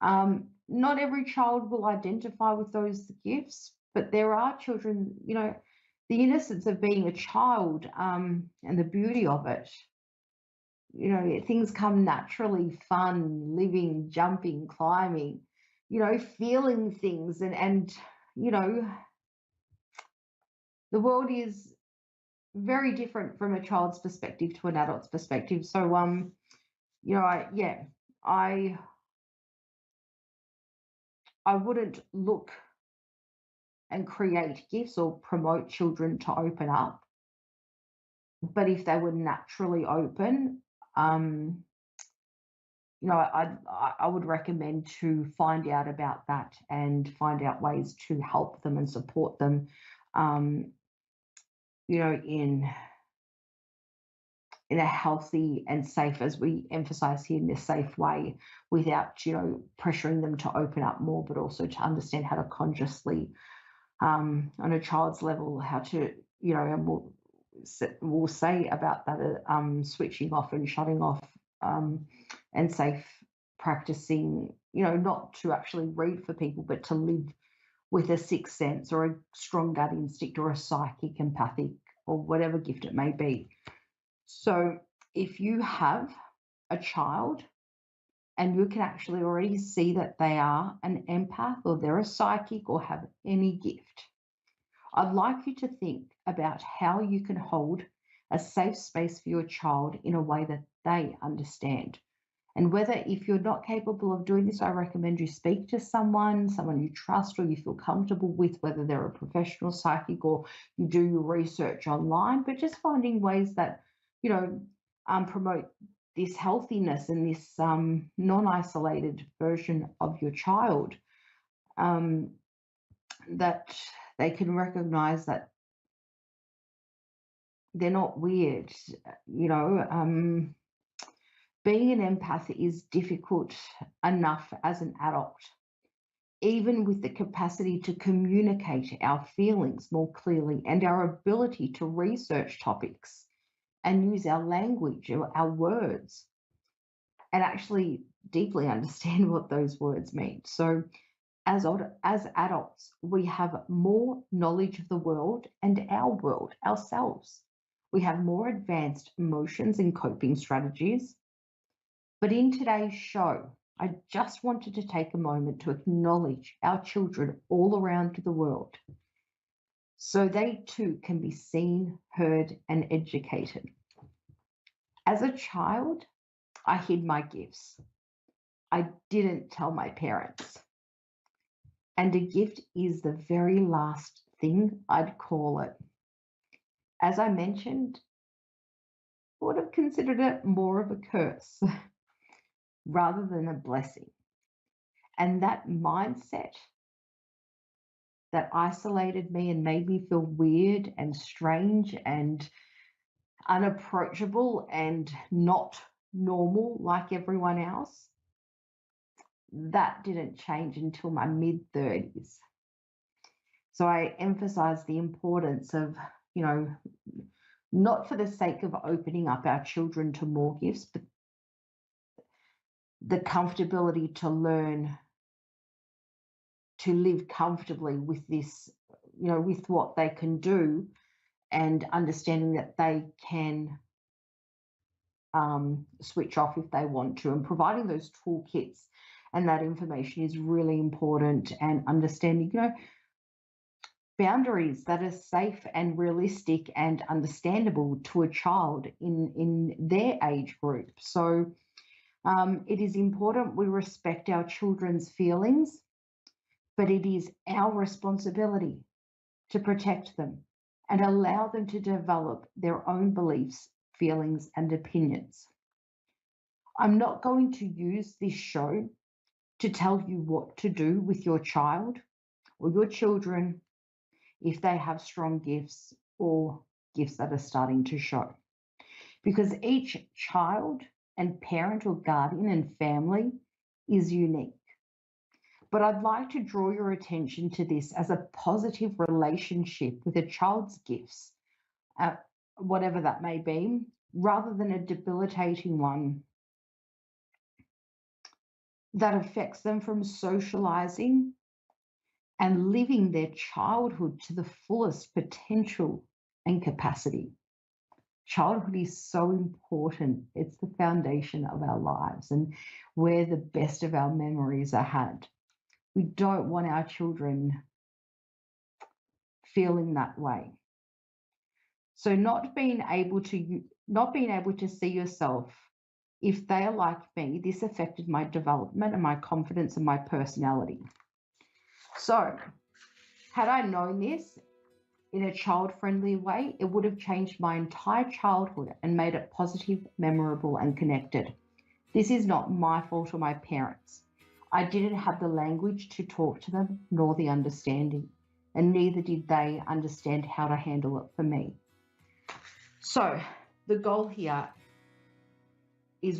Not every child will identify with those gifts, but there are children, the innocence of being a child, and the beauty of it. Things come naturally, fun, living, jumping, climbing, feeling things, and the world is very different from a child's perspective to an adult's perspective. So, I wouldn't look and create gifts or promote children to open up. But if they were naturally open, I would recommend to find out about that and find out ways to help them and support them, in in a healthy and safe, as we emphasize here, in a safe way, without, pressuring them to open up more, but also to understand how to consciously, on a child's level, how to, and we'll say about that, switching off and shutting off, and safe practicing, not to actually read for people, but to live with a sixth sense or a strong gut instinct or a psychic, empathic, or whatever gift it may be. So if you have a child and you can actually already see that they are an empath or they're a psychic or have any gift, I'd like you to think about how you can hold a safe space for your child in a way that they understand. And whether, if you're not capable of doing this, I recommend you speak to someone you trust or you feel comfortable with, whether they're a professional psychic or you do your research online, but just finding ways that, promote this healthiness and this non-isolated version of your child, that they can recognize that they're not weird. Being an empath is difficult enough as an adult, even with the capacity to communicate our feelings more clearly and our ability to research topics and use our language or our words and actually deeply understand what those words mean. So as adults, we have more knowledge of the world and our world, ourselves. We have more advanced emotions and coping strategies. But in today's show, I just wanted to take a moment to acknowledge our children all around the world so they too can be seen, heard, and educated. As a child, I hid my gifts. I didn't tell my parents. And a gift is the very last thing I'd call it. As I mentioned, I would have considered it more of a curse rather than a blessing. And that mindset that isolated me and made me feel weird and strange and unapproachable and not normal like everyone else, that didn't change until my mid-30s. So I emphasize the importance of, not for the sake of opening up our children to more gifts, but the comfortability to learn to live comfortably with this, with what they can do, and understanding that they can switch off if they want to, and providing those toolkits and that information is really important, and understanding, boundaries that are safe and realistic and understandable to a child in their age group. So it is important we respect our children's feelings, but it is our responsibility to protect them and allow them to develop their own beliefs, feelings, and opinions. I'm not going to use this show to tell you what to do with your child or your children if they have strong gifts or gifts that are starting to show, because each child and parent or guardian and family is unique. But I'd like to draw your attention to this as a positive relationship with a child's gifts, whatever that may be, rather than a debilitating one that affects them from socializing and living their childhood to the fullest potential and capacity. Childhood is so important. It's the foundation of our lives and where the best of our memories are had. We don't want our children feeling that way. So not being able to see yourself, if they are like me, this affected my development and my confidence and my personality. So had I known this in a child-friendly way, it would have changed my entire childhood and made it positive, memorable, and connected. This is not my fault or my parents. I didn't have the language to talk to them, nor the understanding, and neither did they understand how to handle it for me. So the goal here the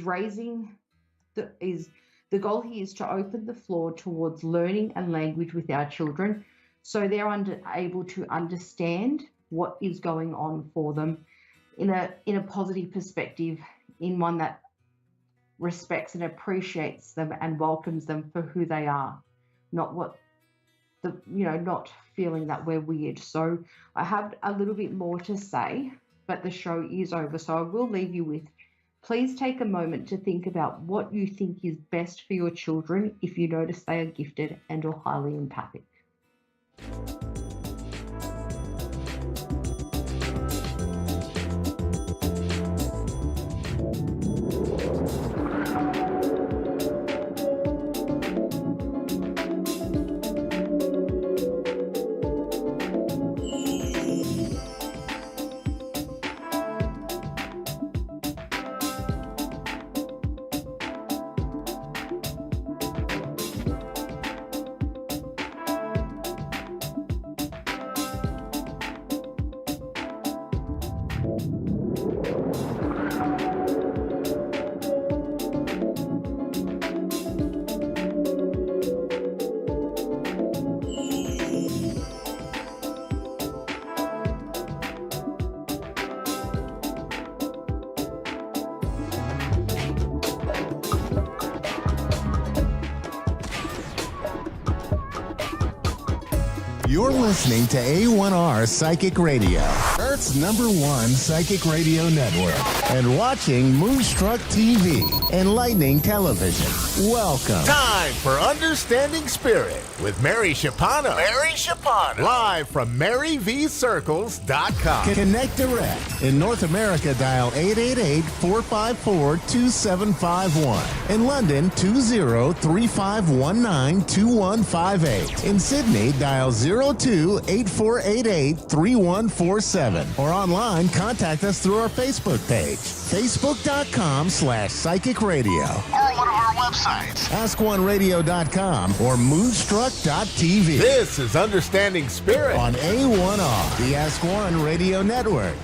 goal here is to open the floor towards learning and language with our children, so they're able to understand what is going on for them in a positive perspective, in one that respects and appreciates them and welcomes them for who they are, not feeling that we're weird. So I have a little bit more to say, but the show is over. So I will leave you with, please take a moment to think about what you think is best for your children if you notice they are gifted and or highly empathic. You're listening to A1R Psychic Radio, Earth's #1 psychic radio network, and watching Moonstruck TV, enlightening television. Welcome. Time for Understanding Spirit with Mary Shapano. Mary Shapano. Live from MaryVCircles.com. Connect direct. In North America, dial 888-454-2751. In London, 20-3519-2158. In Sydney, dial 02-8488-3147. Or online, contact us through our Facebook page, facebook.com/psychic radio. Or one of our websites, askoneradio.com or moonstruck.tv. This is Understanding Spirit on A1R, the Ask One Radio Network.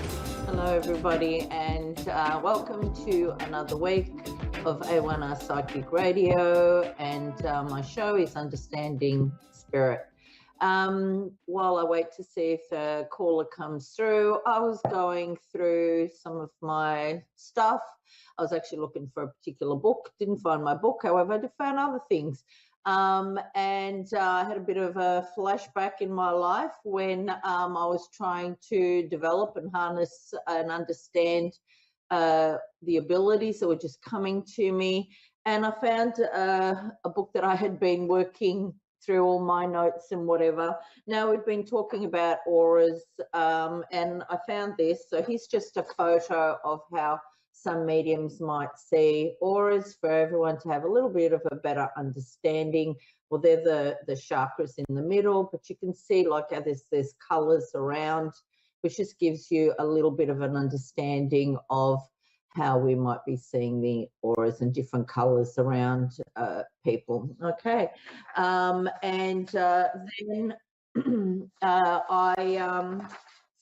Hello, everybody, and welcome to another week of A1R Psychic Radio, and my show is Understanding Spirit. While I wait to see if a caller comes through, I was going through some of my stuff. I was actually looking for a particular book, didn't find my book, however, I found other things. And I had a bit of a flashback in my life when I was trying to develop and harness and understand the abilities that were just coming to me. And I found a book that I had been working through all my notes and whatever. Now we've been talking about auras, and I found this. So here's just a photo of how some mediums might see auras for everyone to have a little bit of a better understanding. Well, they're the chakras in the middle, but you can see like how there's colors around, which just gives you a little bit of an understanding of how we might be seeing the auras and different colors around people. Okay. Then I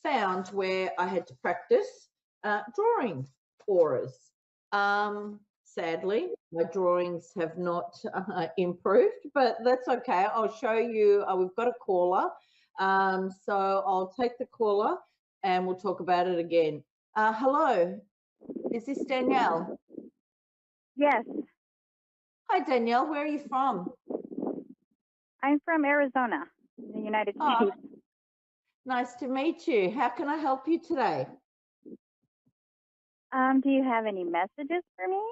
found where I had to practice drawing auras. Sadly, my drawings have not improved, but that's okay. I'll show you. We've got a caller. So I'll take the caller and we'll talk about it again. Hello. Is this Danielle? Yes. Hi, Danielle. Where are you from? I'm from Arizona, the United States. Nice to meet you. How can I help you today? Do you have any messages for me?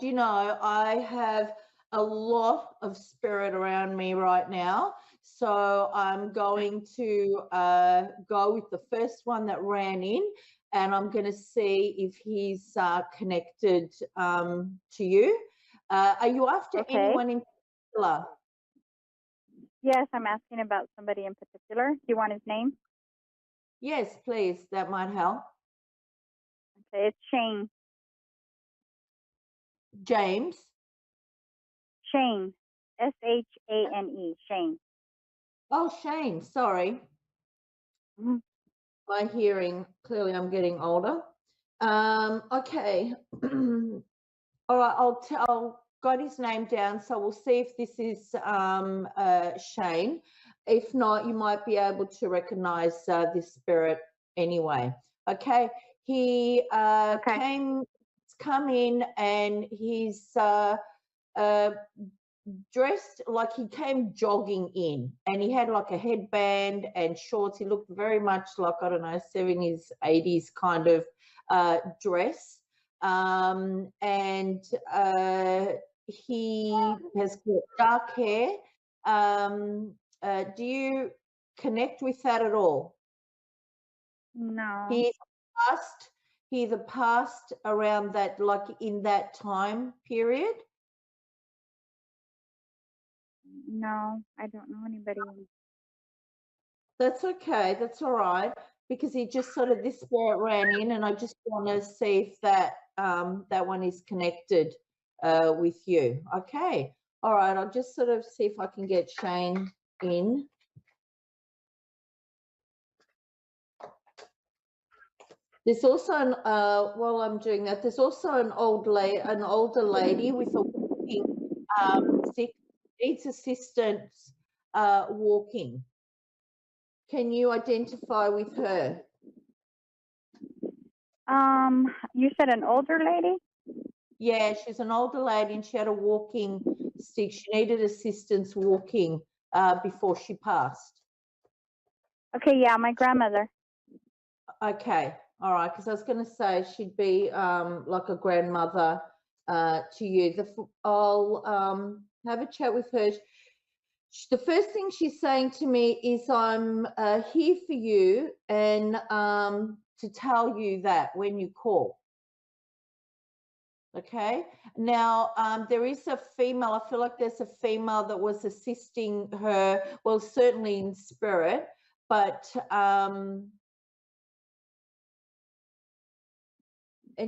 Do you know, I have a lot of spirit around me right now. So I'm going to go with the first one that ran in, and I'm going to see if he's connected to you. Are you after anyone in particular? Yes, I'm asking about somebody in particular. Do you want his name? Yes, please. That might help. Okay, it's Shane. James? Shane. S-H-A-N-E. Shane. Oh, Shane. Sorry. My hearing, clearly I'm getting older. Okay. All right, I'll got his name down, so we'll see if this is Shane. If not, you might be able to recognize this spirit anyway. Okay, he come in and he's dressed like he came jogging in, and he had like a headband and shorts. He looked very much like, I don't know, 70s, 80s kind of dress. And he has got dark hair. Do you connect with that at all? No. He's a past around that, like in that time period? No, I don't know anybody. That's okay. That's all right, because he just sort of, this spirit ran in, and I just want to see if that that one is connected with you. Okay. All right. I'll just sort of see if I can get Shane in. There's also an while I'm doing that, there's also an older lady with a walking stick, needs assistance walking. Can you identify with her? You said an older lady? Yeah, she's an older lady, and she had a walking stick. She needed assistance walking before she passed. Okay, yeah, my grandmother. Okay, all right, because I was going to say she'd be like a grandmother to you. I'll have a chat with her. The first thing she's saying to me is, I'm here for you, and to tell you that when you call. Okay. Now, there is a female, I feel like there's a female that was assisting her, well, certainly in spirit, but, and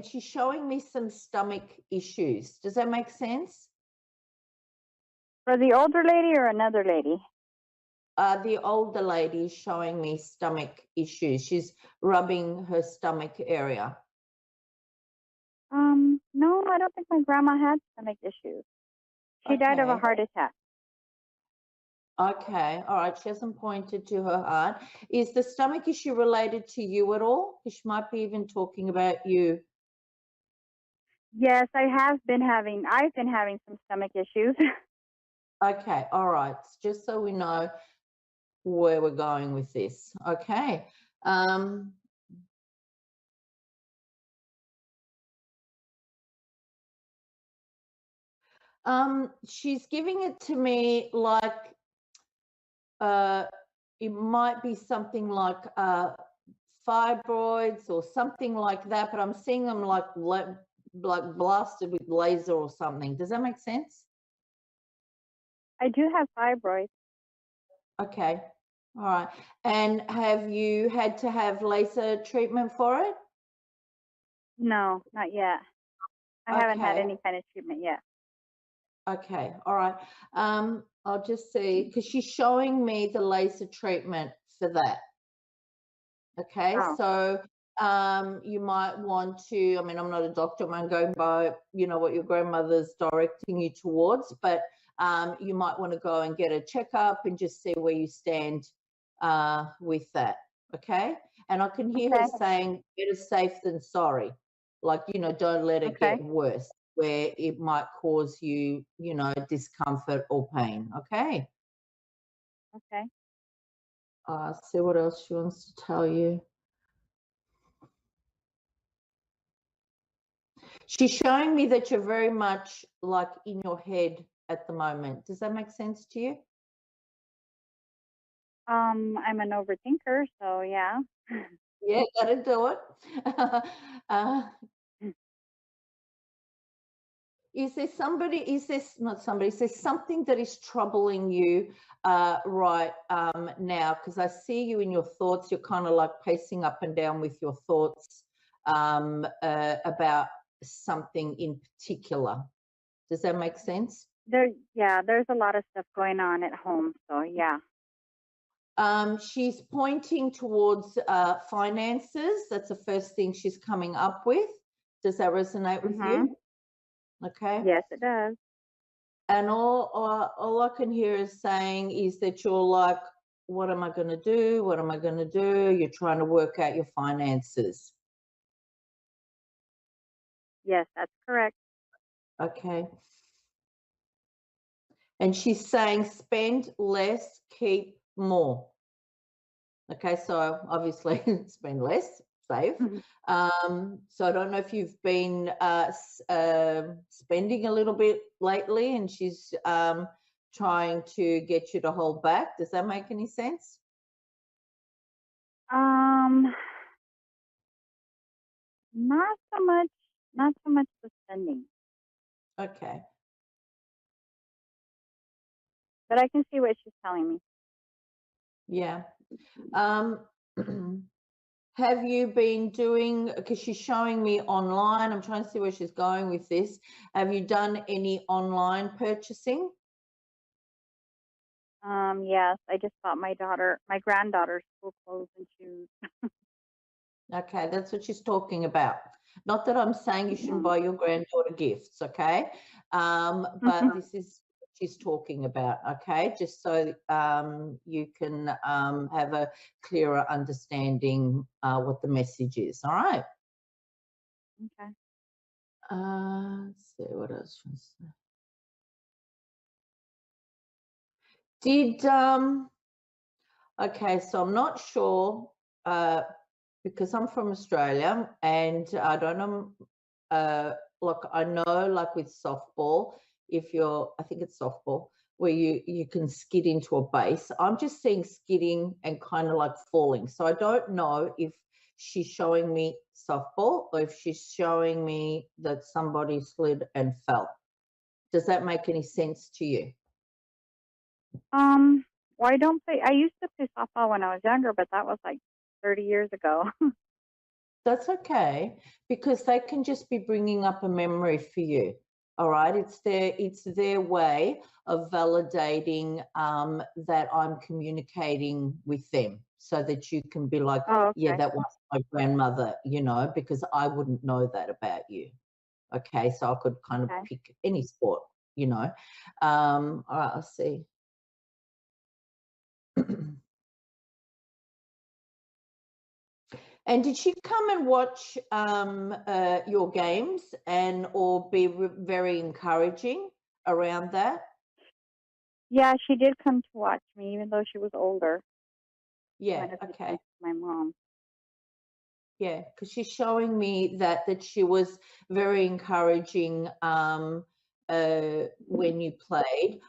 she's showing me some stomach issues. Does that make sense? For the older lady or another lady? The older lady is showing me stomach issues. She's rubbing her stomach area. No, I don't think my grandma had stomach issues. She died of a heart attack. Okay, all right. She hasn't pointed to her heart. Is the stomach issue related to you at all? Because she might be even talking about you. Yes, I've been having some stomach issues. Okay, all right. Just so we know where we're going with this. Okay. She's giving it to me like it might be something like fibroids or something like that, but I'm seeing them like blasted with laser or something. Does that make sense? I do have fibroids. Okay. All right. And have you had to have laser treatment for it? No, not yet. I haven't had any kind of treatment yet. Okay. All right. I'll just see, because she's showing me the laser treatment for that. Okay. Oh. So you might want to, I mean, I'm not a doctor, I'm going by, you know, what your grandmother's directing you towards, but you might want to go and get a checkup and just see where you stand with that. Okay. And I can hear her saying, better safe than sorry. Like, you know, don't let it get worse, where it might cause you, you know, discomfort or pain. Okay. Okay. See what else she wants to tell you. She's showing me that you're very much like in your head at the moment. Does that make sense to you? I'm an overthinker, so yeah. Yeah, gotta do it. Is there somebody, is this not somebody, is there something that is troubling you right now? Because I see you in your thoughts, you're kind of like pacing up and down with your thoughts about something in particular. Does that make sense? There's a lot of stuff going on at home, so yeah. She's pointing towards finances. That's the first thing she's coming up with. Does that resonate with you? Okay. Yes, it does. And all I can hear is saying is that you're like, what am I going to do? What am I going to do? You're trying to work out your finances. Yes, that's correct. Okay. And she's saying spend less, keep more. Okay, so obviously spend less, save. So I don't know if you've been spending a little bit lately, and she's trying to get you to hold back. Does that make any sense? Not so much the spending, Okay. but I can see what she's telling me. Yeah. Have you been doing, because she's showing me online, I'm trying to see where she's going with this. Have you done any online purchasing? Yes, I just bought my granddaughter's school clothes and shoes. Okay, that's what she's talking about. Not that I'm saying you shouldn't buy your granddaughter gifts, okay? But this is what she's talking about, okay? Just so you can have a clearer understanding what the message is, all right? Okay. Let's see, what else was there? Did, okay, so I'm not sure, because I'm from Australia and I don't know, like I know like with softball, I think it's softball, where you can skid into a base. I'm just seeing skidding and kind of like falling. So I don't know if she's showing me softball or if she's showing me that somebody slid and fell. Does that make any sense to you? Well, I used to play softball when I was younger, but that was like 30 years ago. That's okay, because they can just be bringing up a memory for you. All right, it's their way of validating that I'm communicating with them, so that you can be like, Oh, okay. yeah, that was my grandmother, you know, because I wouldn't know that about you. Okay, so I could kind of pick any sport, you know. All right, I'll see. And did she come and watch your games or be very encouraging around that? Yeah, she did come to watch me, even though she was older. Yeah, okay. My mom. Yeah, because she's showing me that she was very encouraging when you played.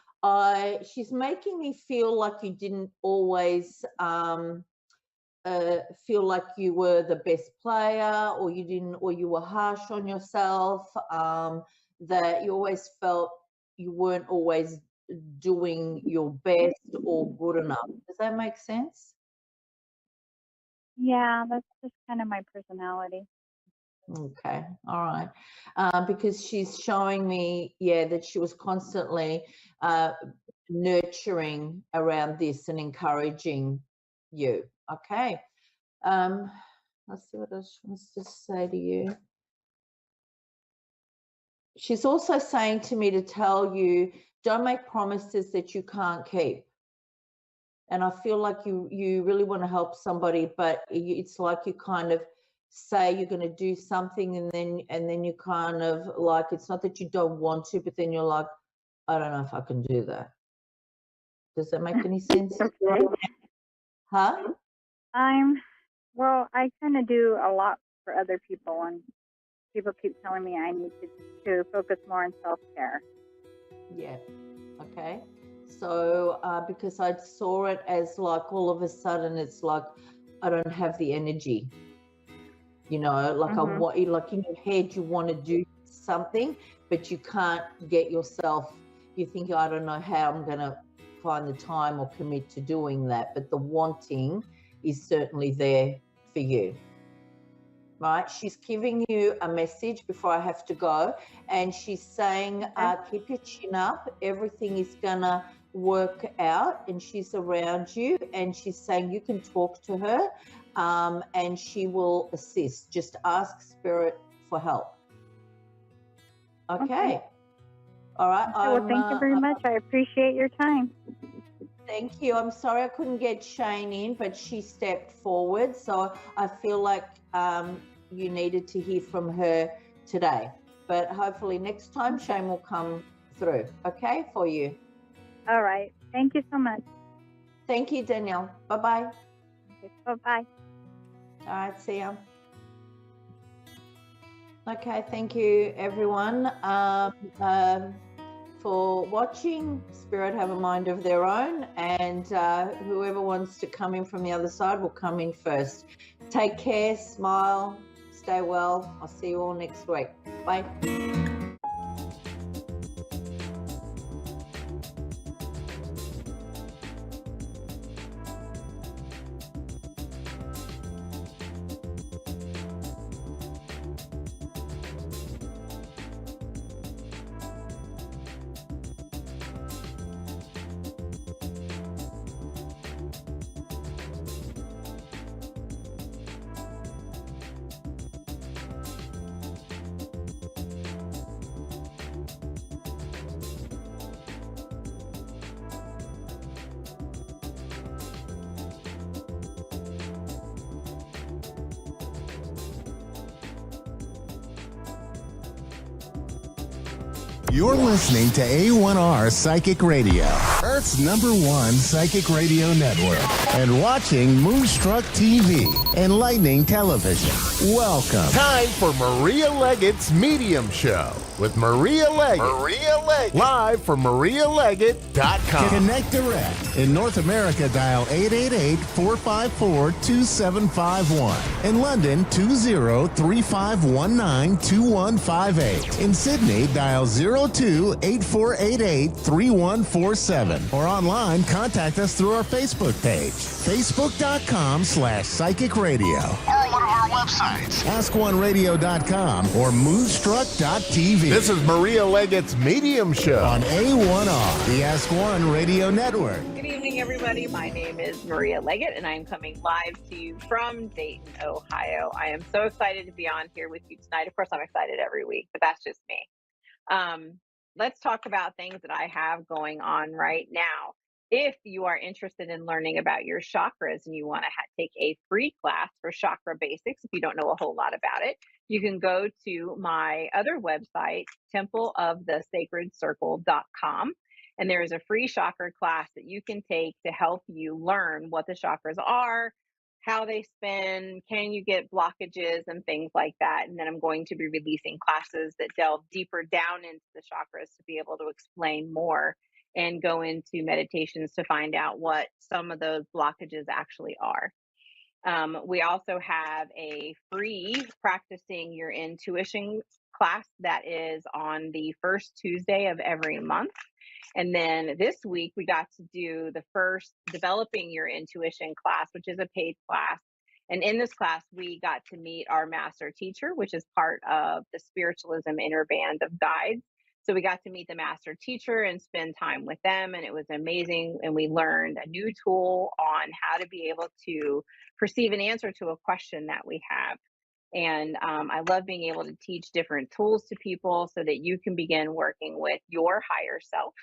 She's making me feel like you didn't always feel like you were the best player, or you were harsh on yourself, that you always felt you weren't always doing your best or good enough. Does that make sense? Yeah, that's just kind of my personality. Okay, all right. Because she's showing me, yeah, that she was constantly nurturing around this and encouraging you. Okay. Let's see what else she wants to say to you. She's also saying to me to tell you, don't make promises that you can't keep. And I feel like you really want to help somebody, but it's like you kind of say you're going to do something, and then you kind of like, it's not that you don't want to, but then you're like, I don't know if I can do that. Does that make any sense? Huh? Well, I kind of do a lot for other people, and people keep telling me I need to focus more on self-care. Yeah. Okay. So because I saw it as like all of a sudden it's like I don't have the energy, you know, like I want, like in your head you want to do something, but you can't get yourself. You think, I don't know how I'm going to find the time or commit to doing that, but the wanting is certainly there for you. Right, she's giving you a message before I have to go, and she's saying, keep your chin up. Everything is gonna work out, and she's around you, and she's saying you can talk to her, and she will assist. Just ask Spirit for help. Okay. All right. Okay, well, thank you very much. I appreciate your time. Thank you. I'm sorry I couldn't get Shane in, but she stepped forward. So I feel like you needed to hear from her today. But hopefully next time Shane will come through, okay, for you. All right. Thank you so much. Thank you, Danielle. Bye-bye. Okay, bye-bye. All right, see ya. Okay, thank you, everyone, for watching. Spirit have a mind of their own, and whoever wants to come in from the other side will come in first. Take care, smile, stay well. I'll see you all next week. Bye. You're listening to A1R Psychic Radio, Earth's #1 psychic radio network, and watching Moonstruck TV, enlightening television. Welcome. Time for Maria Leggett's Medium Show with Maria Leggett. Maria Leggett. Live from MariaLeggett.com. Connect direct. In North America, dial 888-454-2751. In London, 20-3519-2158. In Sydney, dial 02-8488-3147. Or online, contact us through our Facebook page, facebook.com/psychic radio. Or one of our websites, askoneradio.com or moonstruck.tv. This is Maria Leggett's Medium Show on A1R, the Ask One Radio Network. Good evening, everybody. My name is Maria Leggett, and I'm coming live to you from Dayton, Ohio. I am so excited to be on here with you tonight. Of course, I'm excited every week, but that's just me. Let's talk about things that I have going on right now. If you are interested in learning about your chakras and you want to take a free class for chakra basics, if you don't know a whole lot about it, you can go to my other website, templeofthesacredcircle.com. And there is a free chakra class that you can take to help you learn what the chakras are, how they spin, can you get blockages and things like that. And then I'm going to be releasing classes that delve deeper down into the chakras to be able to explain more and go into meditations to find out what some of those blockages actually are. We also have a free practicing your intuition class that is on the first Tuesday of every month. And then this week we got to do the first developing your intuition class, which is a paid class. And in this class, we got to meet our master teacher, which is part of the Spiritualism Inner Band of Guides. So we got to meet the master teacher and spend time with them, and it was amazing. And we learned a new tool on how to be able to perceive an answer to a question that we have. And I love being able to teach different tools to people so that you can begin working with your higher self.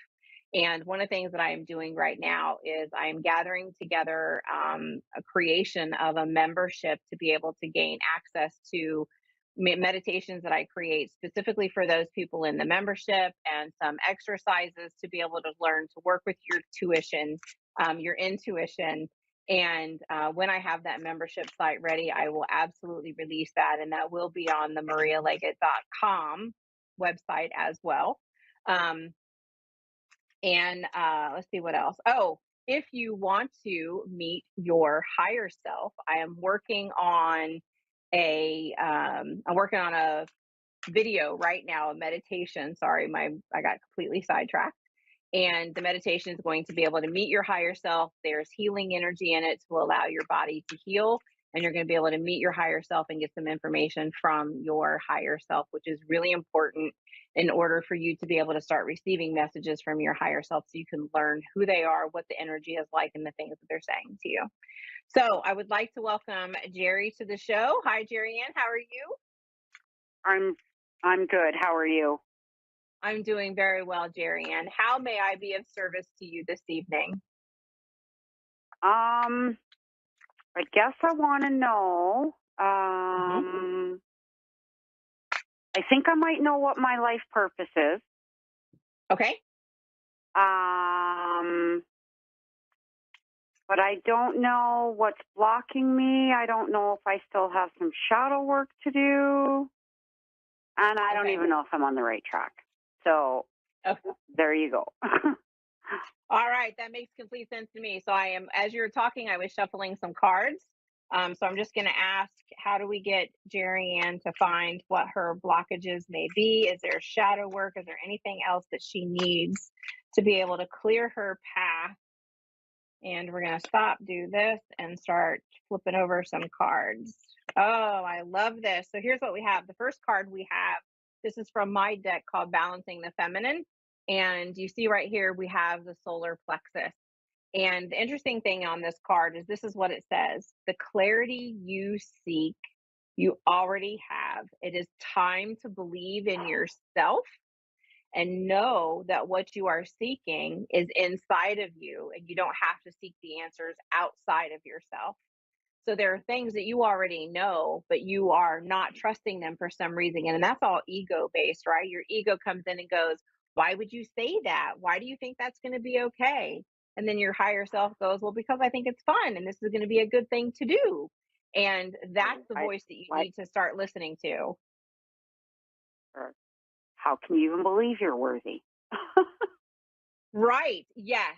And one of the things that I am doing right now is I am gathering together a creation of a membership to be able to gain access to meditations that I create specifically for those people in the membership, and some exercises to be able to learn to work with your intuition. And when I have that membership site ready, I will absolutely release that, and that will be on the MariaLeggett.com website as well. Let's see what else. Oh, if you want to meet your higher self, I am working on a video right now, a meditation. Sorry, I got completely sidetracked. And the meditation is going to be able to meet your higher self. There's healing energy in it to allow your body to heal. and you're going to be able to meet your higher self and get some information from your higher self, which is really important in order for you to be able to start receiving messages from your higher self so you can learn who they are, what the energy is like, and the things that they're saying to you. So I would like to welcome Jerry to the show. Hi, Jerry Ann. How are you? I'm good. How are you? I'm doing very well, Jerry Ann. How may I be of service to you this evening? I guess I want to know. I think I might know what my life purpose is. Okay. But I don't know what's blocking me. I don't know if I still have some shadow work to do. And I don't even know if I'm on the right track. So there you go. All right, that makes complete sense to me. So as you were talking, I was shuffling some cards. So I'm just going to ask, how do we get Jerry Ann to find what her blockages may be? Is there shadow work? Is there anything else that she needs to be able to clear her path? And we're going to stop, do this, and start flipping over some cards. Oh, I love this. So here's what we have. The first card we have, this is from my deck called Balancing the Feminine. And you see right here, we have the solar plexus. And the interesting thing on this card is this is what it says. The clarity you seek, you already have. It is time to believe in yourself and know that what you are seeking is inside of you, and you don't have to seek the answers outside of yourself. So there are things that you already know, but you are not trusting them for some reason. And that's all ego based, right? Your ego comes in and goes, why would you say that? Why do you think that's going to be okay? And then your higher self goes, well, because I think it's fun and this is going to be a good thing to do. And that's the voice that you need to start listening to. How can you even believe you're worthy? Right. Yes,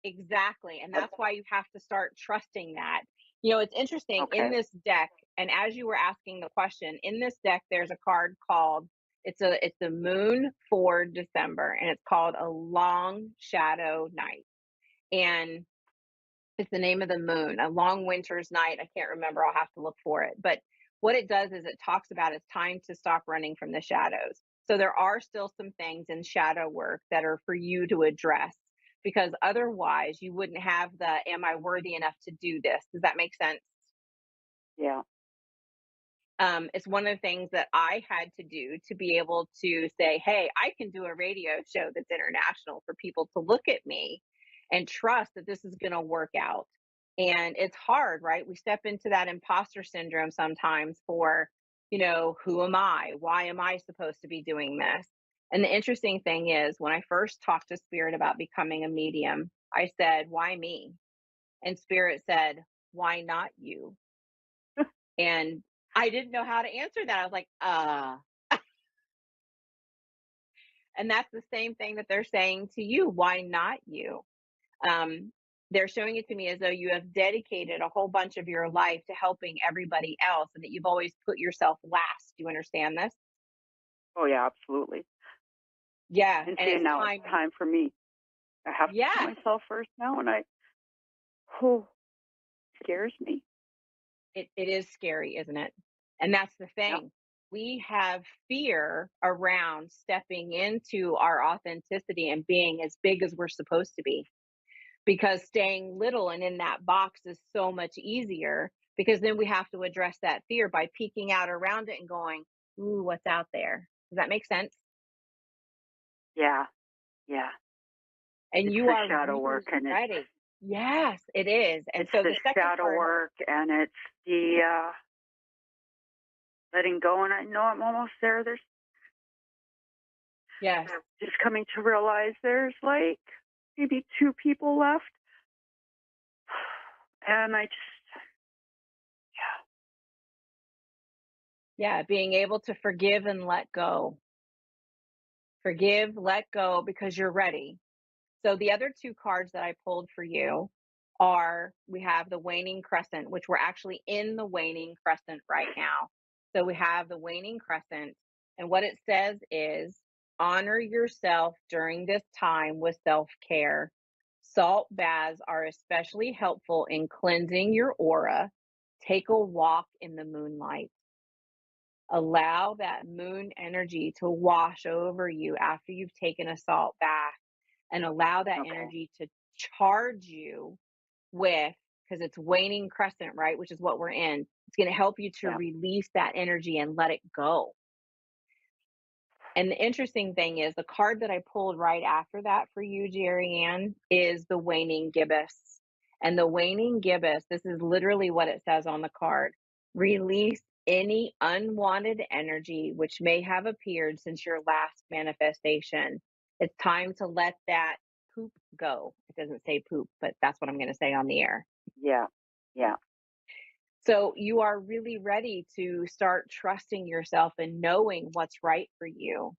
exactly. And that's why you have to start trusting that. You know, it's interesting in this deck, and as you were asking the question, in this deck, there's a card called, it's the moon for December, and it's called A Long Shadow Night. And it's the name of the moon, a long winter's night. I can't remember. I'll have to look for it. But what it does is it talks about it's time to stop running from the shadows. So there are still some things in shadow work that are for you to address, because otherwise you wouldn't have the, am I worthy enough to do this? Does that make sense? Yeah. It's one of the things that I had to do to be able to say, hey, I can do a radio show that's international for people to look at me and trust that this is going to work out. And it's hard, right? We step into that imposter syndrome sometimes for, you know, who am I? Why am I supposed to be doing this? And the interesting thing is, when I first talked to Spirit about becoming a medium, I said, why me? And Spirit said, why not you? And I didn't know how to answer that. I was like, and that's the same thing that they're saying to you. Why not you? They're showing it to me as though you have dedicated a whole bunch of your life to helping everybody else, and that you've always put yourself last. Do you understand this? Oh yeah, absolutely. Yeah. And it's now it's time for me. I have to put myself first now, and scares me. It is scary, isn't it? And that's the thing. Yep. We have fear around stepping into our authenticity and being as big as we're supposed to be, because staying little and in that box is so much easier, because then we have to address that fear by peeking out around it and going, ooh, what's out there? Does that make sense? Yeah. Yeah. And it's you are shadow really work, and ready. Yes, it is. And it's so the second shadow part, work, and it's the letting go. And I know I'm almost there. There's just coming to realize there's like maybe 2 people left, and I just being able to forgive and let go. Forgive, let go, because you're ready. So the other 2 cards that I pulled for you are, we have the waning crescent, which we're actually in the waning crescent right now. So we have the waning crescent, and what it says is, honor yourself during this time with self-care. Salt baths are especially helpful in cleansing your aura Take a walk in the moonlight. Allow that moon energy to wash over you after you've taken a salt bath, and allow that energy to charge you with, because it's waning crescent, right? Which is what we're in. It's going to help you to release that energy and let it go. And the interesting thing is the card that I pulled right after that for you, Jerry Ann, is the waning gibbous. And the waning gibbous, this is literally what it says on the card. Release any unwanted energy which may have appeared since your last manifestation. It's time to let that poop go. It doesn't say poop, but that's what I'm going to say on the air. Yeah. Yeah. So you are really ready to start trusting yourself and knowing what's right for you.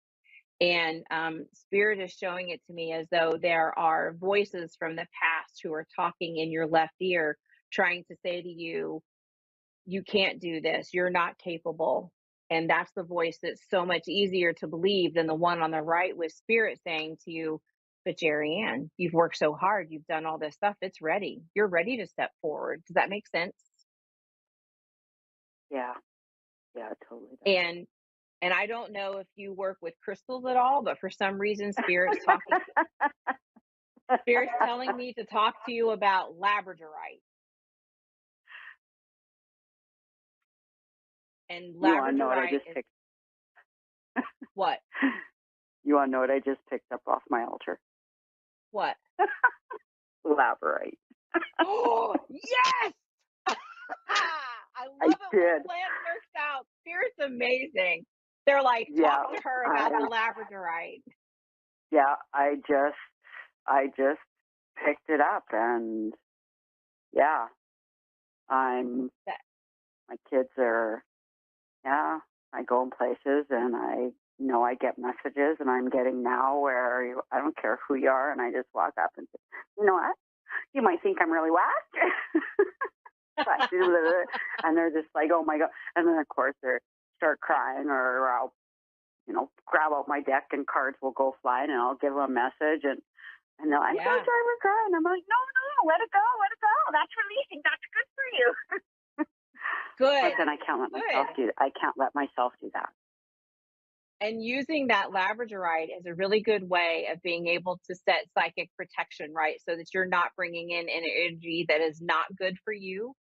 And Spirit is showing it to me as though there are voices from the past who are talking in your left ear, trying to say to you, you can't do this, you're not capable. And that's the voice that's so much easier to believe than the one on the right with Spirit saying to you, but Jerry Ann, you've worked so hard, you've done all this stuff, it's ready. You're ready to step forward. Does that make sense? Yeah. Yeah, totally does. And I don't know if you work with crystals at all, but for some reason, Spirit's telling me to talk to you about labradorite. And labradorite. You want to know what I just picked? What? You want to know what I just picked up off my altar? What? Labradorite. Oh, yes! I love it when the plan works out. Spirit's amazing. They're like, talk to her about the labradorite. Yeah, I just picked it up, and yeah, my kids are, I go in places and I get messages, and I'm getting now where I don't care who you are, and I just walk up and say, you know what? You might think I'm really whacked. And they're just like, oh my God. And then of course they start crying, or I'll, grab out my deck and cards will go flying, and I'll give them a message, and they're like, I'm so sorry we're crying. I'm like, no, let it go. That's releasing. That's good for you. Good. But then I can't let myself do that. And using that labradorite is a really good way of being able to set psychic protection, right? So that you're not bringing in an energy that is not good for you,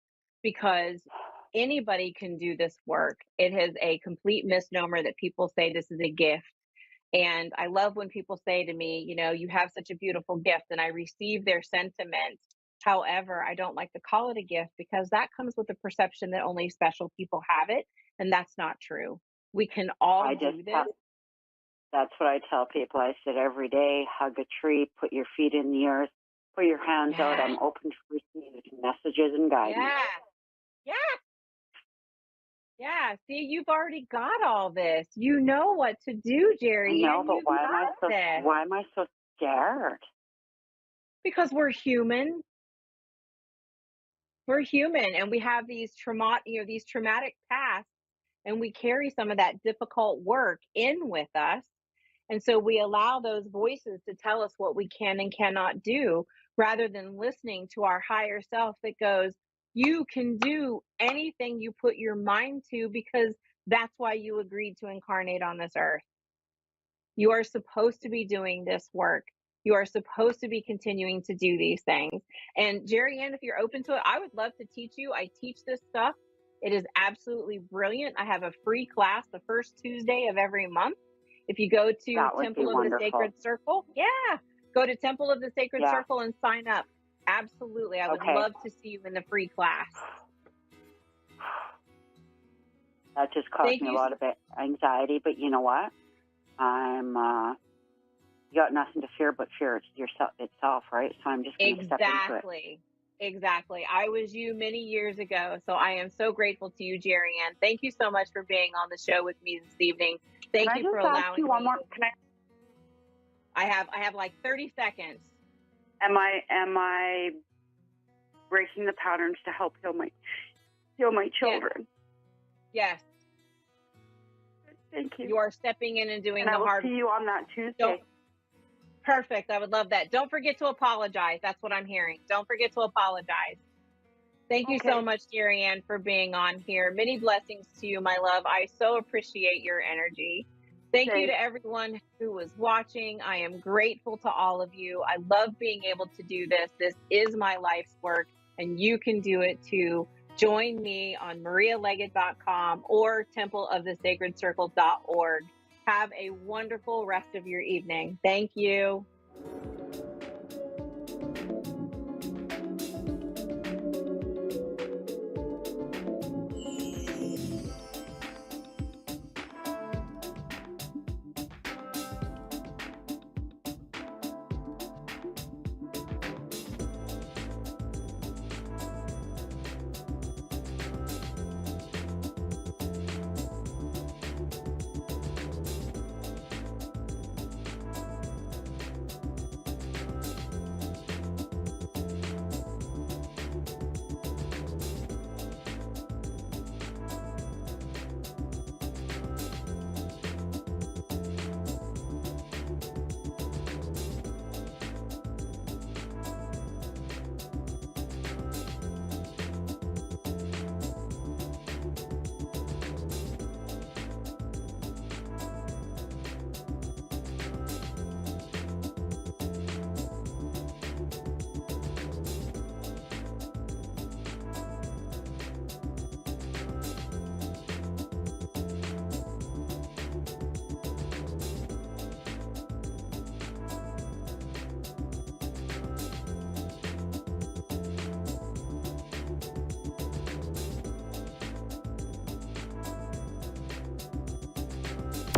because anybody can do this work. It is a complete misnomer that people say this is a gift. And I love when people say to me, you have such a beautiful gift, and I receive their sentiments. However, I don't like to call it a gift, because that comes with the perception that only special people have it. And that's not true. We can all do this. That's what I tell people. I said every day, hug a tree, put your feet in the earth, put your hands out. I'm open to receive messages and guidance. Yeah. See, you've already got all this. You know what to do, Jerry. No, but why am I so scared? Because we're human. We're human, and we have these traumatic pasts, and we carry some of that difficult work in with us. And so we allow those voices to tell us what we can and cannot do, rather than listening to our higher self that goes, you can do anything you put your mind to, because that's why you agreed to incarnate on this earth. You are supposed to be doing this work. You are supposed to be continuing to do these things. And Jerry Ann, if you're open to it, I would love to teach you. I teach this stuff. It is absolutely brilliant. I have a free class the first Tuesday of every month. If you go to Temple of the Sacred Circle, go to Temple of the Sacred Circle and sign up. Absolutely. I would love to see you in the free class. That just caused me a lot of anxiety, but you know what? You got nothing to fear but fear itself, right? So I'm just going to step into it. Exactly. I was you many years ago, so I am so grateful to you, Jerry Ann. Thank you so much for being on the show with me this evening. Thank you for allowing me. One more? I have like 30 seconds. Am I breaking the patterns to help heal my children? Yes. Thank you. You are stepping in and doing the hard work. I will see you on that Tuesday. Perfect. I would love that. Don't forget to apologize. That's what I'm hearing. Don't forget to apologize. Thank you so much, Deary Ann, for being on here. Many blessings to you, my love. I so appreciate your energy. Thank you to everyone who was watching. I am grateful to all of you. I love being able to do this. This is my life's work, and you can do it too. Join me on marialeggett.com or templeofthesacredcircle.org. Have a wonderful rest of your evening. Thank you.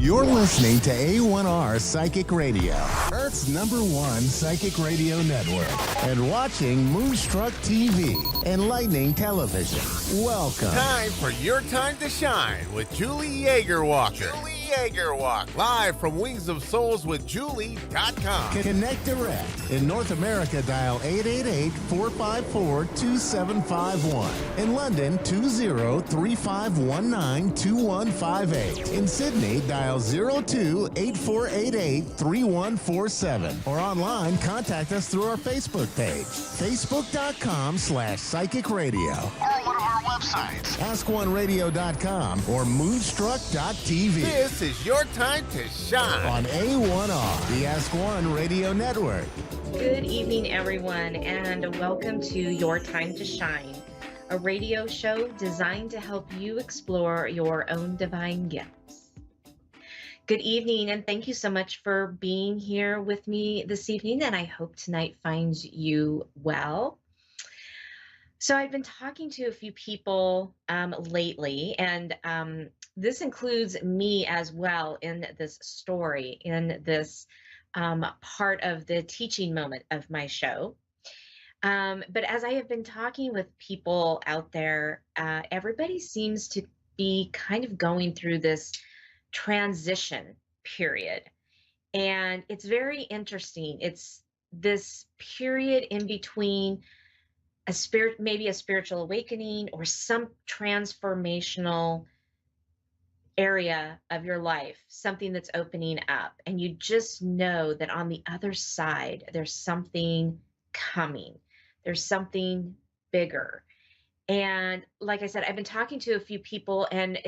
You're listening to A1R Psychic Radio, Earth's #1 psychic radio network, and watching Moonstruck TV, Enlightening Television. Welcome. Time for Your Time to Shine with Julie Yeager-Walker. Live from Wings of Souls with Julie.com. Connect direct. In North America, dial 888-454-2751. In London, 20-3519-2158. In Sydney, dial 02-8488-3147. Or online, contact us through our Facebook page, facebook.com/psychic radio. Or one of our websites, askoneradio.com or moonstruck.tv. This is Your Time to Shine on A1R, the Ask One Radio Network. Good evening, everyone, and welcome to Your Time to Shine, a radio show designed to help you explore your own divine gifts. Good evening, and thank you so much for being here with me this evening, and I hope tonight finds you well. So I've been talking to a few people lately, and this includes me as well in this story, in this part of the teaching moment of my show. But as I have been talking with people out there, everybody seems to be kind of going through this transition period. And it's very interesting. It's this period in between maybe a spiritual awakening or some transformational area of your life, something that's opening up, and you just know that on the other side there's something coming, there's something bigger. And like I said, I've been talking to a few people, and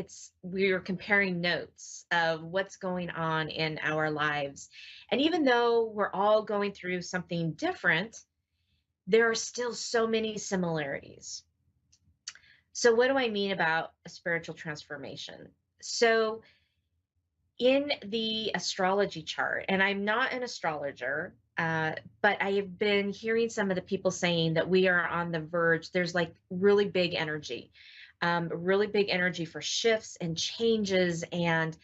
we're comparing notes of what's going on in our lives. And even though we're all going through something different, there are still so many similarities. So what do I mean about a spiritual transformation? So in the astrology chart, and I'm not an astrologer, but I have been hearing some of the people saying that we are on the verge. There's like really big energy for shifts and changes, and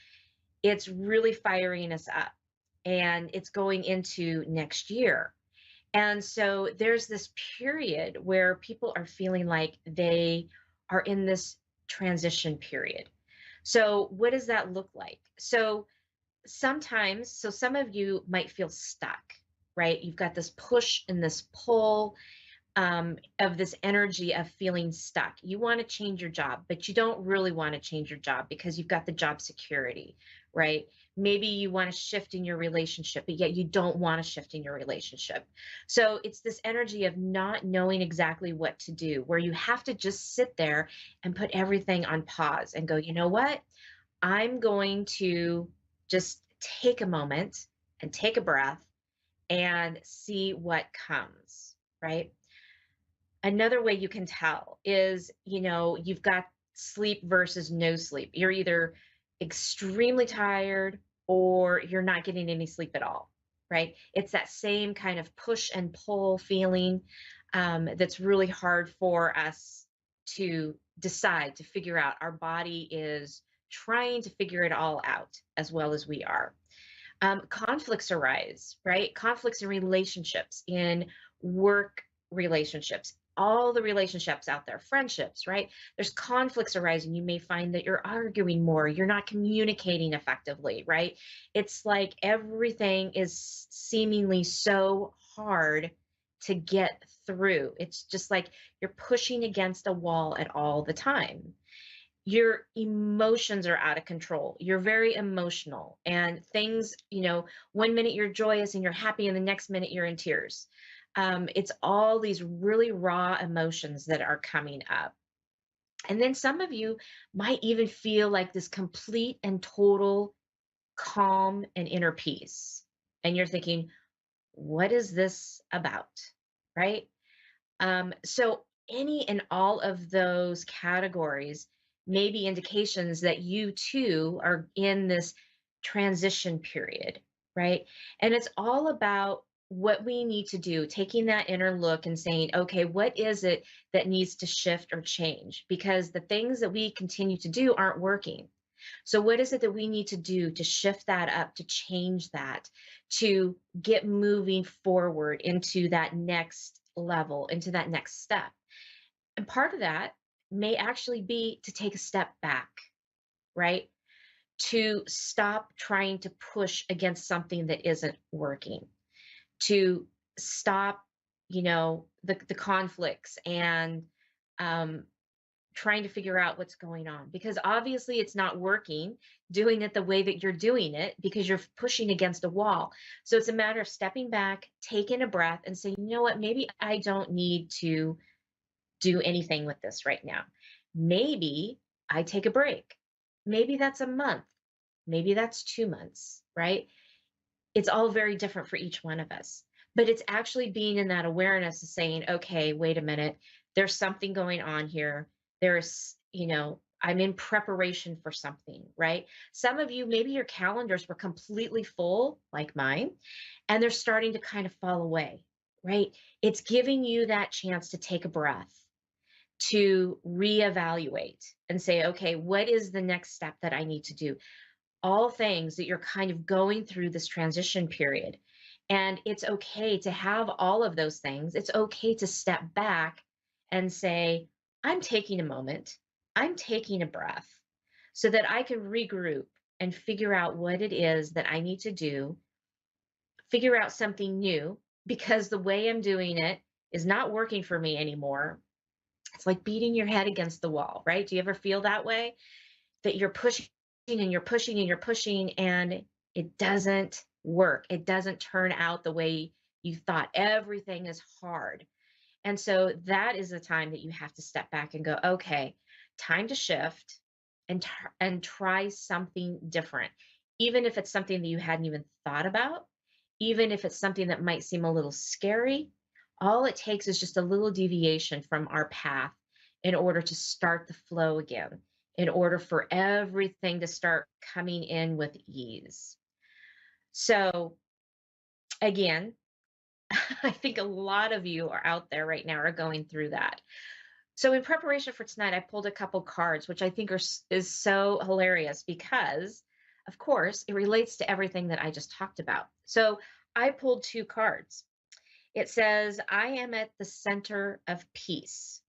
it's really firing us up, and it's going into next year. And so there's this period where people are feeling like they are in this transition period. So what does that look like? So some of you might feel stuck, right? You've got this push and this pull. of this energy of feeling stuck. You want to change your job, but you don't really want to change your job because you've got the job security, right? Maybe you want to shift in your relationship, but yet you don't want to shift in your relationship. So it's this energy of not knowing exactly what to do, where you have to just sit there and put everything on pause and go, you know what? I'm going to just take a moment and take a breath and see what comes, right? Another way you can tell is, you've got sleep versus no sleep. You're either extremely tired or you're not getting any sleep at all, right? It's that same kind of push and pull feeling that's really hard for us to decide, to figure out. Our body is trying to figure it all out as well as we are. Conflicts arise, right? Conflicts in relationships, in work relationships, all the relationships out there, friendships, right? There's conflicts arising. You may find that you're arguing more, you're not communicating effectively, right? It's like everything is seemingly so hard to get through. It's just like you're pushing against a wall at all the time. Your emotions are out of control. You're very emotional, and things, one minute you're joyous and you're happy and the next minute you're in tears. It's all these really raw emotions that are coming up. And then some of you might even feel like this complete and total calm and inner peace. And you're thinking, what is this about? Right? So any and all of those categories may be indications that you too are in this transition period, right? And it's all about what we need to do, taking that inner look and saying, okay, what is it that needs to shift or change? Because the things that we continue to do aren't working. So what is it that we need to do to shift that up, to change that, to get moving forward into that next level, into that next step? And part of that may actually be to take a step back, right? To stop trying to push against something that isn't working, to stop, the conflicts and trying to figure out what's going on, because obviously it's not working doing it the way that you're doing it because you're pushing against a wall. So it's a matter of stepping back, taking a breath and saying, you know what, maybe I don't need to do anything with this right now. Maybe I take a break. Maybe that's a month. Maybe that's 2 months, right? It's all very different for each one of us. But it's actually being in that awareness of saying, okay, wait a minute, there's something going on here. There's, I'm in preparation for something, right? Some of you, maybe your calendars were completely full, like mine, and they're starting to kind of fall away, right? It's giving you that chance to take a breath, to reevaluate and say, okay, what is the next step that I need to do? All things that you're kind of going through this transition period. And it's okay to have all of those things. It's okay to step back and say, I'm taking a moment, I'm taking a breath so that I can regroup and figure out what it is that I need to do, figure out something new, because the way I'm doing it is not working for me anymore. It's like beating your head against the wall, right? Do you ever feel that way? That you're pushing and you're pushing and you're pushing and it doesn't work. It doesn't turn out the way you thought. Everything is hard. And so that is the time that you have to step back and go, okay, time to shift and try something different. Even if it's something that you hadn't even thought about, even if it's something that might seem a little scary, all it takes is just a little deviation from our path in order to start the flow again, in order for everything to start coming in with ease. So again, I think a lot of you are out there right now are going through that. So in preparation for tonight, I pulled a couple cards, which I think is so hilarious because, of course, it relates to everything that I just talked about. So I pulled 2 cards. It says, I am at the center of peace,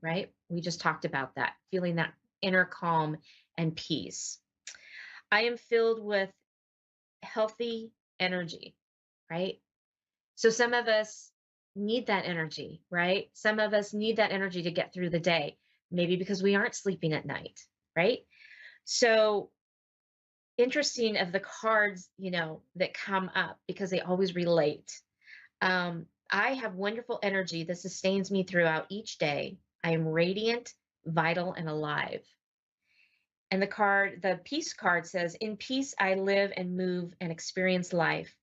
right? We just talked about that, feeling that inner calm and peace. I am filled with healthy energy, right? So some of us need that energy, right? Some of us need that energy to get through the day, maybe because we aren't sleeping at night, right? So interesting of the cards, that come up because they always relate. I have wonderful energy that sustains me throughout each day. I am radiant, vital, and alive. And the peace card says, in peace, I live and move and experience life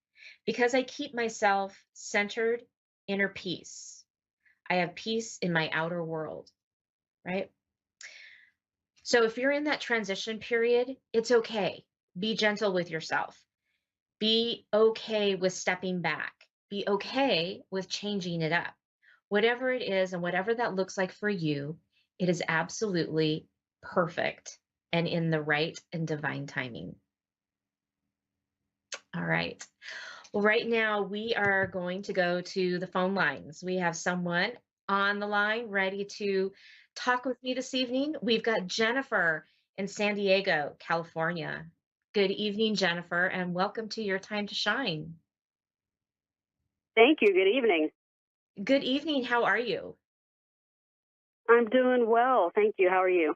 because I keep myself centered, inner peace. I have peace in my outer world, right? So if you're in that transition period, it's okay. Be gentle with yourself. Be okay with stepping back. Be okay with changing it up. Whatever it is and whatever that looks like for you, it is absolutely perfect and in the right and divine timing. All right. Well, right now we are going to go to the phone lines. We have someone on the line ready to talk with me this evening. We've got Jennifer in San Diego, California. Good evening, Jennifer, and welcome to Your Time to Shine. Thank you. Good evening. Good evening. How are you? I'm doing well. Thank you. How are you?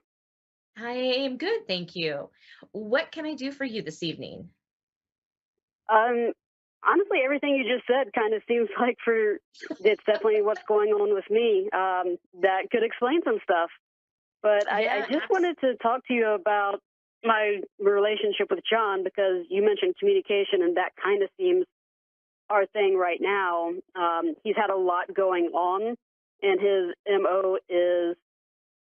I am good, thank you. What can I do for you this evening? Honestly, everything you just said kind of seems like it's definitely what's going on with me. That could explain some stuff. But I just wanted to talk to you about my relationship with John because you mentioned communication, and that kind of seems our thing right now. He's had a lot going on, and his MO is,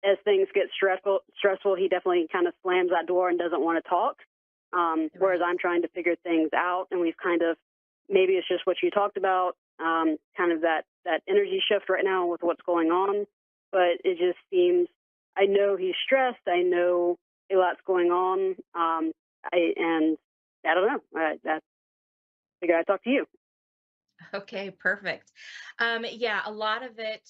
as things get stressful, he definitely kind of slams that door and doesn't want to talk. Whereas I'm trying to figure things out, and we've kind of, maybe it's just what you talked about, kind of that energy shift right now with what's going on. But it just seems, I know he's stressed. I know a lot's going on. And I don't know. I figured I'd talk to you. Okay, perfect. Yeah, a lot of it,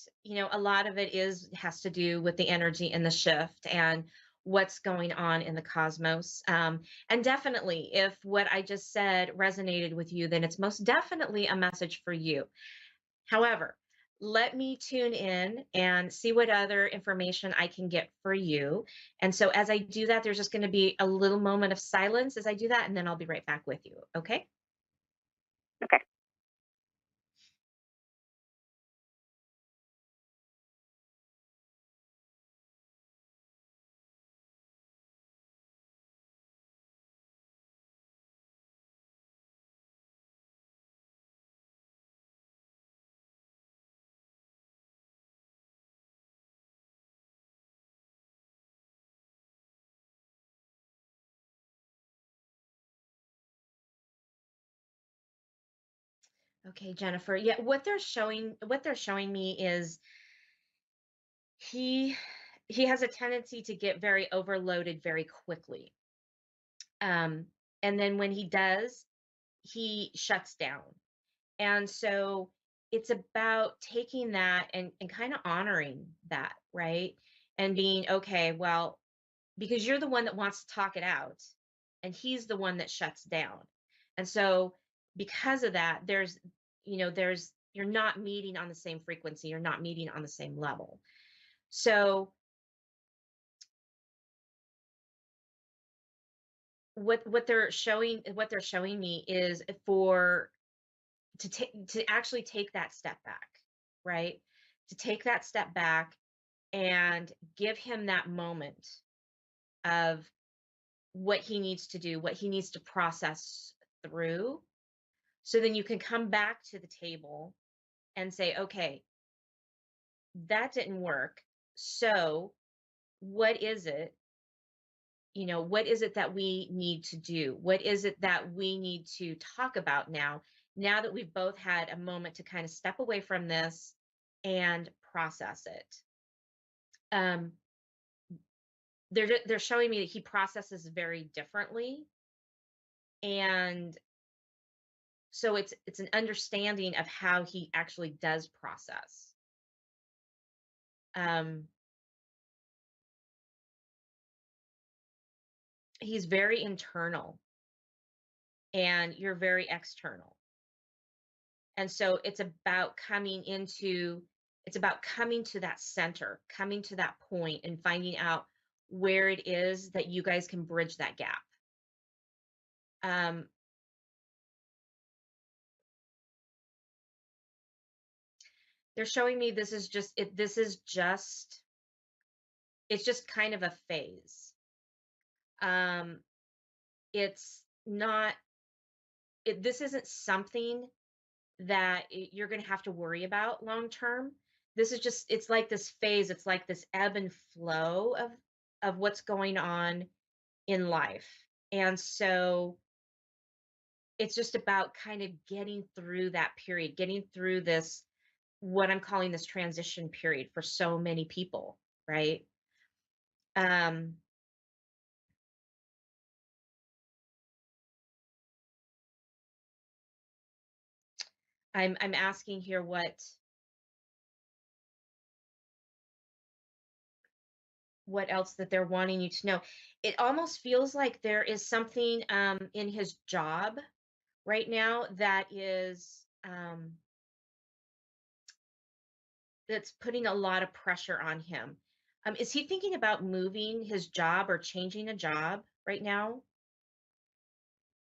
has to do with the energy and the shift and what's going on in the cosmos. And definitely, if what I just said resonated with you, then it's most definitely a message for you. However, let me tune in and see what other information I can get for you. And so as I do that, there's just going to be a little moment of silence as I do that, and then I'll be right back with you. Okay? Okay. Okay, Jennifer. Yeah, what they're showing me is he he has a tendency to get very overloaded very quickly. Um, and then when he does, he shuts down. And so it's about taking that and kind of honoring that, right? And being okay, well, because you're the one that wants to talk it out, and he's the one that shuts down. And so because of that, you're not meeting on the same frequency, you're not meeting on the same level. So what they're showing me is to actually take that step back, right? To take that step back and give him that moment of what he needs to do, what he needs to process through. So then you can come back to the table and say, okay, that didn't work. So what is it? What is it that we need to do? What is it that we need to talk about now that we've both had a moment to kind of step away from this and process it? Um, they're showing me that he processes very differently, and so it's an understanding of how he actually does process. Um, he's very internal, and you're very external. And so it's about coming to that center, coming to that point and finding out where it is that you guys can bridge that gap. They're showing me this is just it's just kind of a phase. It's not this isn't something that you're going to have to worry about long term. This is just, it's like this phase, it's like this ebb and flow of what's going on in life. And so it's just about kind of getting through that period, getting through this, what I'm calling this transition period for so many people, right? I'm asking here what else that they're wanting you to know. It almost feels like there is something in his job right now that is that's putting a lot of pressure on him. Is he thinking about moving his job or changing a job right now?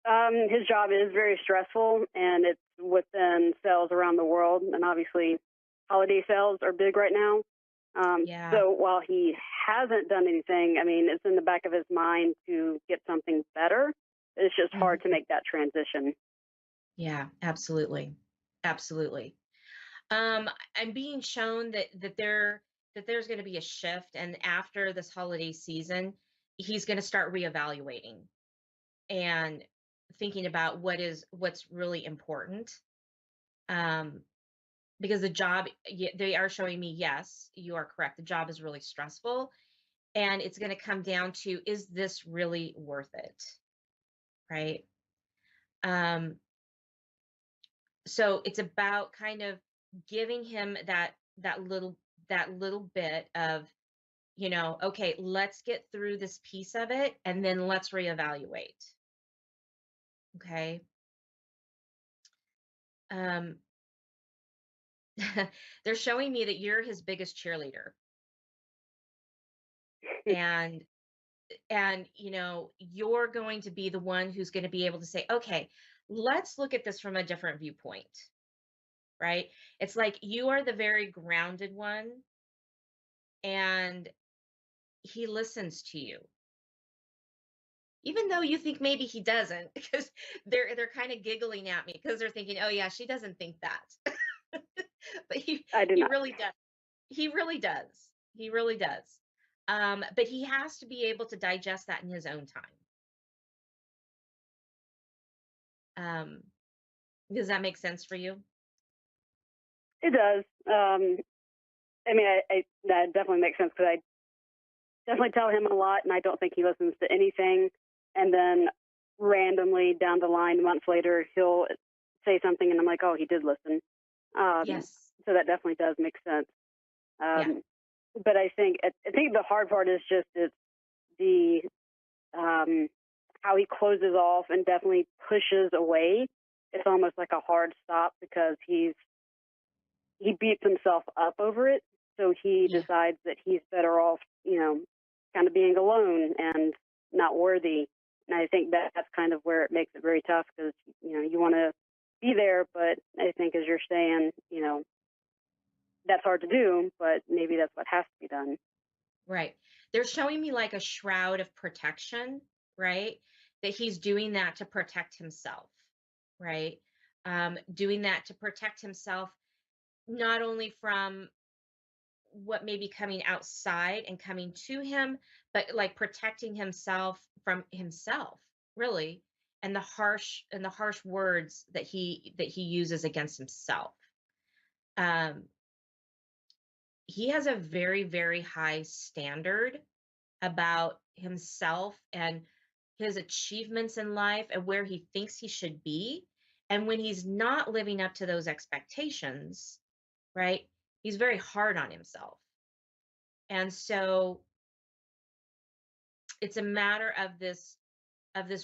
His job is very stressful, and it's within sales around the world, and obviously holiday sales are big right now. Yeah. So while he hasn't done anything, I mean, it's in the back of his mind to get something better. It's just hard to make that transition. Yeah, absolutely. Absolutely. I'm being shown that there's going to be a shift, and after this holiday season, he's going to start reevaluating and thinking about what's really important. Because the job, they are showing me, yes, you are correct. The job is really stressful, and it's going to come down to, is this really worth it? Right? So it's about kind of giving him that little bit of, okay, let's get through this piece of it and then let's reevaluate. Okay. They're showing me that you're his biggest cheerleader. and you're going to be the one who's going to be able to say, okay, let's look at this from a different viewpoint. Right? It's like you are the very grounded one, and he listens to you. Even though you think maybe he doesn't, because they're kind of giggling at me because they're thinking, oh yeah, she doesn't think that. But he really does. He really does. He really does. But he has to be able to digest that in his own time. Does that make sense for you? It does. I mean, that definitely makes sense, because I definitely tell him a lot, and I don't think he listens to anything. And then randomly down the line, months later, he'll say something, and I'm like, oh, he did listen. Yes. So that definitely does make sense. But I think the hard part is just it's the how he closes off and definitely pushes away. It's almost like a hard stop, because he beats himself up over it. So he decides that he's better off, kind of being alone and not worthy. And I think that's kind of where it makes it very tough, because, you want to be there, but I think, as you're saying, that's hard to do, but maybe that's what has to be done. Right. They're showing me like a shroud of protection, right? That he's doing that to protect himself, right? Doing that to protect himself, not only from what may be coming outside and coming to him, but like protecting himself from himself, really, and the harsh words that he uses against himself. He has a very, very high standard about himself and his achievements in life and where he thinks he should be. And when he's not living up to those expectations, right, he's very hard on himself. And so it's a matter of this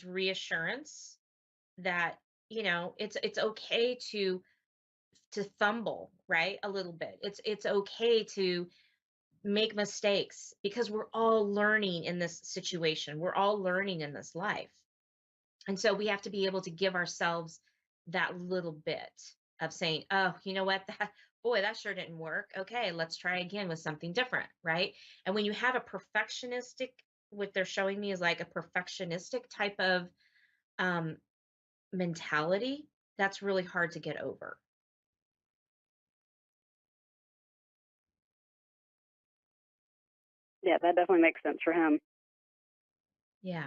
reassurance that, it's okay to to fumble, right? A little bit. It's okay to make mistakes because we're all learning in this situation. We're all learning in this life. And so we have to be able to give ourselves that little bit of saying, oh, you know what? That sure didn't work. Okay, let's try again with something different, right? And when you have a perfectionistic, what they're showing me is like a perfectionistic type of mentality, that's really hard to get over. Yeah, that definitely makes sense for him. Yeah.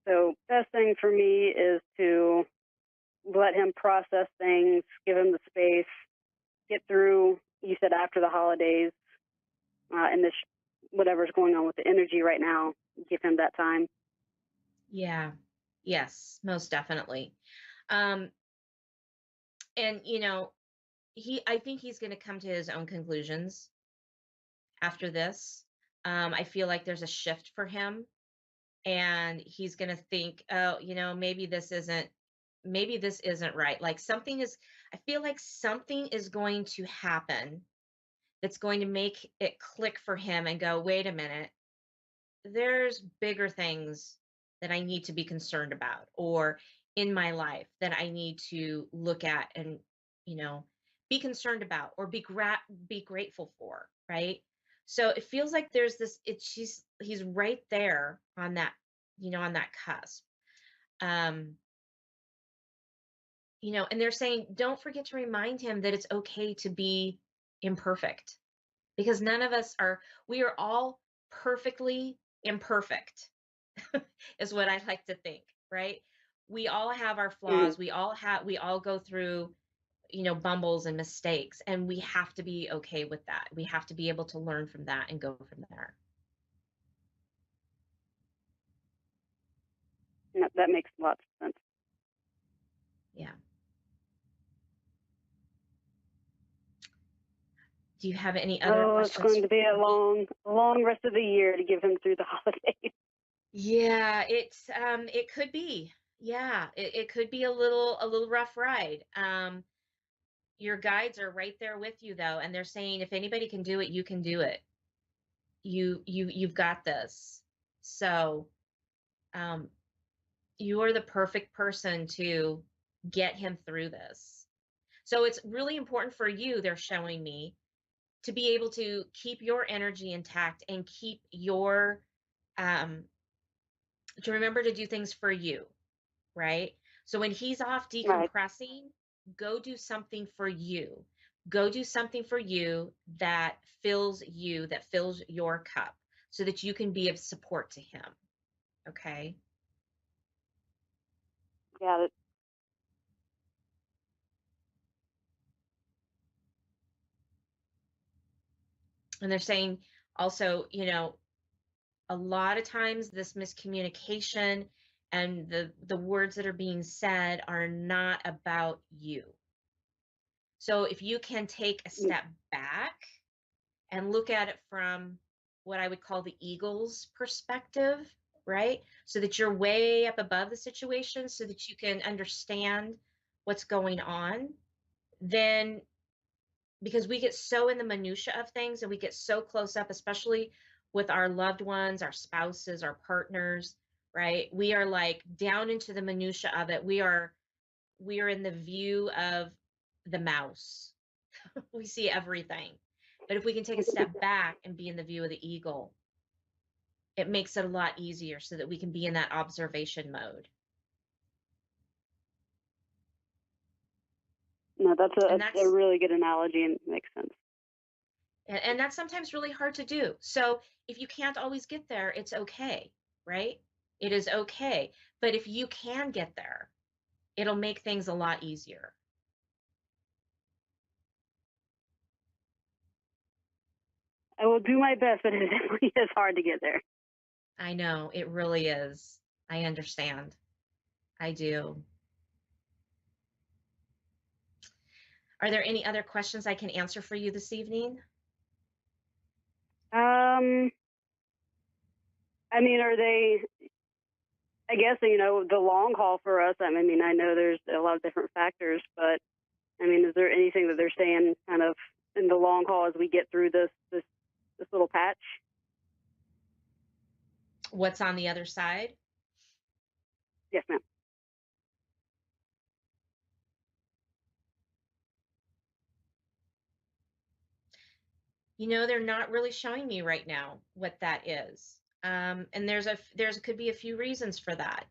So best thing for me is to let him process things, give him the space, get through, you said after the holidays, and this whatever's going on with the energy right now, give him that time. Yeah. Yes, most definitely. And I think he's going to come to his own conclusions after this. I feel like there's a shift for him, and he's going to think, oh, maybe this isn't right. Like I feel like something is going to happen that's going to make it click for him and go, wait a minute, there's bigger things that I need to be concerned about, or in my life that I need to look at and, be concerned about, or be grateful for, right? So it feels like there's this, he's right there on that, on that cusp. And they're saying, don't forget to remind him that it's okay to be imperfect, because none of us we are all perfectly imperfect, is what I like to think, right? We all have our flaws. We all go through, bumbles and mistakes, and we have to be okay with that. We have to be able to learn from that and go from there. That makes lots of sense. Yeah. Do you have any other questions? It's going to be a long rest of the year to give him through the holidays. Yeah, it could be. Yeah, it could be a little rough ride. Your guides are right there with you though, and they're saying if anybody can do it, you can do it. You've got this. So, you are the perfect person to get him through this. So it's really important for you, they're showing me, to be able to keep your energy intact and keep your to remember to do things for you, right? So when he's off decompressing, go do something for you. Go do something for you that fills your cup, so that you can be of support to him. Okay? Yeah. And they're saying also, a lot of times this miscommunication and the words that are being said are not about you. So if you can take a step back and look at it from what I would call the eagle's perspective, right? So that you're way up above the situation, so that you can understand what's going on, then, because we get so in the minutia of things and we get so close up, especially with our loved ones, our spouses, our partners, right? We are like down into the minutia of it. We are in the view of the mouse. We see everything. But if we can take a step back and be in the view of the eagle, it makes it a lot easier, so that we can be in that observation mode. No, that's a really good analogy and makes sense. And that's sometimes really hard to do. So if you can't always get there, it's okay, right? It is okay. But if you can get there, it'll make things a lot easier. I will do my best, but it definitely is hard to get there. I know, it really is. I understand. I do. Are there any other questions I can answer for you this evening? I mean, are they I guess, the long haul for us, I mean, I know there's a lot of different factors, but I mean, is there anything that they're saying kind of in the long haul as we get through this little patch? What's on the other side? Yes, ma'am. They're not really showing me right now what that is. And there's could be a few reasons for that.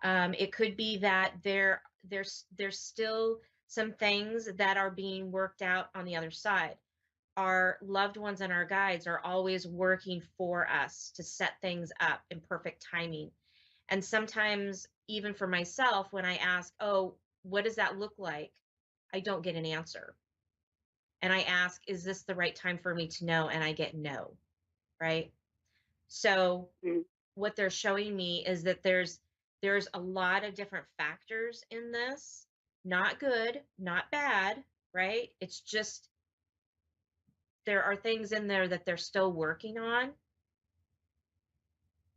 It could be that there's still some things that are being worked out on the other side. Our loved ones and our guides are always working for us to set things up in perfect timing. And sometimes, even for myself, when I ask, oh, what does that look like? I don't get an answer. And I ask, is this the right time for me to know? And I get no, right? So what they're showing me is that there's a lot of different factors in this. Not good, not bad, right? It's just there are things in there that they're still working on.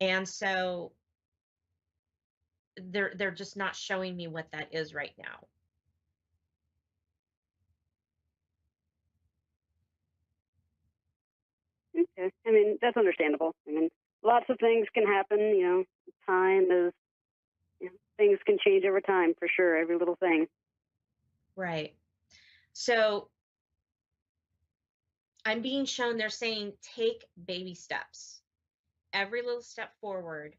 And so they're just not showing me what that is right now. Okay. I mean, that's understandable. I mean, lots of things can happen, time is, things can change over time for sure, every little thing. Right. So I'm being shown, they're saying, take baby steps. Every little step forward,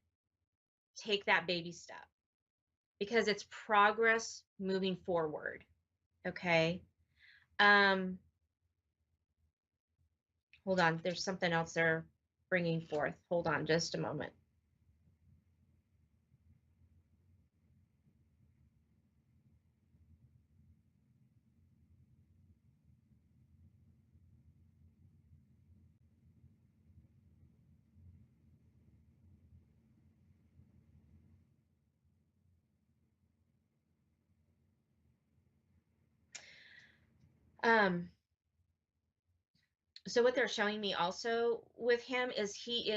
take that baby step because it's progress moving forward. Okay. Hold on. There's something else they're bringing forth. Hold on just a moment. So what they're showing me also with him is he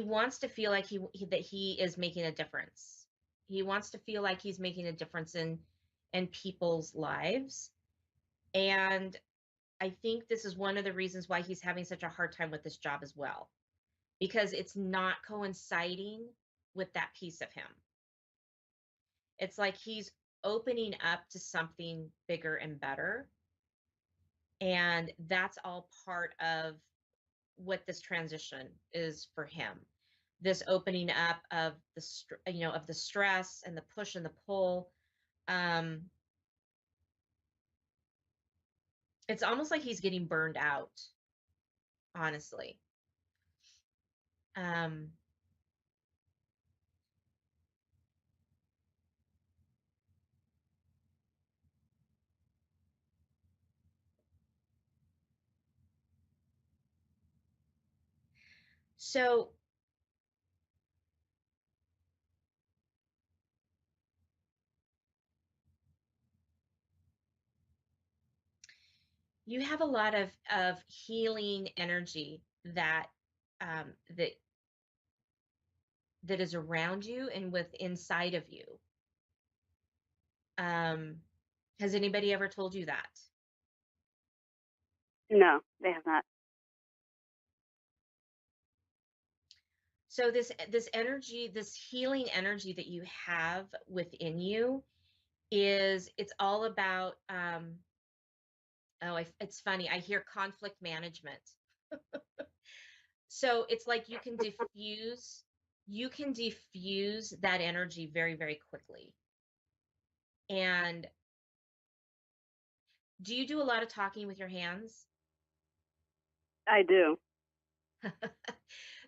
wants to feel like that he is making a difference. He wants to feel like he's making a difference in people's lives. And I think this is one of the reasons why he's having such a hard time with this job as well, because it's not coinciding with that piece of him. It's like he's opening up to something bigger and better. And that's all part of what this transition is for him. This opening up of of the stress and the push and the pull. It's almost like he's getting burned out, honestly. So you have a lot of healing energy that that is around you and with inside of you. Has anybody ever told you that? No, they have not. So this energy, this healing energy that you have within you it's all about it's funny, I hear conflict management. So it's like you can diffuse that energy very, very quickly. And do you do a lot of talking with your hands? I do.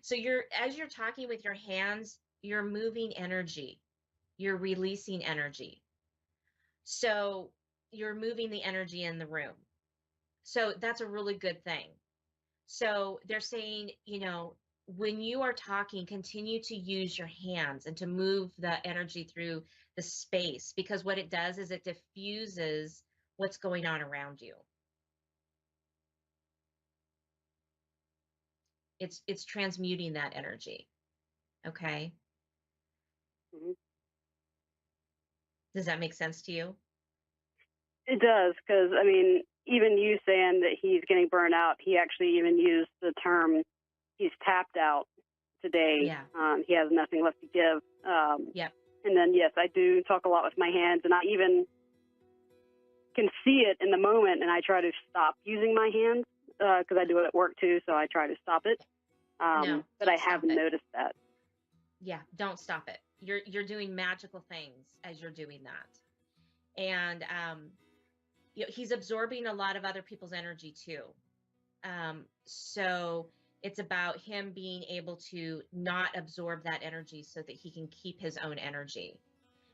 So as you're talking with your hands, you're moving energy, you're releasing energy. So you're moving the energy in the room. So that's a really good thing. So they're saying, when you are talking, continue to use your hands and to move the energy through the space, because what it does is it diffuses what's going on around you. It's transmuting that energy. Okay. Mhm. Does that make sense to you? It does, because I mean, even you saying that he's getting burnt out, he actually even used the term he's tapped out today. Yeah. He has nothing left to give. Yep. And then, yes, I do talk a lot with my hands, and I even can see it in the moment, and I try to stop using my hands because I do it at work too, so I try to stop it. No, But I don't stop have it. noticed that. Yeah, don't stop it. You're doing magical things as you're doing that. And he's absorbing a lot of other people's energy too. So it's about him being able to not absorb that energy so that he can keep his own energy.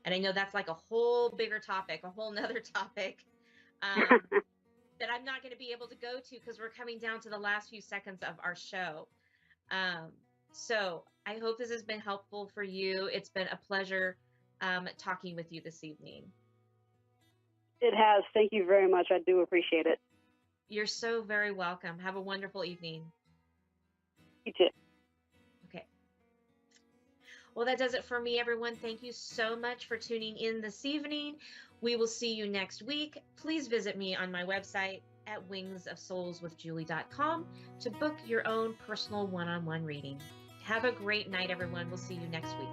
And I know that's like a whole bigger topic, a whole nother topic that I'm not going to be able to go to because we're coming down to the last few seconds of our show. So I hope this has been helpful for you. It's been a pleasure talking with you this evening. It has. Thank you very much. I do appreciate it. You're so very welcome. Have a wonderful evening. You too. Okay. Well, that does it for me, everyone. Thank you so much for tuning in this evening. We will see you next week. Please visit me on my website at wingsofsoulswithjulie.com to book your own personal one-on-one reading. Have a great night, everyone. We'll see you next week.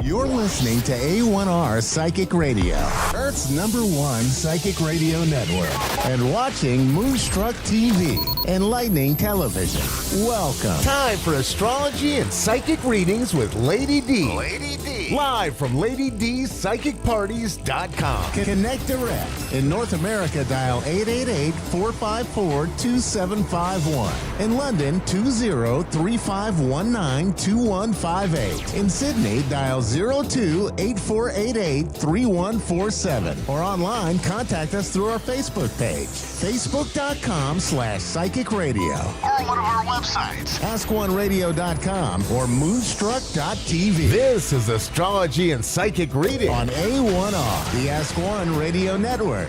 You're listening to A1R Psychic Radio, Earth's #1 psychic radio network, and watching Moonstruck TV, Enlightening Television. Welcome. Time for astrology and psychic readings with Lady D. Lady D. Live from LadyDPsychicParties.com. Connect direct. In North America, dial 888-454-2751. In London, 20-3519-2158. In Sydney, dial 02-8488-3147. Or online, contact us through our Facebook page, facebook.com/psychic radio. Or one of our websites, askoneradio.com or moonstruck.tv. This is Astrology and Psychic Reading on A1R, the Ask One Radio Network.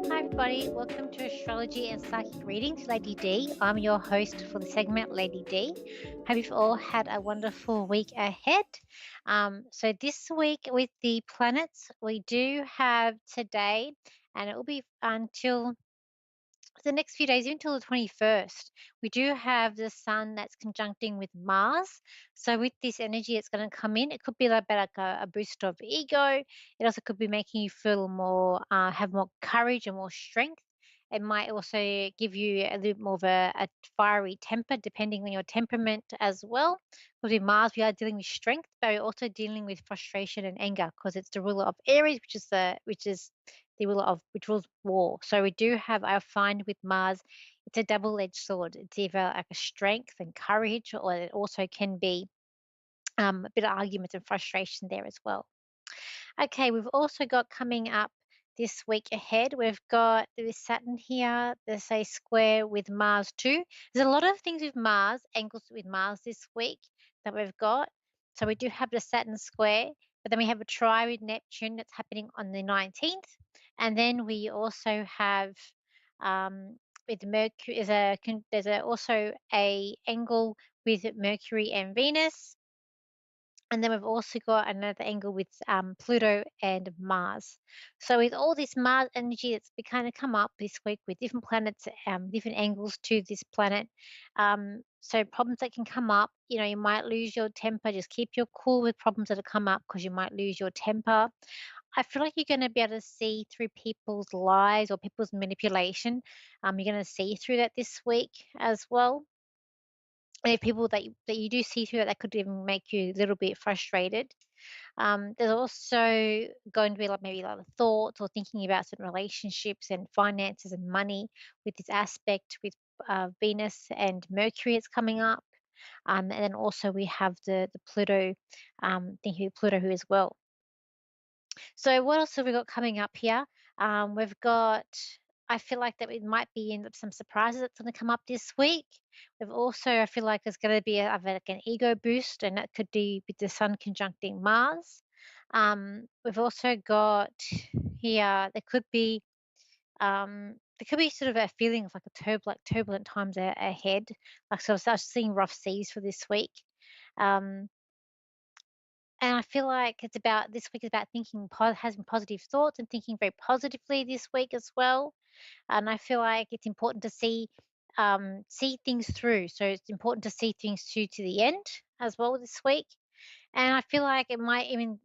Hi everybody, welcome to Astrology and Psychic Readings, Lady D. I'm your host for the segment, Lady D. Hope you've all had a wonderful week ahead. So this week with the planets, we do have today, and it will be until the next few days, until the 21st, we do have the sun that's conjuncting with Mars. So with this energy, it's going to come in. It could be like a boost of ego. It also could be making you feel more, have more courage and more strength. It might also give you a little more of a fiery temper, depending on your temperament as well. Because with Mars, we are dealing with strength, but we're also dealing with frustration and anger, because it's the ruler of Aries, which is the ruler of which rules war. So we do have, I find with Mars, it's a double-edged sword. It's either like a strength and courage, or it also can be a bit of argument and frustration there as well. Okay, we've also got coming up this week ahead, we've got this Saturn here, there's a square with Mars too. There's a lot of things with Mars, angles with Mars this week that we've got. So we do have the Saturn square, but then we have a try with Neptune that's happening on the 19th. And then we also have with Mercury. There's also a angle with Mercury and Venus. And then we've also got another angle with Pluto and Mars. So with all this Mars energy that's been kind of come up this week with different planets, different angles to this planet. So problems that can come up, you might lose your temper. Just keep your cool with problems that have come up because you might lose your temper. I feel like you're going to be able to see through people's lies or people's manipulation. You're going to see through that this week as well. And people that you do see through that could even make you a little bit frustrated. There's also going to be like maybe a lot of thoughts or thinking about certain relationships and finances and money with this aspect with Venus and Mercury. It's coming up, and then also we have the Pluto, thinking of Pluto who as well. So what else have we got coming up here? We've got, I feel like that it might be in some surprises that's going to come up this week. We've also, I feel like there's going to be like an ego boost, and that could be with the Sun conjuncting Mars. We've also got here, there could be sort of a feeling of like turbulent times ahead. Like, so I was seeing rough seas for this week. Um, and I feel like this week is about having positive thoughts and thinking very positively this week as well. And I feel like it's important to see things through. So it's important to see things through to the end as well this week. And I feel like it might even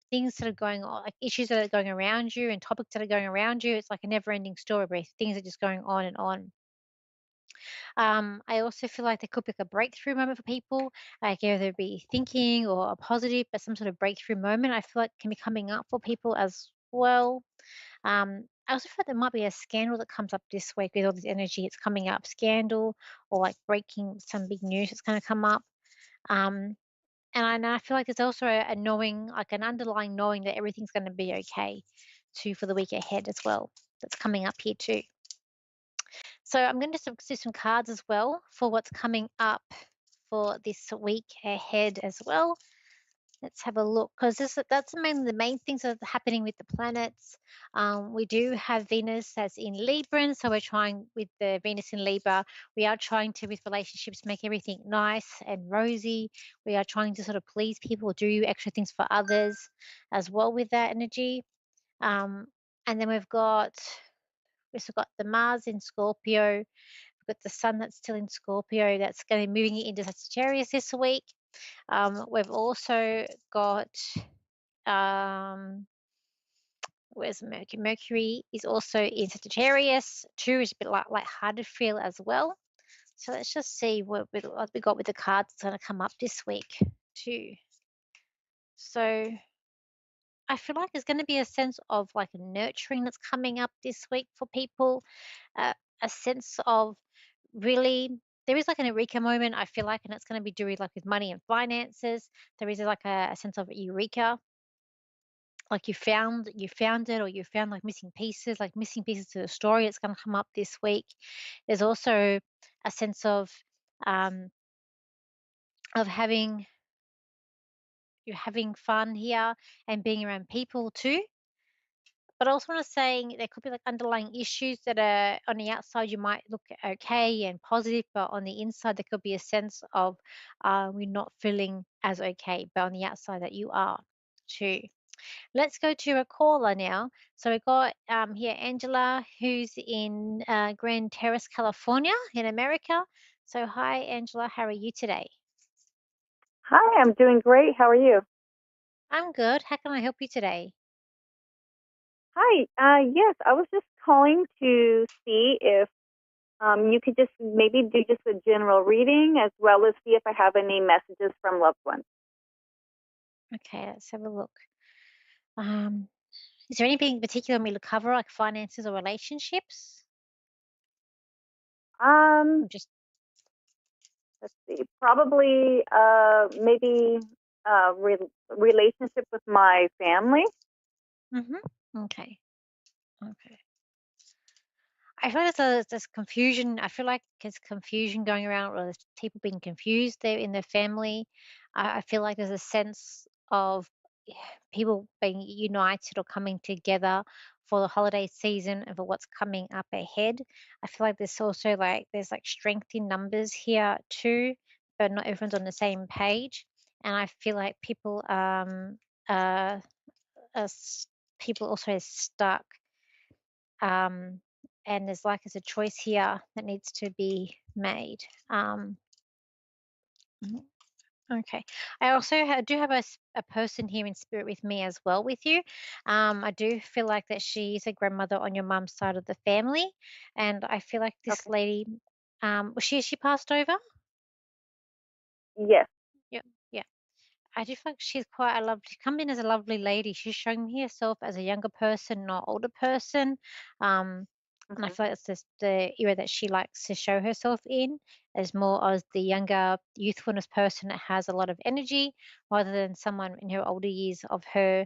things that are going on, like issues that are going around you and topics that are going around you. It's like a never-ending story where things are just going on and on. I also feel like there could be like a breakthrough moment for people, like either be thinking or a positive, but some sort of breakthrough moment I feel like can be coming up for people as well. I also feel like there might be a scandal that comes up this week with all this energy. It's coming up, scandal or like breaking some big news that's going to come up. Um, and I feel like there's also a knowing, like an underlying knowing that everything's going to be okay too for the week ahead as well. That's coming up here too. So I'm going to do some cards as well for what's coming up for this week ahead as well. Let's have a look, because that's mainly the main things that are happening with the planets. We do have Venus as in Libra, so we're trying with the Venus in Libra. We are trying to, with relationships, make everything nice and rosy. We are trying to sort of please people, do extra things for others as well with that energy. And then we've got the Mars in Scorpio. We've got the Sun that's still in Scorpio. That's going to be moving into Sagittarius this week. We've also got where's Mercury? Mercury is also in Sagittarius. 2 is a bit like harder to feel as well. So let's just see what we got with the cards that's going to come up this week too. So I feel like there's going to be a sense of like nurturing that's coming up this week for people. A sense of really, there is like an eureka moment, I feel like, and it's going to be doing like with money and finances. There is like a sense of eureka, like you found it, or you found like missing pieces to the story. It's going to come up this week. There's also a sense of um having you're having fun here and being around people too. But I also want to say there could be like underlying issues that are on the outside you might look okay and positive, but on the inside there could be a sense of we're not feeling as okay, but on the outside that you are too. Let's go to a caller now. So we've got here Angela, who's in Grand Terrace, California, in America. So hi, Angela. How are you today? Hi, I'm doing great. How are you? I'm good. How can I help you today? Hi. Yes, I was just calling to see if you could just maybe do just a general reading as well as see if I have any messages from loved ones. Okay, let's have a look. Is there anything in particular we to cover, like finances or relationships? Just let's see. Probably maybe relationship with my family. Okay. Okay. I feel like there's confusion. I feel like there's confusion going around, or there's people being confused there in their family. I feel like there's a sense of people being united or coming together for the holiday season and for what's coming up ahead. I feel like there's like strength in numbers here too, but not everyone's on the same page. And I feel like uh, people also are stuck. Um, and there's a choice here that needs to be made. Mhm. Okay. I also do have a person here in spirit with me as well with you. I do feel like that she's a grandmother on your mum's side of the family, and I feel like this lady, was she passed over? Yes. Yeah, yeah. I do feel like she's quite a lovely, come in as a lovely lady. She's showing me herself as a younger person, not older person. And I Mhm. feel like it's just the era that she likes to show herself in as more as the younger, youthfulness person that has a lot of energy rather than someone in her older years of her.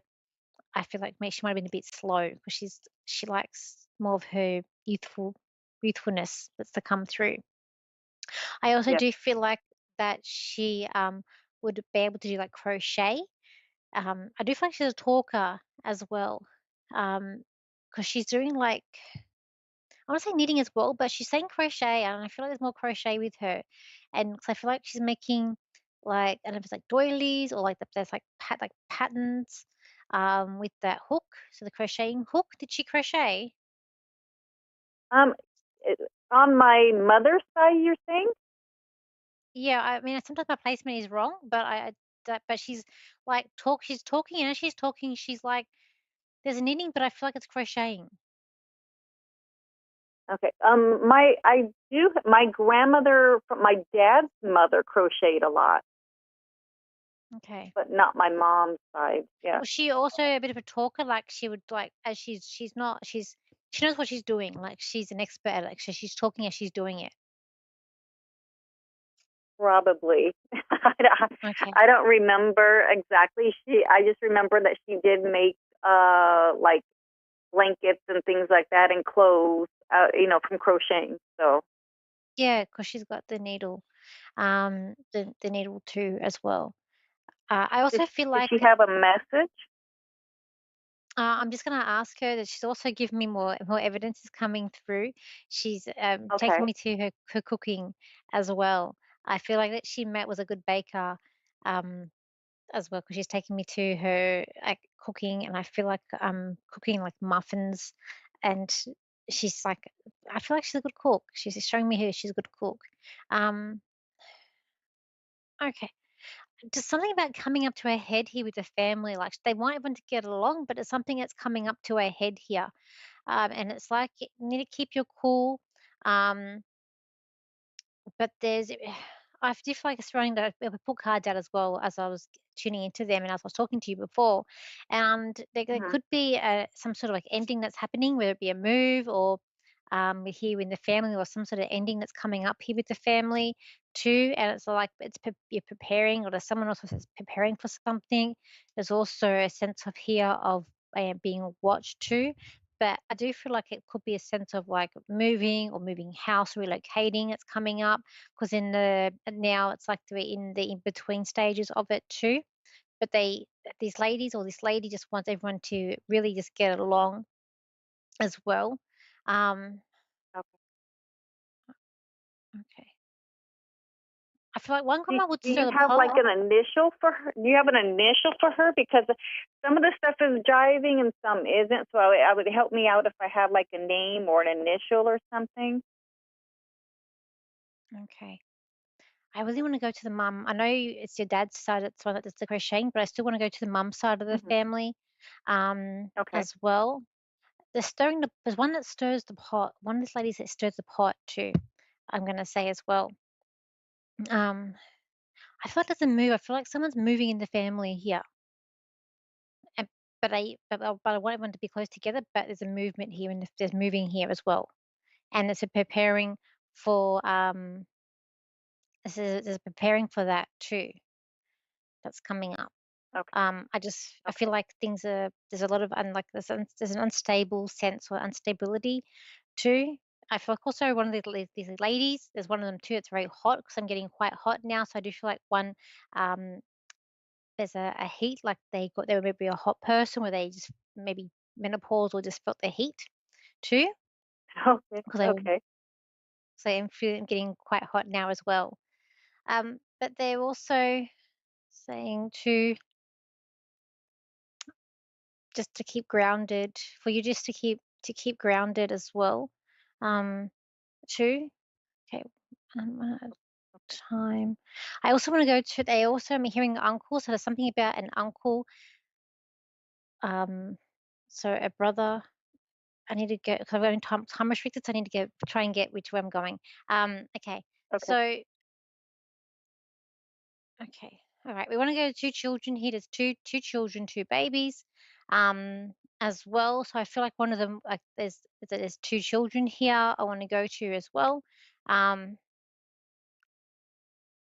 I feel like maybe she might have been a bit slow because she likes more of her youthfulness that's to come through. I also Yes. do feel like that she would be able to do like crochet. I do feel like she's a talker as well, because she's doing like I want to say knitting as well, but she's saying crochet, and I feel like there's more crochet with her, and 'cause I feel like she's making like I don't know if it's like doilies or like there's like patterns, with that hook, so the crocheting hook. Did she crochet? Um, it, on my mother's side, you're saying? Yeah, I mean sometimes my placement is wrong, but but she's like she's talking, and as she's talking, she's like there's knitting, but I feel like it's crocheting. Okay. My grandmother from my dad's mother crocheted a lot, Okay. but not my mom's side. Yeah. Was she also a bit of a talker? Like she would like as she's not she knows what she's doing. Like she's an expert at it. Like so she's talking as she's doing it. Probably. Okay. I don't remember exactly. I just remember that she did make like blankets and things like that and clothes, from crocheting. So Yeah, because she's got the needle, the needle too as well. I also feel did like she have a message? I'm just gonna ask her that she's also giving me more evidence is coming through. She's Okay. taking me to her cooking as well. I feel like that she met was a good baker, um, as well because she's taking me to her like cooking, and I feel like cooking like muffins, and she's like I feel like she's a good cook. She's showing me her she's a good cook. Um, okay. Just something about coming up to a head here with the family. Like they want everyone to get along, but it's something that's coming up to a head here. And it's like you need to keep your cool. Um, but I do feel like it's running we put cards out as well as I was tuning into them and as I was talking to you before. And there Hmm. could be some sort of like ending that's happening, whether it be a move or here in the family or some sort of ending that's coming up here with the family too. And it's like you're preparing or there's someone else that's preparing for something. There's also a sense of here of being watched too. But I do feel like it could be a sense of like moving or moving house, relocating. It's coming up because in the now it's like they're in the in between stages of it too. But these ladies or this lady just wants everyone to really just get along as well. Um, okay. I feel like one Do, grandma would do stir you the have like pot. an initial for her? Do you have an initial for her? Because some of the stuff is jiving and some isn't. So I would help me out if I had like a name or an initial or something. Okay. I really want to go to the mum. I know it's your dad's side, it's one that does the crocheting, but I still want to go to the mum side of the Hmm. family Okay. as well. There's one that stirs the pot. One of these ladies that stirs the pot too. I'm gonna say as well. Um, I feel like there's a move. I feel like someone's moving in the family here, and but I want everyone to be close together. But there's a movement here, and there's moving here as well, and it's a preparing for there's preparing for that too. That's coming up. Okay. I feel like there's a lot of there's an unstable sense or instability too. I feel like also one of these ladies, there's one of them too. It's very hot because I'm getting quite hot now, so I do feel like one um there's a heat, like they were maybe a hot person, where they just maybe menopause or just felt the heat too. Okay. Because I'm feeling getting quite hot now as well. But they're also saying to just to keep grounded, for you just to keep grounded as well. Too. Okay. Time. I also want to go to. They also am hearing uncle. So there's something about an uncle. So a brother. I need to go because I'm going time restricted. So I need to go try and get which way I'm going. Okay. Okay. So okay. All right. We want to go to two children here. There's two children, two babies, as well. So I feel like one of them, like there's two children here. I want to go to as well. Um,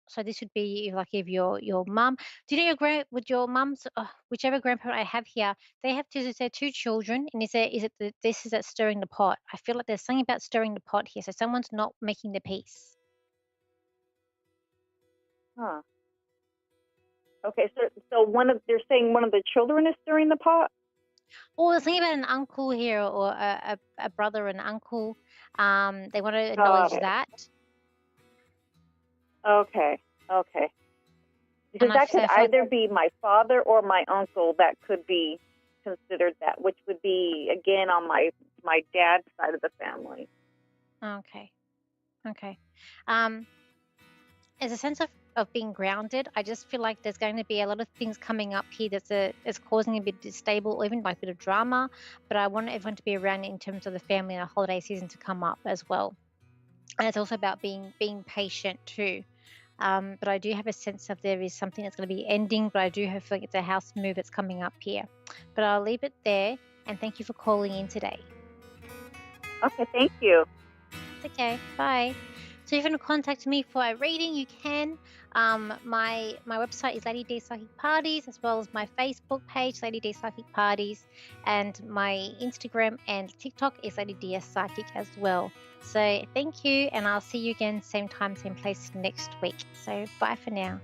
so this would be like if your mum. Do you know with your mum's whichever grandparent I have here, they have two children, and this is that stirring the pot. I feel like there's something about stirring the pot here. So someone's not making the peace. Huh. Okay, so they're saying one of the children is stirring the pot. Or there's something about an uncle here, or a brother and uncle. They want to acknowledge that. Okay. Okay. Because that could either be my father or my uncle that could be considered that, which would be again on my dad's side of the family. Okay. Okay. As a sense of being grounded, I just feel like there's going to be a lot of things coming up here that's causing a bit stable, or even like a bit of drama. But I want everyone to be around in terms of the family and the holiday season to come up as well. And it's also about being patient too. But I do have a sense of there is something that's going to be ending, but I do feel like it's a house move that's coming up here. But I'll leave it there, and thank you for calling in today. Okay, thank you. It's okay. Bye. So if you want to contact me for a reading, you can. My website is Lady D Psychic Parties, as well as my Facebook page, Lady D Psychic Parties, and my Instagram and TikTok is Lady DS Psychic as well. So thank you, and I'll see you again same time, same place next week. So bye for now.